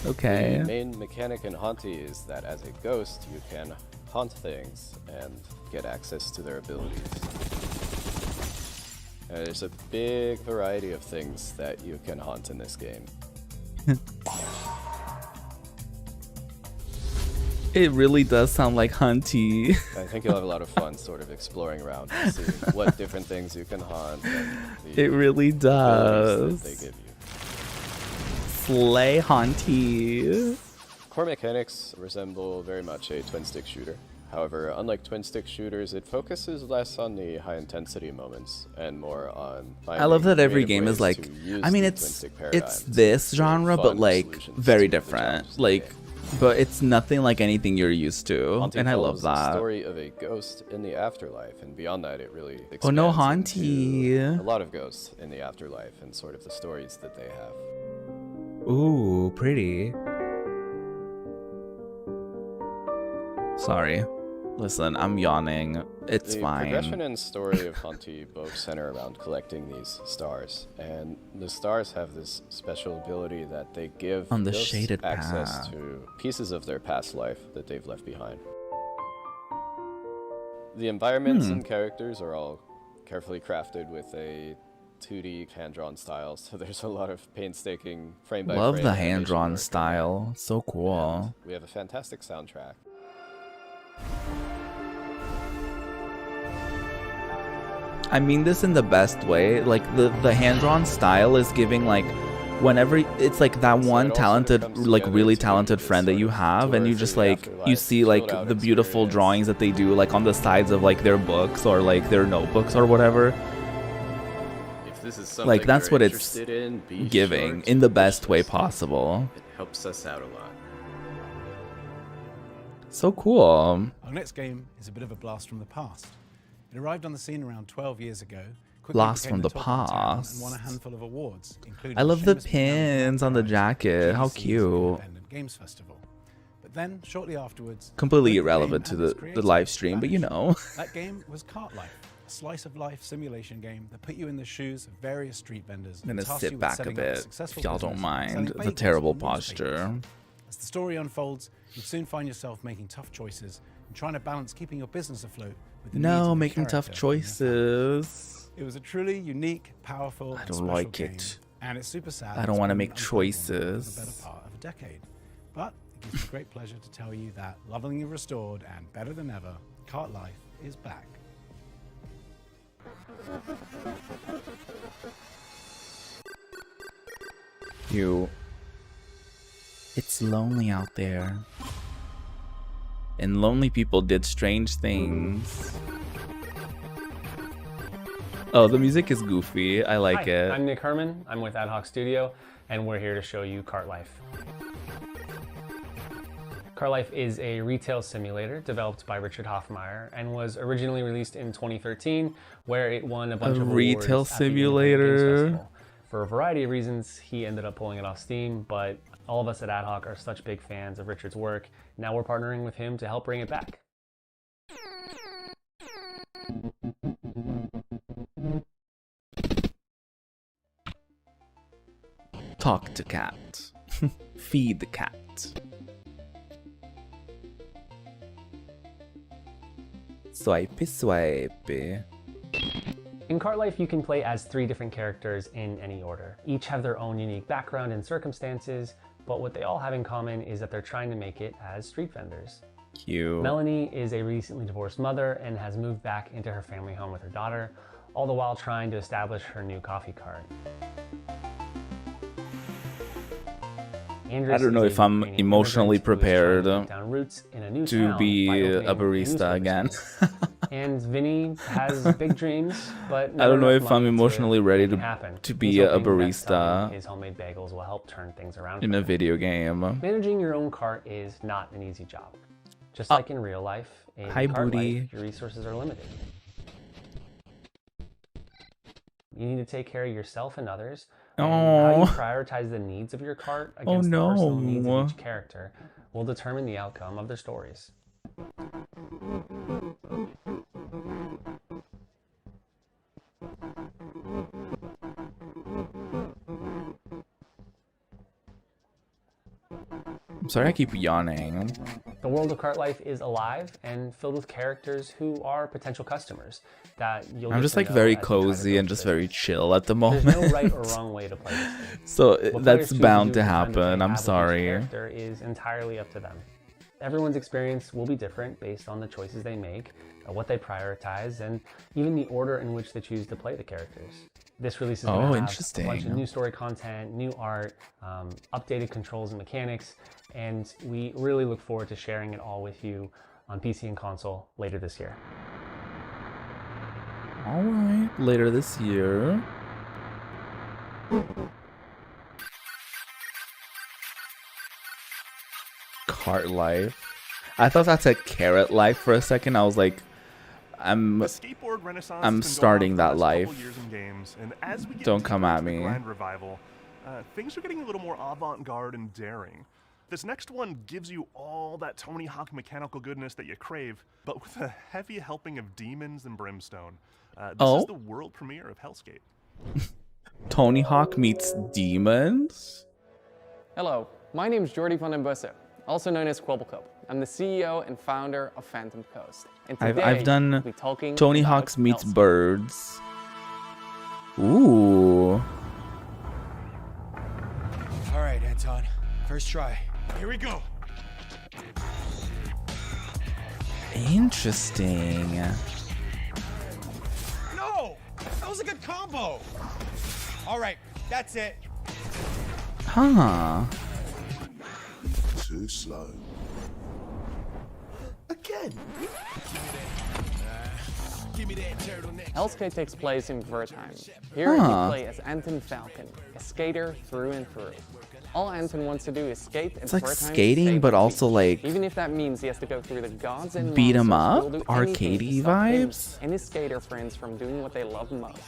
Okay. The main mechanic in Haunty is that as a ghost, you can haunt things and get access to their abilities. There's a big variety of things that you can haunt in this game. It really does sound like Hunty. I think you'll have a lot of fun sort of exploring around and seeing what different things you can haunt. And the It really abilities does. that they give you. Slay, Haunty. Core mechanics resemble very much a twin-stick shooter. However, unlike twin-stick shooters, it focuses less on the high-intensity moments and more on I love that finding every creative game is ways like, to use I mean, the it's twin-stick paradigm this to genre, create but fun like solutions very to the different. challenges of the Like, game. but it's nothing like anything you're used to, Haunty and I love follows the that. story of a ghost in the afterlife, and beyond that, it really Oh no, expands Haunty. into a lot of ghosts in the afterlife and sort of the stories that they have. Ooh, pretty. Sorry. Listen, I'm yawning. It's The fine. progression and story of Haunty both center around collecting these stars, and the stars have this special ability that they give On the ghosts shaded access path. to pieces of their past life that they've left behind. The environments and characters are all carefully crafted with a 2D hand-drawn style, so there's a lot of painstaking frame-by-frame Love the animation hand-drawn work. style. So cool. We have a fantastic soundtrack. I mean this in the best way. Like the hand-drawn style is giving like whenever it's like that one talented, like really talented friend that you have, and you just like you see like the beautiful drawings that they do like on the sides of like their books or like their notebooks or whatever. If this is something Like that's you're what it's interested in, be giving sure to in the push best way this. possible. It helps us out a lot. So cool. Our next game is a bit of a blast from the past. It arrived on the scene around 12 years ago. quickly Blast became from the talk of town, past. And won a handful of awards, including I love the Seamus pins on the jacket. How GDC's cute. Independent Games Festival. But then, shortly afterwards, Completely both the game irrelevant to and its the creator live stream, but you know. That game was Cart Life, a slice of life simulation game that put you in the shoes of various street vendors. I'm gonna and tasked you sit with back a setting up bit, successful if y'all don't business mind selling the bagels terrible or newspapers. posture. As the story unfolds, you soon find yourself making tough choices and trying to balance keeping your business afloat with the needs of No, your making tough character and your choices. It was a truly unique, powerful, I and don't special like game, it. and it's super sad. I it's don't want to been make unplayable for choices. the better part of a decade. But it gives me great pleasure to tell you that lovingly restored and better than ever, Cart Life is back. It's lonely out there. And lonely people did strange things. Oh, the music is goofy. I like Hi, it. I'm Nick Herman. I'm with Ad Hoc Studio, and we're here to show you Cart Life. Cart Life is a retail simulator developed by Richard Hoffmeyer and was originally released in 2013, where it won a bunch of retail awards at the Independent simulator? Games Festival. For a variety of reasons, he ended up pulling it off Steam, but all of us at Ad Hoc are such big fans of Richard's work. Now we're partnering with him to help bring it back. Talk to Cat. feed the cat. Swipey, swipey. In Cart Life, you can play as 3 different characters in any order. Each have their own unique background and circumstances, but what they all have in common is that they're trying to make it as street vendors. Cute. Melanie is a recently divorced mother and has moved back into her family home with her daughter, all the while trying to establish her new coffee cart. I don't know if I'm emotionally prepared to be a barista again. And Vinny has big dreams, but I don't know if I'm emotionally ready happen. to be a He's hoping that barista his homemade bagels will help turn things around. in a video game. Managing your own cart is not an easy job. Just like in real life, in Hi, cart Booty. life, your resources are limited. You need to take care of yourself and others. And how you Oh. prioritize the needs of your cart Oh, against the personal needs no. of each character will determine the outcome of their stories. I'm sorry I keep yawning. The world of Cart Life is alive and filled with characters who are potential customers that you'll I'm get just to like know very as you try to cozy go and through just it. very chill at the There's moment. no right or wrong way to play this game. So What players that's choose bound do to with the time that they happen. I'm have with each sorry. character is entirely up to them. Everyone's experience will be different based on the choices they make, what they prioritize, and even the order in which they choose to play the characters. This release is going to have a bunch of interesting. new story content, new art, updated controls and mechanics, and we really look forward to sharing it all with you on PC and console later this year. All right, later this year. Cart Life. I thought that said Carrot Life for a second. I was like, I'm starting that life. Don't come at me. Grand revival. Things are getting a little more avant-garde and daring. This next one gives you all that Tony Hawk mechanical goodness that you crave, but with a heavy helping of demons and brimstone. This is the world premiere of Hellscape. Tony Hawk meets demons? Hello, my name is Jordi van den Bussen, also known as Kwobbelkop. I'm the CEO and founder of Phantom Coast. And today, I've done we'll be talking Tony about Hawk's Meets Hellscape. Birds. Ooh. All right, Anton. First try. Here we go. Interesting. No! That was a good combo. All right, that's it. Huh. Too slow. Again. Give me that turtleneck. Hellscape takes place in Wertheim. Here you Huh. play as Anton Falcon, a skater through and through. All Anton wants to do is skate and It's like Wertheim to skating, save but the also beach. like Even if that means he has to go through the gods and beat 'em monsters, up? he'll do anything to Arcadey stop him vibes? and his skater friends from doing what they love most.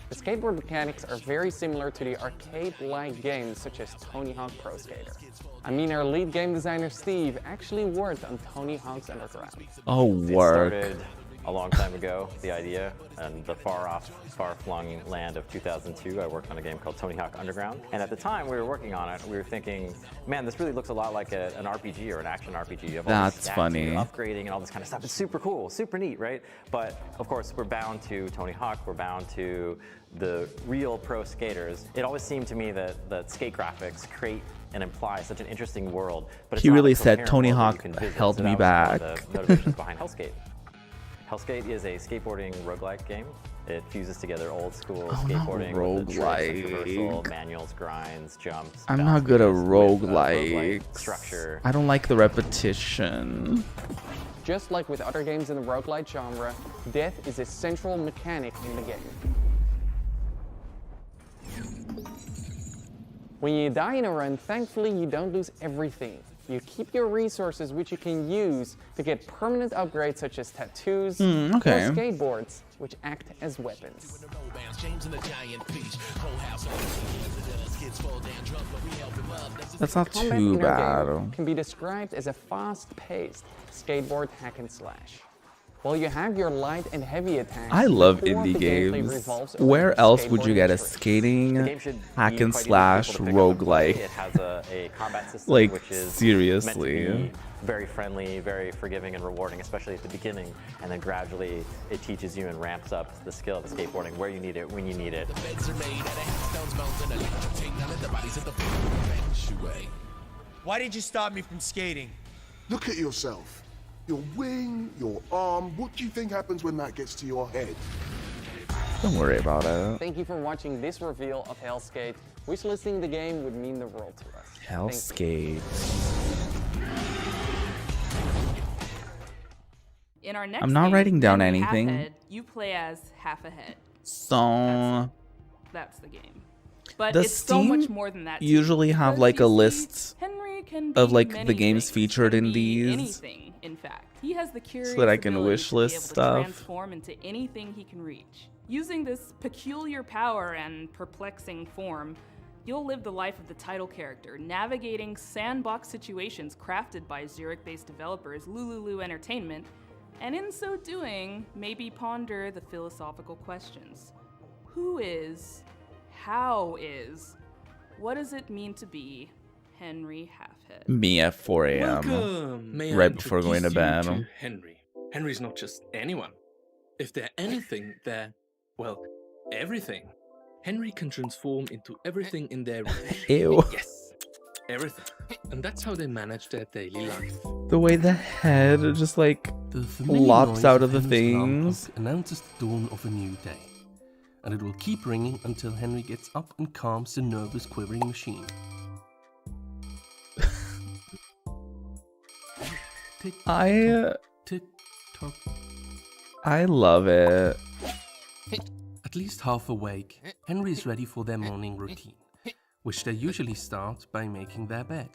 The skateboard mechanics are very similar to the arcade-like games such as Tony Hawk Pro Skater. I mean, our lead game designer Steve actually worked on Tony Hawk's Underground. Oh, It work. started a long time ago, the idea, and the far-off, far-flung land of 2002, I worked on a game called Tony Hawk Underground. And at the time we were working on it, we were thinking, man, this really looks a lot like an RPG or an action RPG. You have all these That's stats, funny. you're upgrading and all this kind of stuff. It's super cool, super neat, right? But of course, we're bound to Tony Hawk, we're bound to the real pro skaters. It always seemed to me that skate graphics create and imply such an interesting world. But it's He not really a said coherent Tony world that you Hawk can visit. held So me that was one back. of the motivations behind Hellscape. Hellscape is a skateboarding roguelike game. It fuses together old school skateboarding with the tricks of traversal, roguelike. manuals, grinds, jumps. I'm not good at roguelike roguelikes. structure. I don't like the repetition. Just like with other games in the roguelite genre, death is a central mechanic in the game. When you die in a run, thankfully you don't lose everything. You keep your resources which you can use to get permanent upgrades such as tattoos okay. or skateboards, which act as weapons. That's not Combat too in our game bad. can be described as a fast-paced skateboard hack and slash. While you have your light and heavy attacks, I love the core of indie the gameplay games. revolves around Where else would you skateboarding get a tricks. skating The game should hack be and quite easy for slash people to pick up and play. roguelike? It has a combat system Like, which is seriously. meant to be very friendly, very forgiving and rewarding, especially at the beginning, and then gradually it teaches you and ramps up the skill of skateboarding where you need it, when you need it. Why did you stop me from skating? Look at yourself. Your wing, your arm. What do you think happens when that gets to your head? Don't worry about it. Thank you for watching this reveal of Hellskate. Wishlisting the game would mean the world to us. Hellskate. In our next I'm not game, writing down Henry anything. Halfhead, you play as Half a Head. So That's the game. But does it's so Steam much more than that. too, usually have because like a you see, list Henry can of be like many the games things. featured in Can be these? anything, in fact. He has the curious that I can ability wish to be list able to stuff. transform into anything he can reach. Using this peculiar power and perplexing form, you'll live the life of the title character, navigating sandbox situations crafted by Zurich-based developers Lululu Entertainment, and in so doing, maybe ponder the philosophical questions. Who is? How is? What does it mean to be Henry Halfhead? Me at 4 a.m. Welcome. May I right before going to introduce bed. you to Henry. Henry's not just anyone. If they're anything, they're, well, everything. Henry can transform into everything in their reach. Ew. Yes, everything. And that's how they manage their daily life. The way the head just like The familiar lops noise out of the Henry's alarm things. clock announces the dawn of a new day. And it will keep ringing until Henry gets up and calms the nervous quivering machine. Tick, tick, tock. I love it. At least half awake, Henry is ready for their morning routine, which they usually start by making their bed.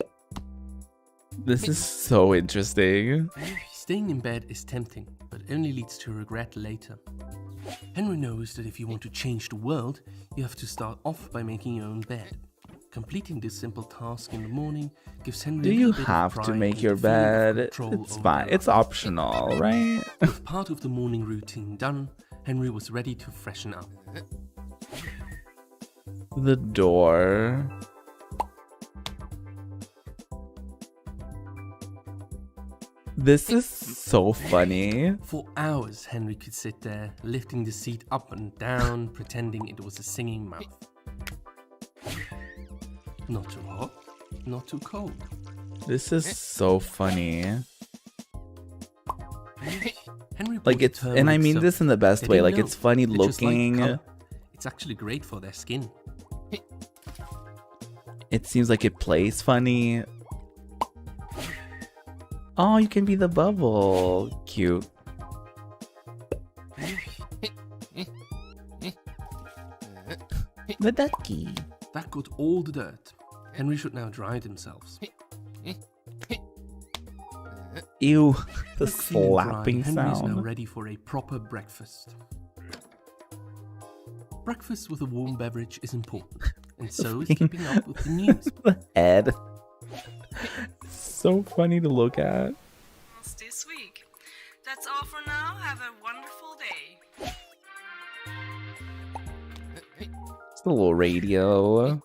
This is so interesting. Staying in bed is tempting, but only leads to regret later. Henry knows that if you want to change the world, you have to start off by making your own bed. Completing this simple task in the morning gives Henry Do a you little bit of have to pride make and your the feeling of bed? control It's over fine. their It's life. optional, right? With part of the morning routine done, Henry was ready to freshen up. The door. This is so funny. For hours, Henry could sit there, lifting the seat up and down, pretending it was a singing mouth. Not too hot, not too cold. This is so funny. Henry Like it's, and I mean this in the best way. Like it's funny looking. It's actually great for their skin. It seems like it plays funny. Oh, you can be the bubble. Cute. The ducky. That got all the dirt. Henry should now dry themselves. Ew, the Look clean and dry, slapping Henry is now sound. ready for a proper breakfast. Breakfast with a warm beverage is important, and so is keeping up with the news. The head. So funny to look at. This week. That's all for now. Have a wonderful day. It's a little radio.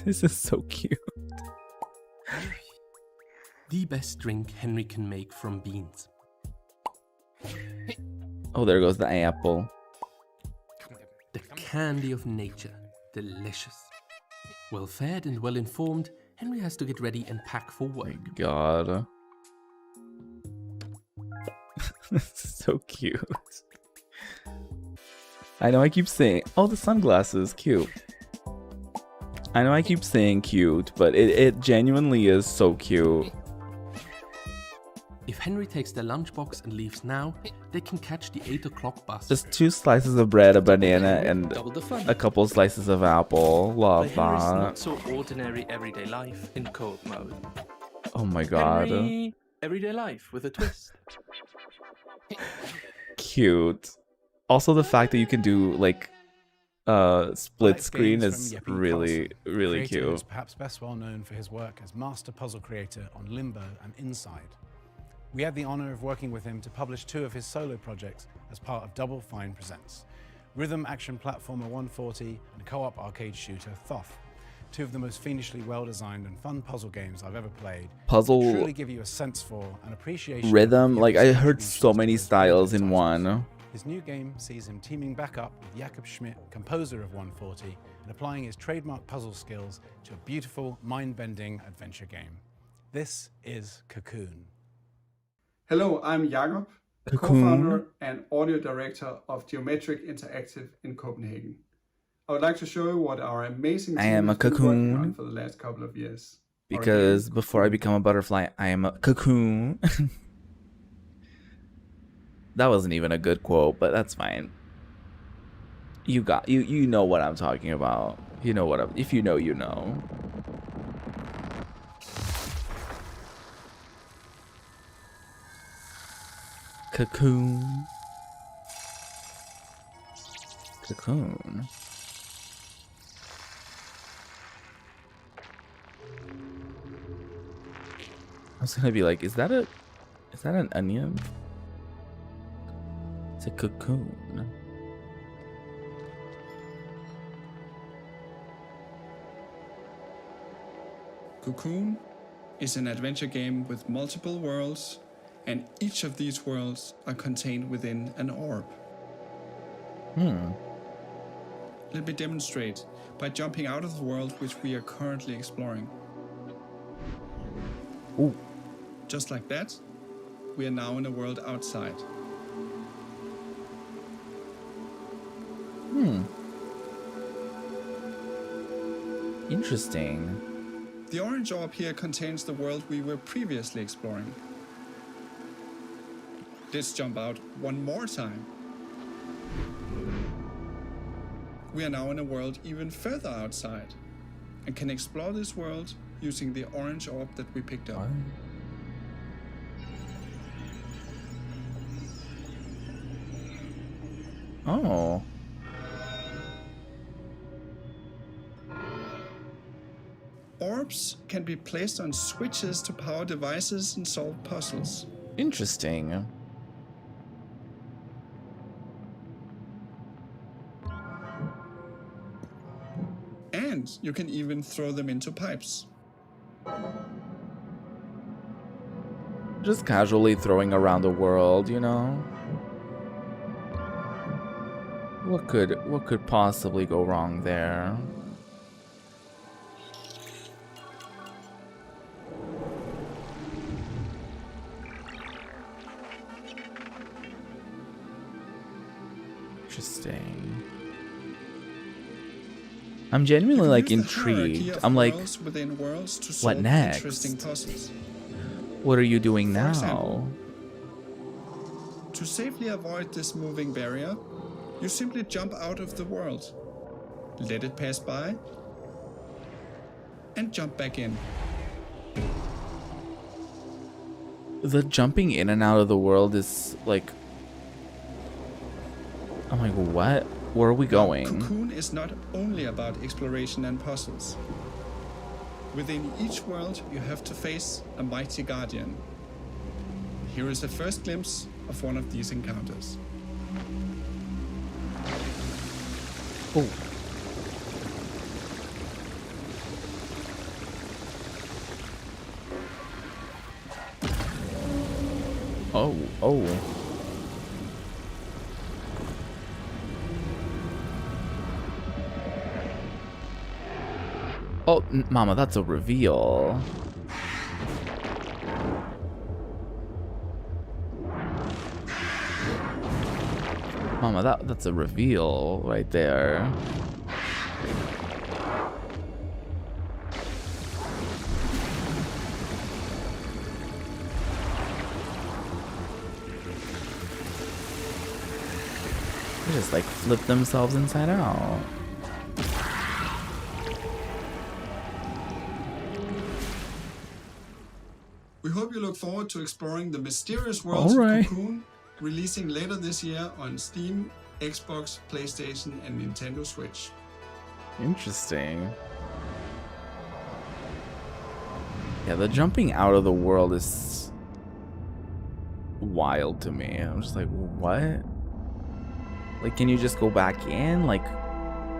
This is so cute. The best drink Henry can make from beans. Oh, there goes the apple. The candy of nature. Delicious. Well fed and well informed, Henry has to get ready and pack for work. God. This is so cute. I know I keep saying, oh, the sunglasses, cute. I know I keep saying cute, but it genuinely is so cute. If Henry takes their lunchbox and leaves now, they can catch the 8 o'clock bus. Just 2 slices of bread, a banana, and Double the fun. a couple slices of apple. Love But Henry's not that. so ordinary everyday life in code mode. Oh my god. Henry, everyday life with a twist. Cute. Also the fact that you can do like split screen Games is from Jeppe really, Carlsen, really creator who cute. is perhaps best well known for his work as master puzzle creator on Limbo and Inside. We had the honor of working with him to publish 2 of his solo projects as part of Double Fine Presents: rhythm action platformer 140 and co-op arcade shooter Thoth. 2 of the most fiendishly well-designed and fun puzzle games I've ever played. Puzzle They truly give you a sense for an appreciation rhythm, of the like I episode's heard mentions so to many his styles favorite in titles. one. His new game sees him teaming back up with Jakob Schmidt, composer of 140, and applying his trademark puzzle skills to a beautiful, mind-bending adventure game. This is Cocoon. Hello, I'm Jakob, co-founder and audio director of Geometric Interactive in Copenhagen. I would like to show you what our amazing I team am a has been working on cocoon. for the last couple of years. Because before I become a butterfly, I am a cocoon. That wasn't even a good quote, but that's fine. You know what I'm talking about. You know what if you know, you know. Cocoon. Cocoon. I was gonna be like, is that an onion? It's a cocoon. Cocoon is an adventure game with multiple worlds, and each of these worlds are contained within an orb. Let me demonstrate by jumping out of the world which we are currently exploring. Ooh. Just like that, we are now in a world outside. Interesting. The orange orb here contains the world we were previously exploring. Let's jump out one more time. We are now in a world even further outside and can explore this world using the orange orb that we picked up. Oh. Orbs can be placed on switches to power devices and solve puzzles. Interesting. And you can even throw them into pipes. Just casually throwing around the world, you know? What could possibly go wrong there? Interesting. I'm genuinely like intrigued. I'm like, what next? What are you doing now? Example, to safely avoid this moving barrier, you simply jump out of the world, let it pass by, and jump back in. The jumping in and out of the world is like, I'm like, what? Where are we going? Cocoon is not only about exploration and puzzles. Within each world, you have to face a mighty guardian. Here is a first glimpse of one of these encounters. Oh. Oh. Oh, Mama, that's a reveal. Mama, that's a reveal right there. They just like flip themselves inside out. We hope you look forward to exploring the mysterious world All right. of Cocoon, releasing later this year on Steam Xbox, PlayStation, and Nintendo Switch. Interesting. Yeah, the jumping out of the world is wild to me. I'm just like, what? Like, can you just go back in? Like,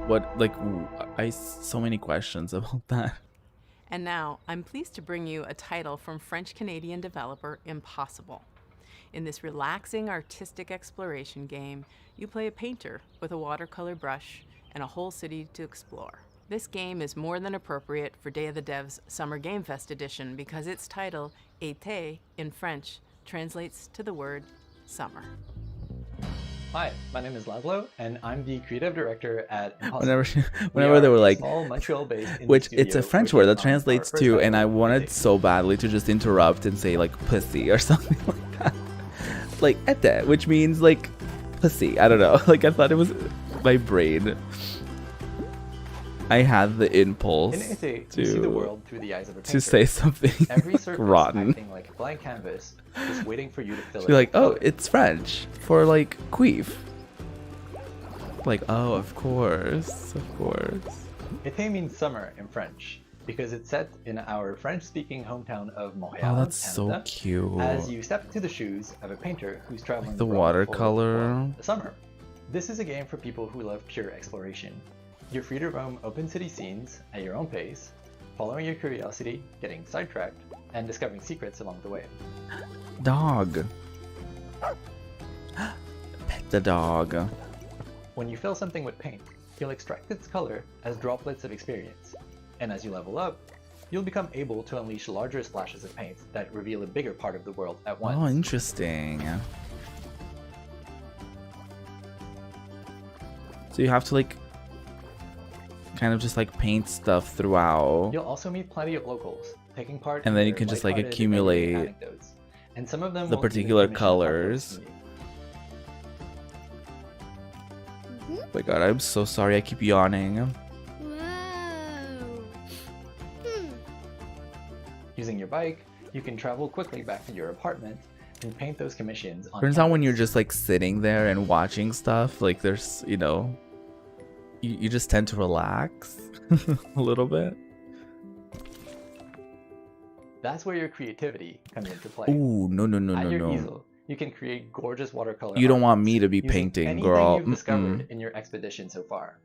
what? Like, so many questions about that. And now, I'm pleased to bring you a title from French-Canadian developer Impossible. In this relaxing artistic exploration game, you play a painter with a watercolor brush and a whole city to explore. This game is more than appropriate for Day of the Devs Summer Game Fest edition because its title, Été, in French, translates to the word summer. Hi, my name is Laszlo, and I'm the creative director at Impossible. Whenever they were like, Montreal-based which it's a French word that translates to, and I wanted so badly to just interrupt and say like pussy or something like that. Like été, which means like pussy. I don't know. Like I thought it was my brain. I had the impulse In Été, you see the world through the eyes of a painter. to say something Every like surface rotten. acting like a blank canvas, just waiting for you to fill it. Be like, with oh, color. it's French for like queef. Like, oh, of course, of course. Été means summer in French because it's set in our French-speaking hometown of Montreal, Oh, that's so Canada, cute. as you step into the shoes of a painter who's traveling Like the world for watercolor. the summer. This is a game for people who love pure exploration. You're free to roam open city scenes at your own pace, following your curiosity, getting sidetracked, and discovering secrets along the way. Dog. Pet the dog. When you fill something with paint, you'll extract its color as droplets of experience. And as you level up, you'll become able to unleash larger splashes of paint that reveal a bigger part of the world at once. Oh, interesting. So you have to like kind of just like paint stuff throughout. You'll also meet plenty of locals, taking part And in then you their can just like lighthearted, accumulate everyday anecdotes. And some of them the won't even particular commission artworks colors. from you. Oh my god, I'm so sorry. I keep yawning. Using your bike, you can travel quickly back to your apartment and paint those commissions on Turns out when you're just like sitting there and watching stuff, like there's, you know, you just tend to relax a little bit. That's where your creativity comes into play. Ooh, no, no, no, At no, your no. easel, you can create gorgeous watercolor You don't art want me to be using painting, anything girl. you've discovered Mm-mm. in your expedition so far.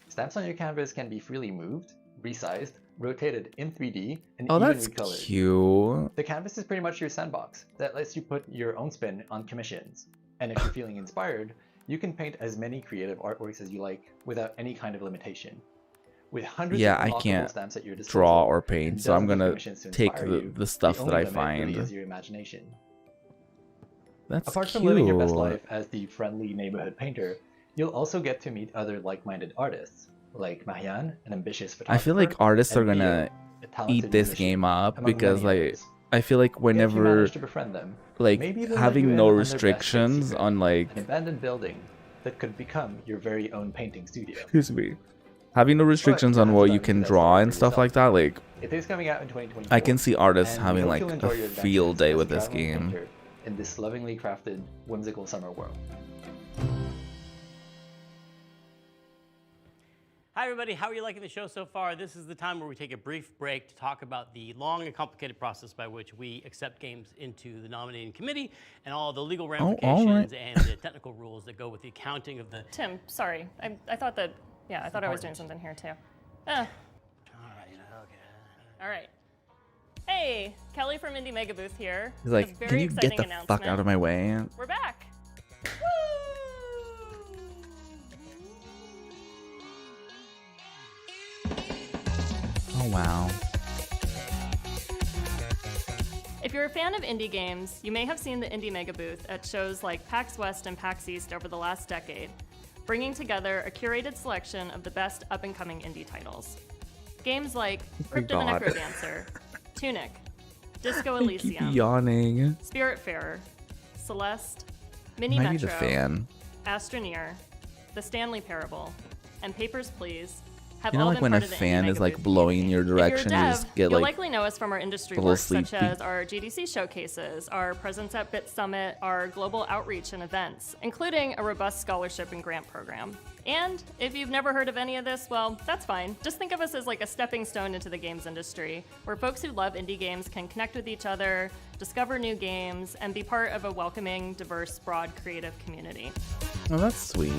Stamps on your canvas can be freely moved, resized, rotated in 3D, and Oh, even that's recolored. cute. The canvas is pretty much your sandbox that lets you put your own spin on commissions. And if you're feeling inspired, you can paint as many creative artworks as you like without any kind of limitation. With hundreds Yeah, of I unlockable can't stamps at your disposal, draw or and paint, so I'm dozens of gonna commissions to take inspire you, the stuff the that only I limit really find. is your imagination. That's Apart from living your best cute. life as the friendly neighborhood painter, you'll also get to meet other like-minded artists, like Marianne, an ambitious photographer. I feel like artists are and Theo, gonna a talented eat this musician, game up among because many like others. I feel like If you whenever manage to befriend them, like maybe they'll let you having in no on their best trade restrictions secret, on like an abandoned building that could become your very own painting studio. excuse me, having no restrictions on what you can draw and stuff like that, like It is coming out in 2024. I can see artists and we having hope like you'll a enjoy your field adventures day as with a this traveling game. painter in this lovingly crafted, whimsical summer world. Hi, everybody. How are you liking the show so far? This is the time where we take a brief break to talk about the long and complicated process by which we accept games into the nominating committee and all the legal ramifications and the technical rules that go with the accounting of the. Tim, sorry. I thought that, I thought I was doing something here too. All right. Hey, Kelly from Indie Mega Booth here. He's with a like, very can you get exciting the fuck announcement. out of my way? We're back. Oh wow. If you're a fan of indie games, you may have seen the Indie Mega Booth at shows like PAX West and PAX East over the last decade, bringing together a curated selection of the best up-and-coming indie titles. Games like Crypt of the God. Necrodancer, Tunic, Disco I keep Elysium, yawning. Spiritfarer, Celeste, Mini Might be Metro, the fan. Astroneer, The Stanley Parable, and Papers, Please have You know, all like been when a part of the fan Indie is like Megabooth blowing in your If you're a direction, you dev, just get you'll like likely know us from our industry a little work, such sleepy. as our GDC showcases, our presence at Bit Summit, our global outreach and events, including a robust scholarship and grant program. And if you've never heard of any of this, well, that's fine. Just think of us as like a stepping stone into the games industry, where folks who love indie games can connect with each other, discover new games, and be part of a welcoming, diverse, broad, creative community. Oh, that's sweet.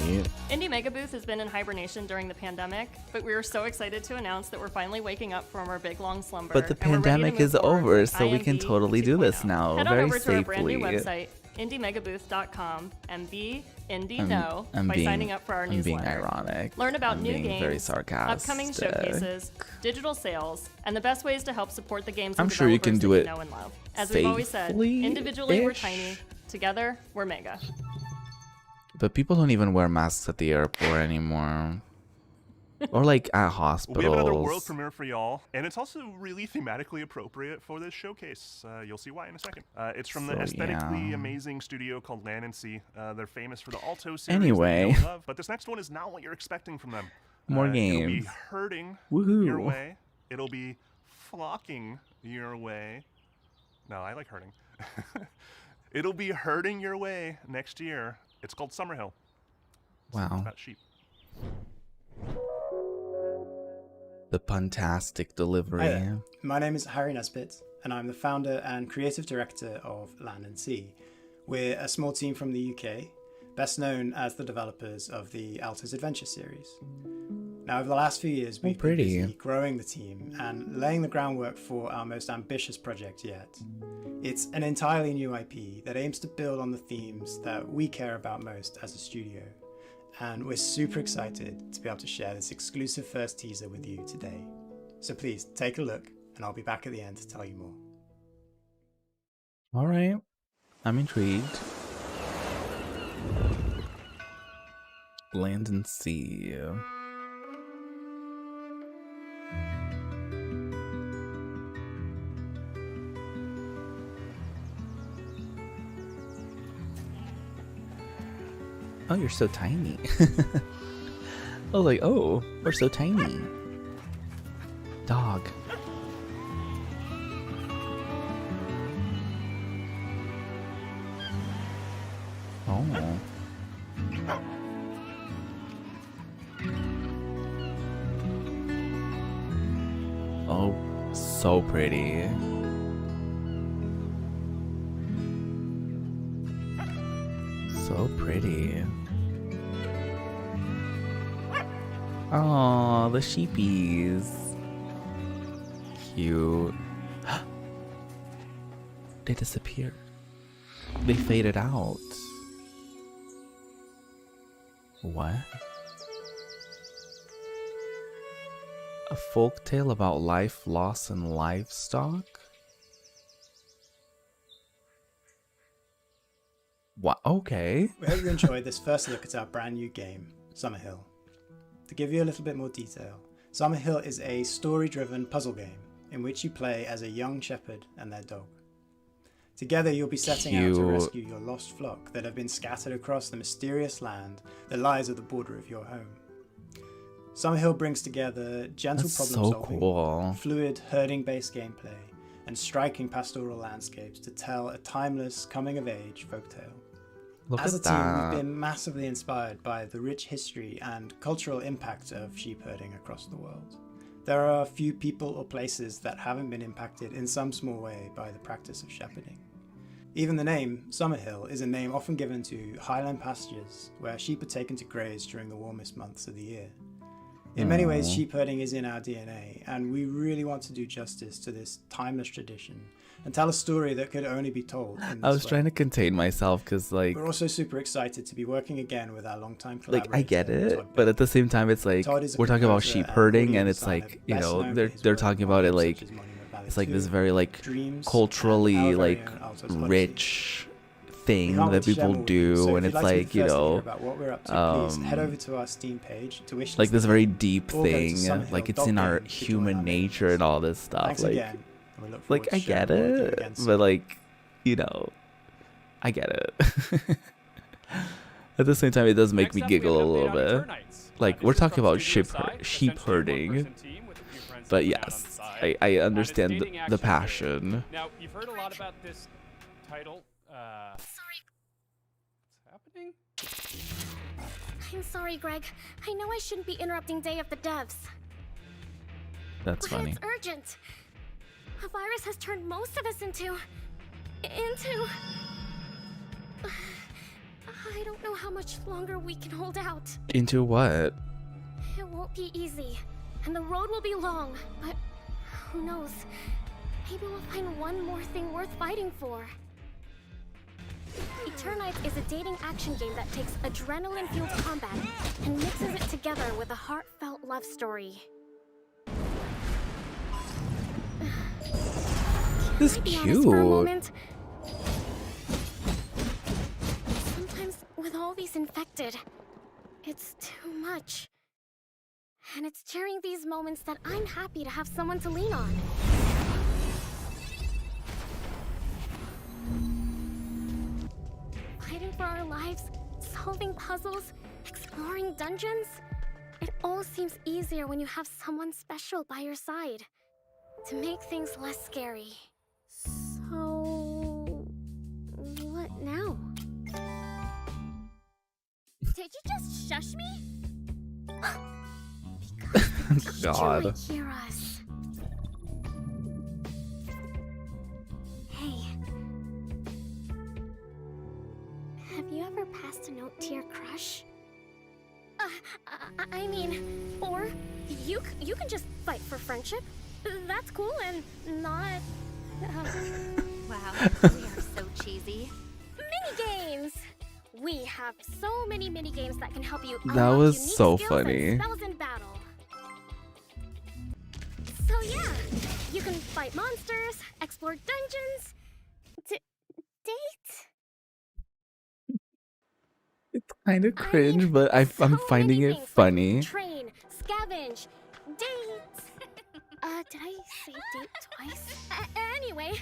Indie Megabooth has been in hibernation during the pandemic, but we are so excited to announce that we're finally waking up from our big long slumber. But the and we're ready to pandemic move is forward over, with so we can IMB totally do this now Head on very over to our brand new safely. website, indiemegabooth.com, and be Indie I'm- Know I'm by being- signing up for our I'm newsletter. being ironic. Learn about I'm new being games, very sarcastic. upcoming showcases, digital sales, and the best ways to help support the games I'm and sure you can developers do that it know and love. As we've always said, individually we're safely-ish. tiny, together we're mega. But people don't even wear masks at the airport anymore. Or like at hospitals. We have another world premiere for y'all, and it's also really thematically appropriate for this showcase. You'll see why in a second. It's from the So, aesthetically yeah. amazing studio called Land and Sea. They're famous for the Alto series. Anyway. that you know and love, but this next one is not what you're expecting from them. More It'll be games. herding Woohoo. your way. It'll be flocking your way. No, I like herding. It'll be herding your way next year. It's called Summerhill. It's Wow. about sheep. The puntastic delivery. Hi there. My name is Harry Nesbitt, and I'm the founder and creative director of Land and Sea. We're a small team from the UK, best known as the developers of the Alto's Adventure series. Now, over the last few years, we've been pretty. busy growing the team and laying the groundwork for our most ambitious project yet. It's an entirely new IP that aims to build on the themes that we care about most as a studio. And we're super excited to be able to share this exclusive first teaser with you today. So please take a look, and I'll be back at the end to tell you more. All right. I'm intrigued. Land and Sea. Oh, you're so tiny. I was like, oh, we're so tiny. Dog. Oh. Oh, so pretty. So pretty. Oh, the sheepies. Cute. They disappeared. They faded out. What? A folktale about life, loss, and livestock? What? Okay. We hope you enjoyed this first look at our brand new game, Summerhill. To give you a little bit more detail, Summerhill is a story-driven puzzle game in which you play as a young shepherd and their dog. Together you'll be setting out to Cute. rescue your lost flock that have been scattered across the mysterious land that lies at the border of your home. Summerhill brings together gentle That's problem so solving, cool. fluid herding-based gameplay, and striking pastoral landscapes to tell a timeless coming-of-age folktale. Look As a at team, that. we've been massively inspired by the rich history and cultural impact of sheep herding across the world. There are a few people or places that haven't been impacted in some small way by the practice of shepherding. Even the name, Summerhill, is a name often given to highland pastures where sheep are taken to graze during the warmest months of the year. In many ways, Aw. sheep herding is in our DNA, and we really want to do justice to this timeless tradition and tell a story that could only be told in this I was way. trying to contain myself because, like, We're also super excited to be working again with our longtime like I get collaborator, it, Todd but at the same time, it's like Todd is a we're talking about composer sheep and herding, audio and it's designer, like, you best know, known for they're his they're work talking on about it games like such as Monument Valley it's like 2, this very like Dreams, culturally and our very like own Alto's Odyssey. rich We thing can't wait that to share people more with you, do, so and if it's you'd to be like, the you first to hear know, about what we're up to, please head over to our Steam page to wish like this very deep or go to thing, like it's in our summerhill.game to join human our nature and all this stuff. Thanks like, again, and we look like forward to I get sharing more with you it, again soon. but like, you know, I get it. At the same time, it does make me giggle a little bit. like we're talking about sheep herding. But yes, I understand the passion. Now, you've heard a lot about this title. Sorry. What's happening? I'm sorry, Greg. I know I shouldn't be interrupting Day of the Devs. That's but funny. It's urgent. A virus has turned most of us into... I don't know how much longer we can hold out. Into what? It won't be easy, and the road will be long, but who knows? Maybe we'll find one more thing worth fighting for. Eternights is a dating action game that takes adrenaline-fueled combat and mixes it together with a heartfelt love story. This is cute. For a moment? Sometimes with all these infected, it's too much. And it's during these moments that I'm happy to have someone to lean on. Fighting for our lives, solving puzzles, exploring dungeons. It all seems easier when you have someone special by your side to make things less scary. So... what now? Did you just shush me? God. Would hear us. Hey. Have you ever passed a note to your crush? I mean, or you can just fight for friendship. That's cool and not... Wow, we are so cheesy. Mini-games! We have so many mini-games that can help you That unlock was unique so skills funny. and spells in battle. So yeah, you can fight monsters, explore dungeons, date. It's kind of cringe, but I'm finding it funny. Train, scavenge, date. Did I say date twice? Anyway,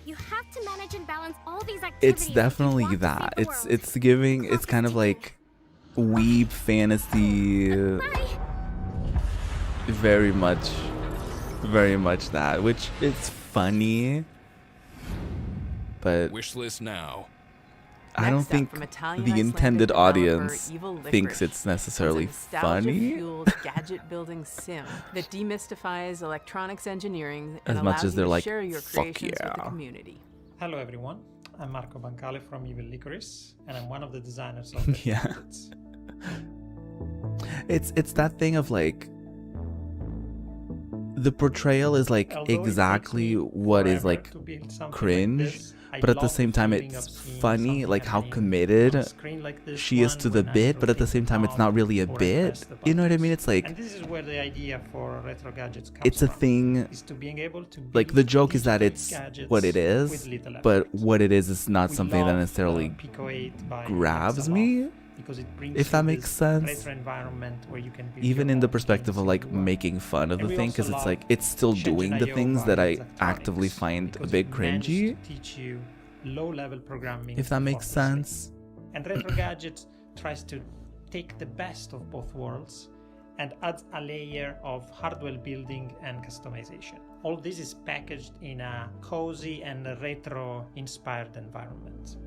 you have to manage and balance all these activities. It's definitely that. It's giving. It's kind of like weeb fantasy. Very much that. Which it's funny, but wish list now. I don't think the intended audience thinks it's necessarily funny. Gadget building sim that demystifies electronics engineering As and much allows as they're you to like, share your "Fuck creations with the yeah." community. Hello everyone, I'm Marco Bancale from Evil Licorice, and I'm one of the designers of the Yeah. gadgets. It's that thing of like the portrayal is like exactly what is like cringe, but at the same time it's funny, like how committed she is to the bit, but at the same time it's not really a bit. You know what I mean? It's like And this is where the idea for retro gadgets comes it's a from, thing. is to being able to Like the joke is that it's gadgets what it is, with little but what it is not something that necessarily Pico 8 by grabs Maximoff, me. because it brings If that you makes this sense. retro environment where you can build Even your in the own perspective of like making fun of the And we thing, also because it's love like it's still doing the Shenzhen things IO that by I Electronics, actively find a because bit it managed cringy. to teach you low-level programming. If that makes effortlessly. sense. And Retro Gadget tries to take the best of both worlds and adds a layer of hardware building and customization. All this is packaged in a cozy and retro-inspired environment.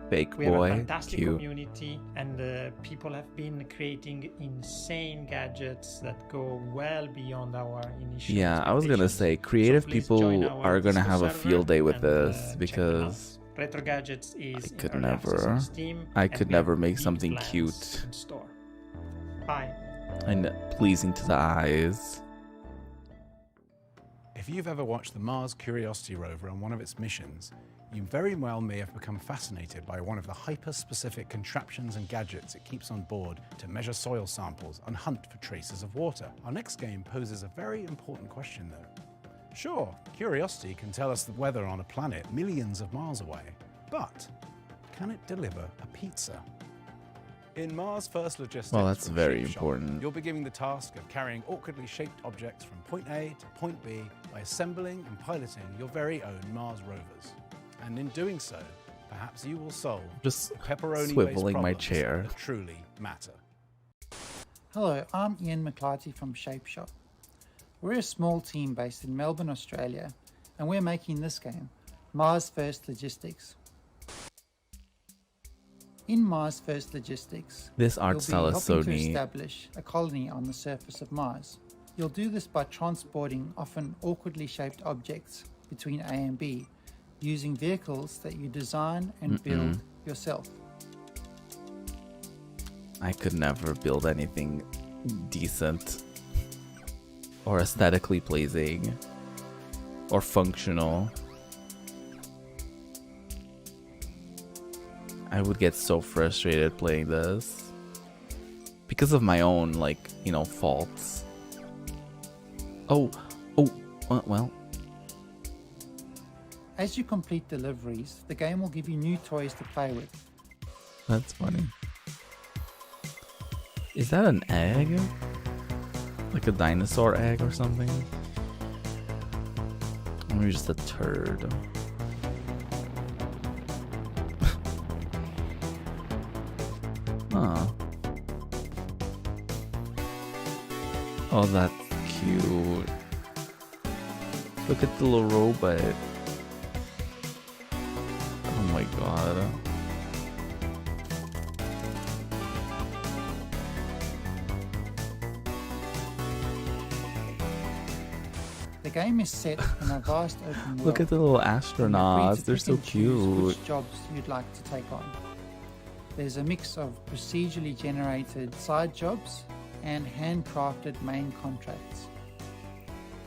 Fake We have a boy, fantastic cute. community, and people have been creating insane gadgets that go well beyond our initial. Yeah, I was gonna say creative people are gonna have a field day with this because Retro Gadgets is I could in early access never, on Steam, I and could we have never make big something plans cute in store. Bye. and pleasing to the eyes. If you've ever watched the Mars Curiosity rover on one of its missions, you very well may have become fascinated by one of the hyper-specific contraptions and gadgets it keeps on board to measure soil samples and hunt for traces of water. Our next game poses a very important question though. Sure, Curiosity can tell us the weather on a planet millions of miles away, but can it deliver a pizza? In Mars First Logistics, Well, that's from very Shape Shop, important. you'll be given the task of carrying awkwardly shaped objects from point A to point B by assembling and piloting your very own Mars rovers. And in doing so, perhaps you will solve Just pepperoni-based swiveling my problems chair. that truly matter. Hello, I'm Ian McClarty from ShapeShop. We're a small team based in Melbourne, Australia, and we're making this game, Mars First Logistics. In Mars First Logistics, This art you'll style be is so helping to neat. establish a colony on the surface of Mars. You'll do this by transporting often awkwardly shaped objects between A and B, using vehicles that you design and build yourself. I could never build anything decent or aesthetically pleasing or functional. I would get so frustrated playing this because of my own, like, you know, faults. Well. As you complete deliveries, the game will give you new toys to play with. That's funny. Is that an egg? Like a dinosaur egg or something? Or maybe just a turd. Huh. Oh, that's cute. Look at the little robot. Oh my god. The game is set in a vast open world. Look at the little and you're free astronauts. to They're pick so and choose cute. which jobs you'd like to take on. There's a mix of procedurally generated side jobs and handcrafted main contracts.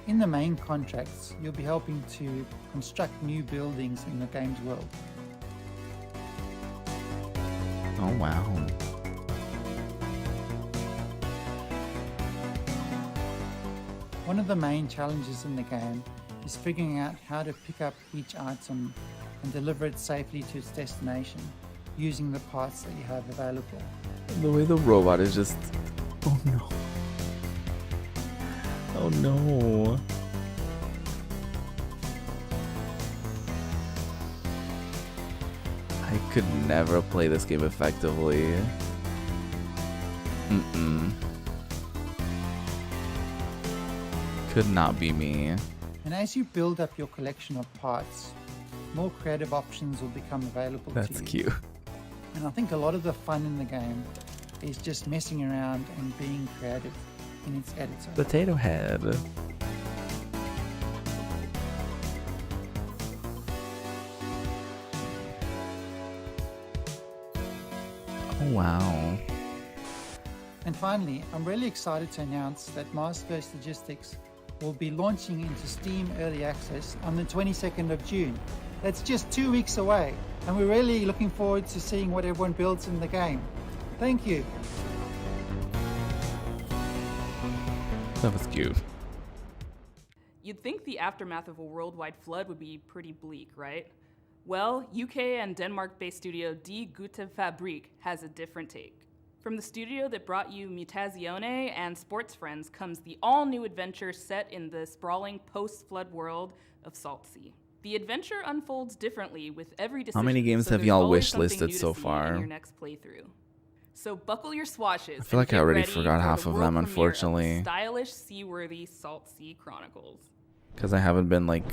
In the main contracts, you'll be helping to construct new buildings in the game's world. Oh wow. One of the main challenges in the game is figuring out how to pick up each item and deliver it safely to its destination using the parts that you have available. The way the robot is just... Oh no. Oh no. I could never play this game effectively. Could not be me. And as you build up your collection of parts, more creative options will become available to you. That's cute. And I think a lot of the fun in the game is just messing around and being creative in its editor. Potato Head. Oh wow. And finally, I'm really excited to announce that Mars First Logistics will be launching into Steam Early Access on the 22nd of June. That's just 2 weeks away, and we're really looking forward to seeing what everyone builds in the game. Thank you. That was cute. You'd think the aftermath of a worldwide flood would be pretty bleak, right? Well, UK and Denmark-based studio Die Gute Fabrik has a different take. From the studio that brought you Mutazione and Sports Friends comes the all-new adventure set in the sprawling post-flood world of Saltsea. The adventure unfolds differently with every decision. How many games so have there's y'all always wish something listed new to so see far? in your next playthrough. So buckle your swashes. I feel like I and get already ready forgot for half the of world them, premiere of the unfortunately. stylish, seaworthy Saltsea Chronicles. Because I haven't been, like,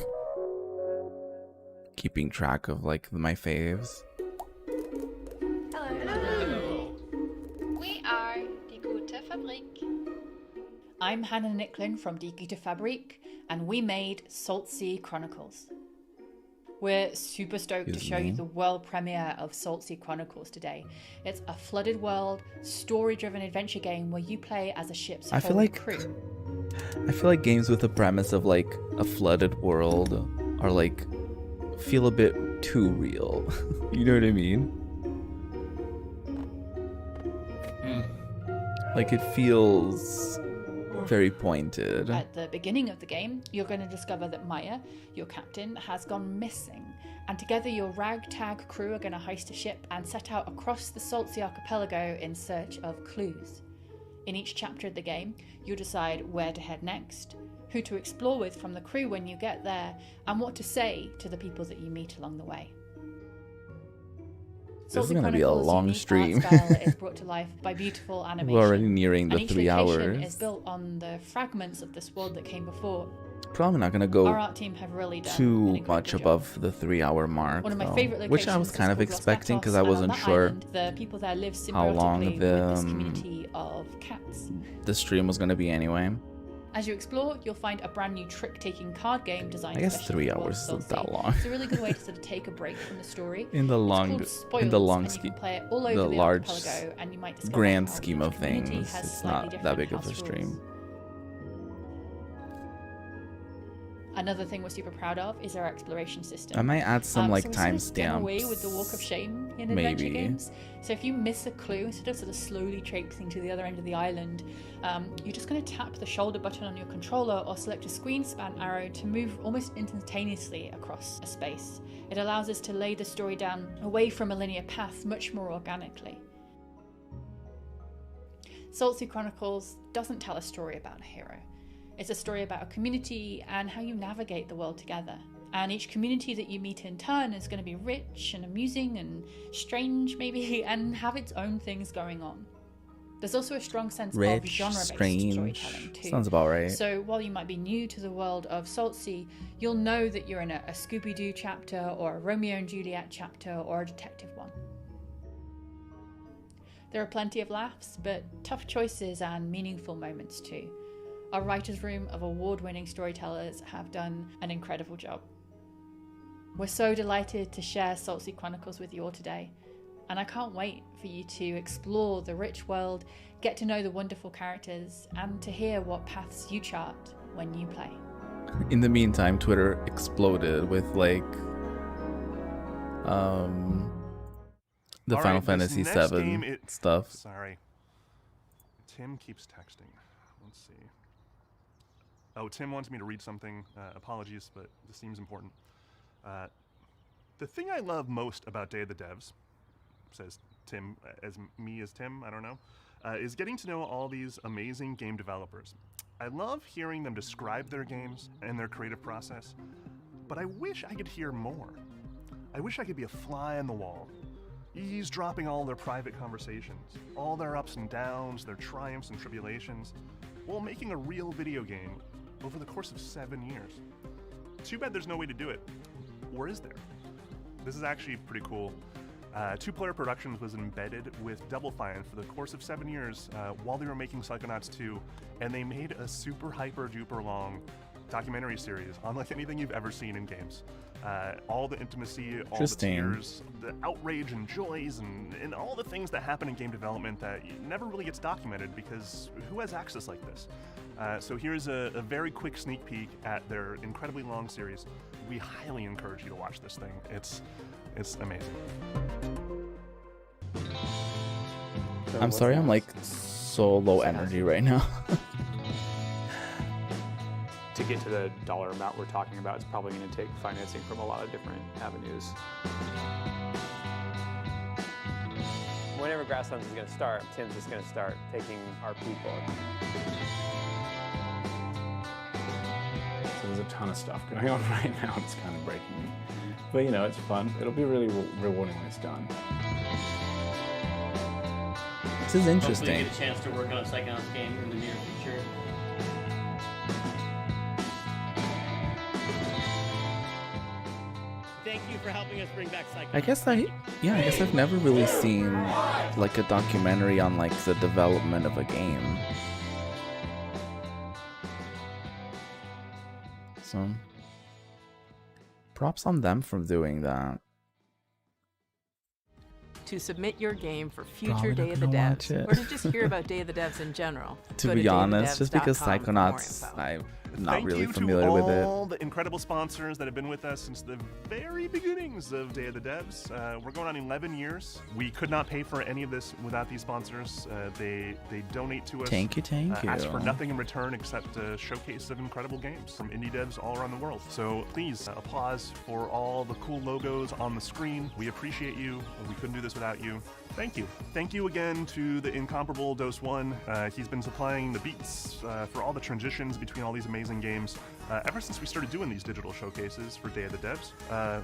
keeping track of, like, my faves. Hello. We are Die Gute Fabrik. I'm Hannah Nicklin from Die Gute Fabrik, and we made Saltsea Chronicles. We're super stoked to show you the world premiere of Saltsea Chronicles today. It's a flooded world, story-driven adventure game where you play as a ship's I feel whole like- crew. I feel like games with the premise of, like, a flooded world are, like, feel a bit too real. You know what I mean? Like, it feels very pointed. At the beginning of the game, you're going to discover that Maya, your captain, has gone missing. And together your ragtag crew are going to heist a ship and set out across the Saltsea archipelago in search of clues. In each chapter of the game, you'll decide where to head next, who to explore with from the crew when you get there, and what to say to the people that you meet along the way. This is going to be a long stream. Is brought to life by beautiful animation. We're already nearing the and each 3 location hours. is built on the fragments of this world that came before. Probably not going to Our go art team have really done too much above the 3 hour mark, One of my though, favorite locations which I was kind of is called Los expecting because Gatos, I and on wasn't that sure island, the people there live how long symbiotically with this community of cats. the stream was going to be anyway. As you explore, you'll find a brand new trick-taking card game designed. I guess especially 3 for hours isn't that Salty. long. It's a really good way to sort of take a break from the story. In the It's long, called in Spoils, the long and you can scheme, play it all over the the large, archipelago, and you might discover grand how scheme each of community things, has it's slightly not that different big of a house stream. rules. Another thing we're super proud of is our exploration system. I might add some like so we're sort of getting timestamps. away with the walk of shame in adventure Maybe. games. So if you miss a clue, instead of sort of slowly traipsing to the other end of the island, you're just going to tap the shoulder button on your controller or select a screen span arrow to move almost instantaneously across a space. It allows us to lay the story down away from a linear path much more organically. Salt Sea Chronicles doesn't tell a story about a hero. It's a story about a community and how you navigate the world together. And each community that you meet in turn is going to be rich and amusing and strange, maybe, and have its own things going on. There's also a strong sense of Rich, genre-based strange. storytelling too. Sounds about right. So while you might be new to the world of Salt Sea, you'll know that you're in a Scooby-Doo chapter or a Romeo and Juliet chapter or a detective one. There are plenty of laughs, but tough choices and meaningful moments too. Our writer's room of award-winning storytellers have done an incredible job. We're so delighted to share Salt Sea Chronicles with you all today, and I can't wait for you to explore the rich world, get to know the wonderful characters, and to hear what paths you chart when you play. In the meantime, Twitter exploded with like the All Final right, Fantasy this next VII game, stuff. Sorry. Tim keeps texting. Let's see. Oh, Tim wants me to read something. Apologies, but this seems important. The thing I love most about Day of the Devs, says Tim, as Tim, I don't know, is getting to know all these amazing game developers. I love hearing them describe their games and their creative process, but I wish I could hear more. I wish I could be a fly on the wall, eavesdropping all their private conversations, all their ups and downs, their triumphs and tribulations, while making a real video game over the course of 7 years. Too bad there's no way to do it. Or is there? This is actually pretty cool. 2-Player Productions was embedded with Double Fine for the course of 7 years while they were making Psychonauts 2, and they made a super hyper duper long documentary series unlike anything you've ever seen in games. All the intimacy, all the tears, the outrage and joys, and all the things that happen in game development that never really gets documented because who has access like this? So here's a very quick sneak peek at their incredibly long series. We highly encourage you to watch this thing. It's amazing. I'm sorry, I'm like so low energy right now. To get to the dollar amount we're talking about, it's probably going to take financing from a lot of different avenues. Whenever Grasslands is going to start, Tim's just going to start taking our people. So there's a ton of stuff going on right now. It's kind of breaking me. But you know, it's fun. It'll be really rewarding when it's done. This is interesting. Hopefully get a chance to work on a Psychonauts game in the near future. Thank you for helping us bring back Psychonauts. I guess I've never really seen like a documentary on like the development of a game. So props on them for doing that. To submit your game for future Probably Day not of the gonna watch Devs, it. or to just hear about Day of the Devs in general. To go be honest, just because dayofthedevs.com for more Psychonauts, info. I'm not Thank really you familiar to with it. all the incredible sponsors that have been with us since the very beginnings of Day of the Devs. We're going on 11 years. We could not pay for any of this without these sponsors. They donate to us. Thank you. Ask for nothing in return except a showcase of incredible games from indie devs all around the world. So please, applause for all the cool logos on the screen. We appreciate you. We couldn't do this without you. Thank you. Thank you again to the incomparable Dose One. He's been supplying the beats for all the transitions between all these amazing games ever since we started doing these digital showcases for Day of the Devs.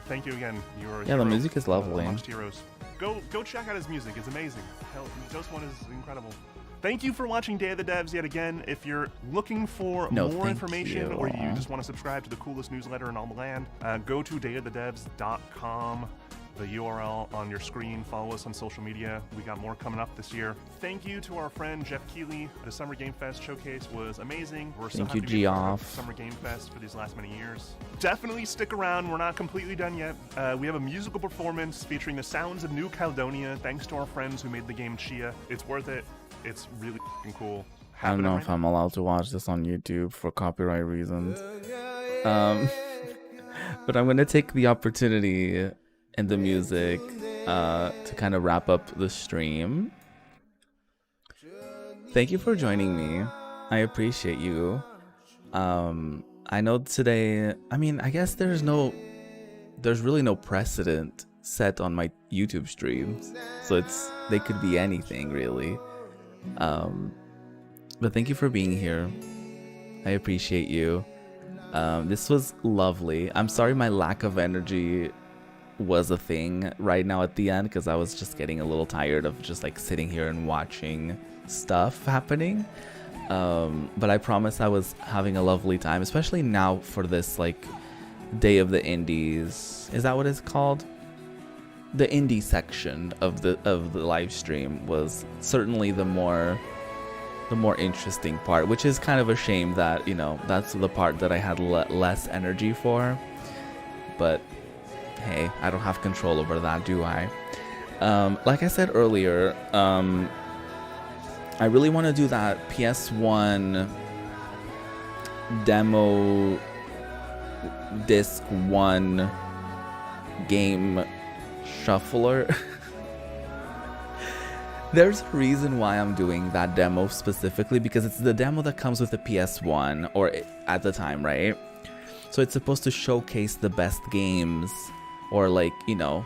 Thank you again. You're a Yeah, hero, the music is lovely. amongst heroes. Go check out his music. It's amazing. Hell, Dose One is incredible. Thank you for watching Day of the Devs yet again. If you're looking for more information or you just want to subscribe to the coolest newsletter in all the land, go to dayofthedevs.com. The URL on your screen. Follow us on social media. We got more coming up this year. Thank you to our friend Jeff Keighley. The Summer Game Fest showcase was amazing. We're so Thank happy you, to be a part of Geoff. Summer Game Fest for these last many years. Definitely stick around. We're not completely done yet. We have a musical performance featuring the sounds of New Caledonia, thanks to our friends who made the game Chia. It's worth it. It's really f***ing cool. I don't know if I'm allowed to watch this on YouTube for copyright reasons. But I'm going to take the opportunity and the music to kind of wrap up the stream. Thank you for joining me. I appreciate you. I know today, I mean, I guess there's really no precedent set on my YouTube streams, so they could be anything really. But thank you for being here. I appreciate you. This was lovely. I'm sorry my lack of energy was a thing right now at the end, because I was just getting a little tired of just like sitting here and watching stuff happening. But I promise I was having a lovely time, especially now for this like Day of the Indies. Is that what it's called? The indie section of the live stream was certainly the more interesting part, which is kind of a shame that, you know, that's the part that I had less energy for. But hey, I don't have control over that, do I? Like I said earlier, I really want to do that PS1 demo disc 1 game shuffler. There's a reason why I'm doing that demo specifically, because it's the demo that comes with the PS1, or at the time, right? So it's supposed to showcase the best games, or like, you know,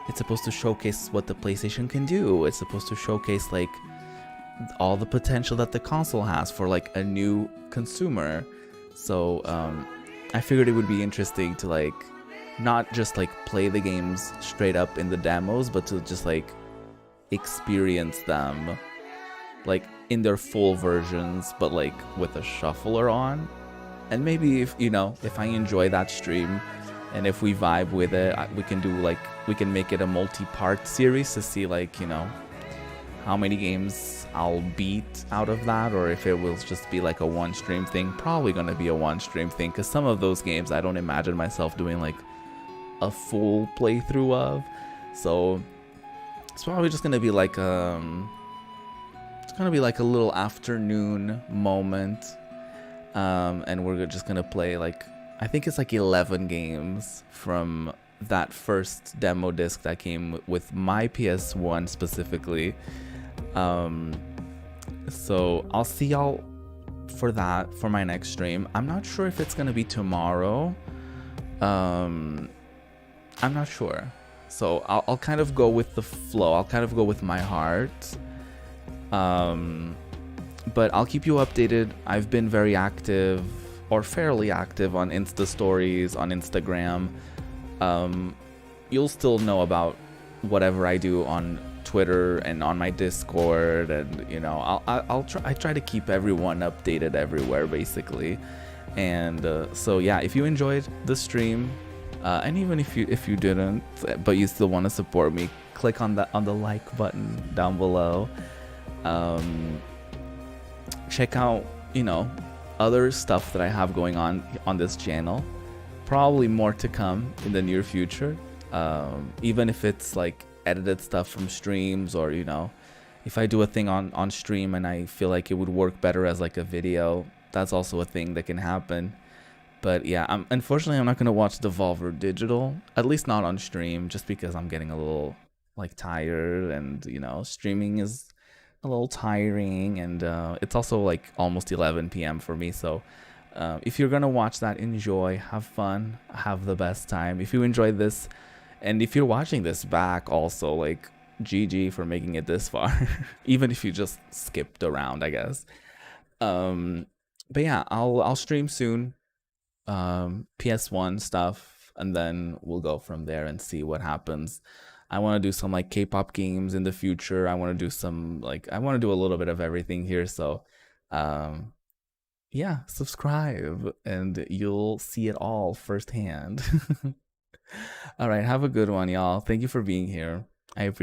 it's supposed to showcase what the PlayStation can do. It's supposed to showcase like all the potential that the console has for like a new consumer. So I figured it would be interesting to like not just like play the games straight up in the demos, but to just like experience them like in their full versions, but like with a shuffler on. And maybe if, you know, if I enjoy that stream and if we vibe with it, we can make it a multi-part series to see like, you know, how many games I'll beat out of that, or if it will just be like a one stream thing. Probably gonna be a one stream thing, because some of those games I don't imagine myself doing like a full playthrough of. So it's probably just gonna be like it's gonna be like a little afternoon moment, and we're just gonna play like, I think it's like 11 games from that first demo disc that came with my PS1 specifically. So I'll see y'all for that, for my next stream. I'm not sure if it's gonna be tomorrow. I'm not sure. So I'll kind of go with the flow. I'll kind of go with my heart. But I'll keep you updated. I've been very active, or fairly active, on Insta stories, on Instagram. You'll still know about whatever I do on Twitter and on my Discord, and you know, I try to keep everyone updated everywhere basically. And so yeah, if you enjoyed the stream, and even if you didn't, but you still want to support me, click on the like button down below. Check out, you know, other stuff that I have going on this channel. Probably more to come in the near future. Even if it's like edited stuff from streams, or you know, if I do a thing on stream and I feel like it would work better as like a video, that's also a thing that can happen. But yeah, unfortunately I'm not gonna watch Devolver Digital, at least not on stream, just because I'm getting a little like tired, and you know, streaming is a little tiring, and it's also like almost 11 p.m. for me. So if you're gonna watch that, enjoy, have fun, have the best time. If you enjoyed this, and if you're watching this back also, like, GG for making it this far. Even if you just skipped around, I guess. But yeah, I'll stream soon. PS1 stuff, and then we'll go from there and see what happens. I want to do some like K-pop games in the future. I want to do some like I want to do a little bit of everything here. So yeah, subscribe and you'll see it all firsthand. All right, have a good one, y'all. Thank you for being here. I appreciate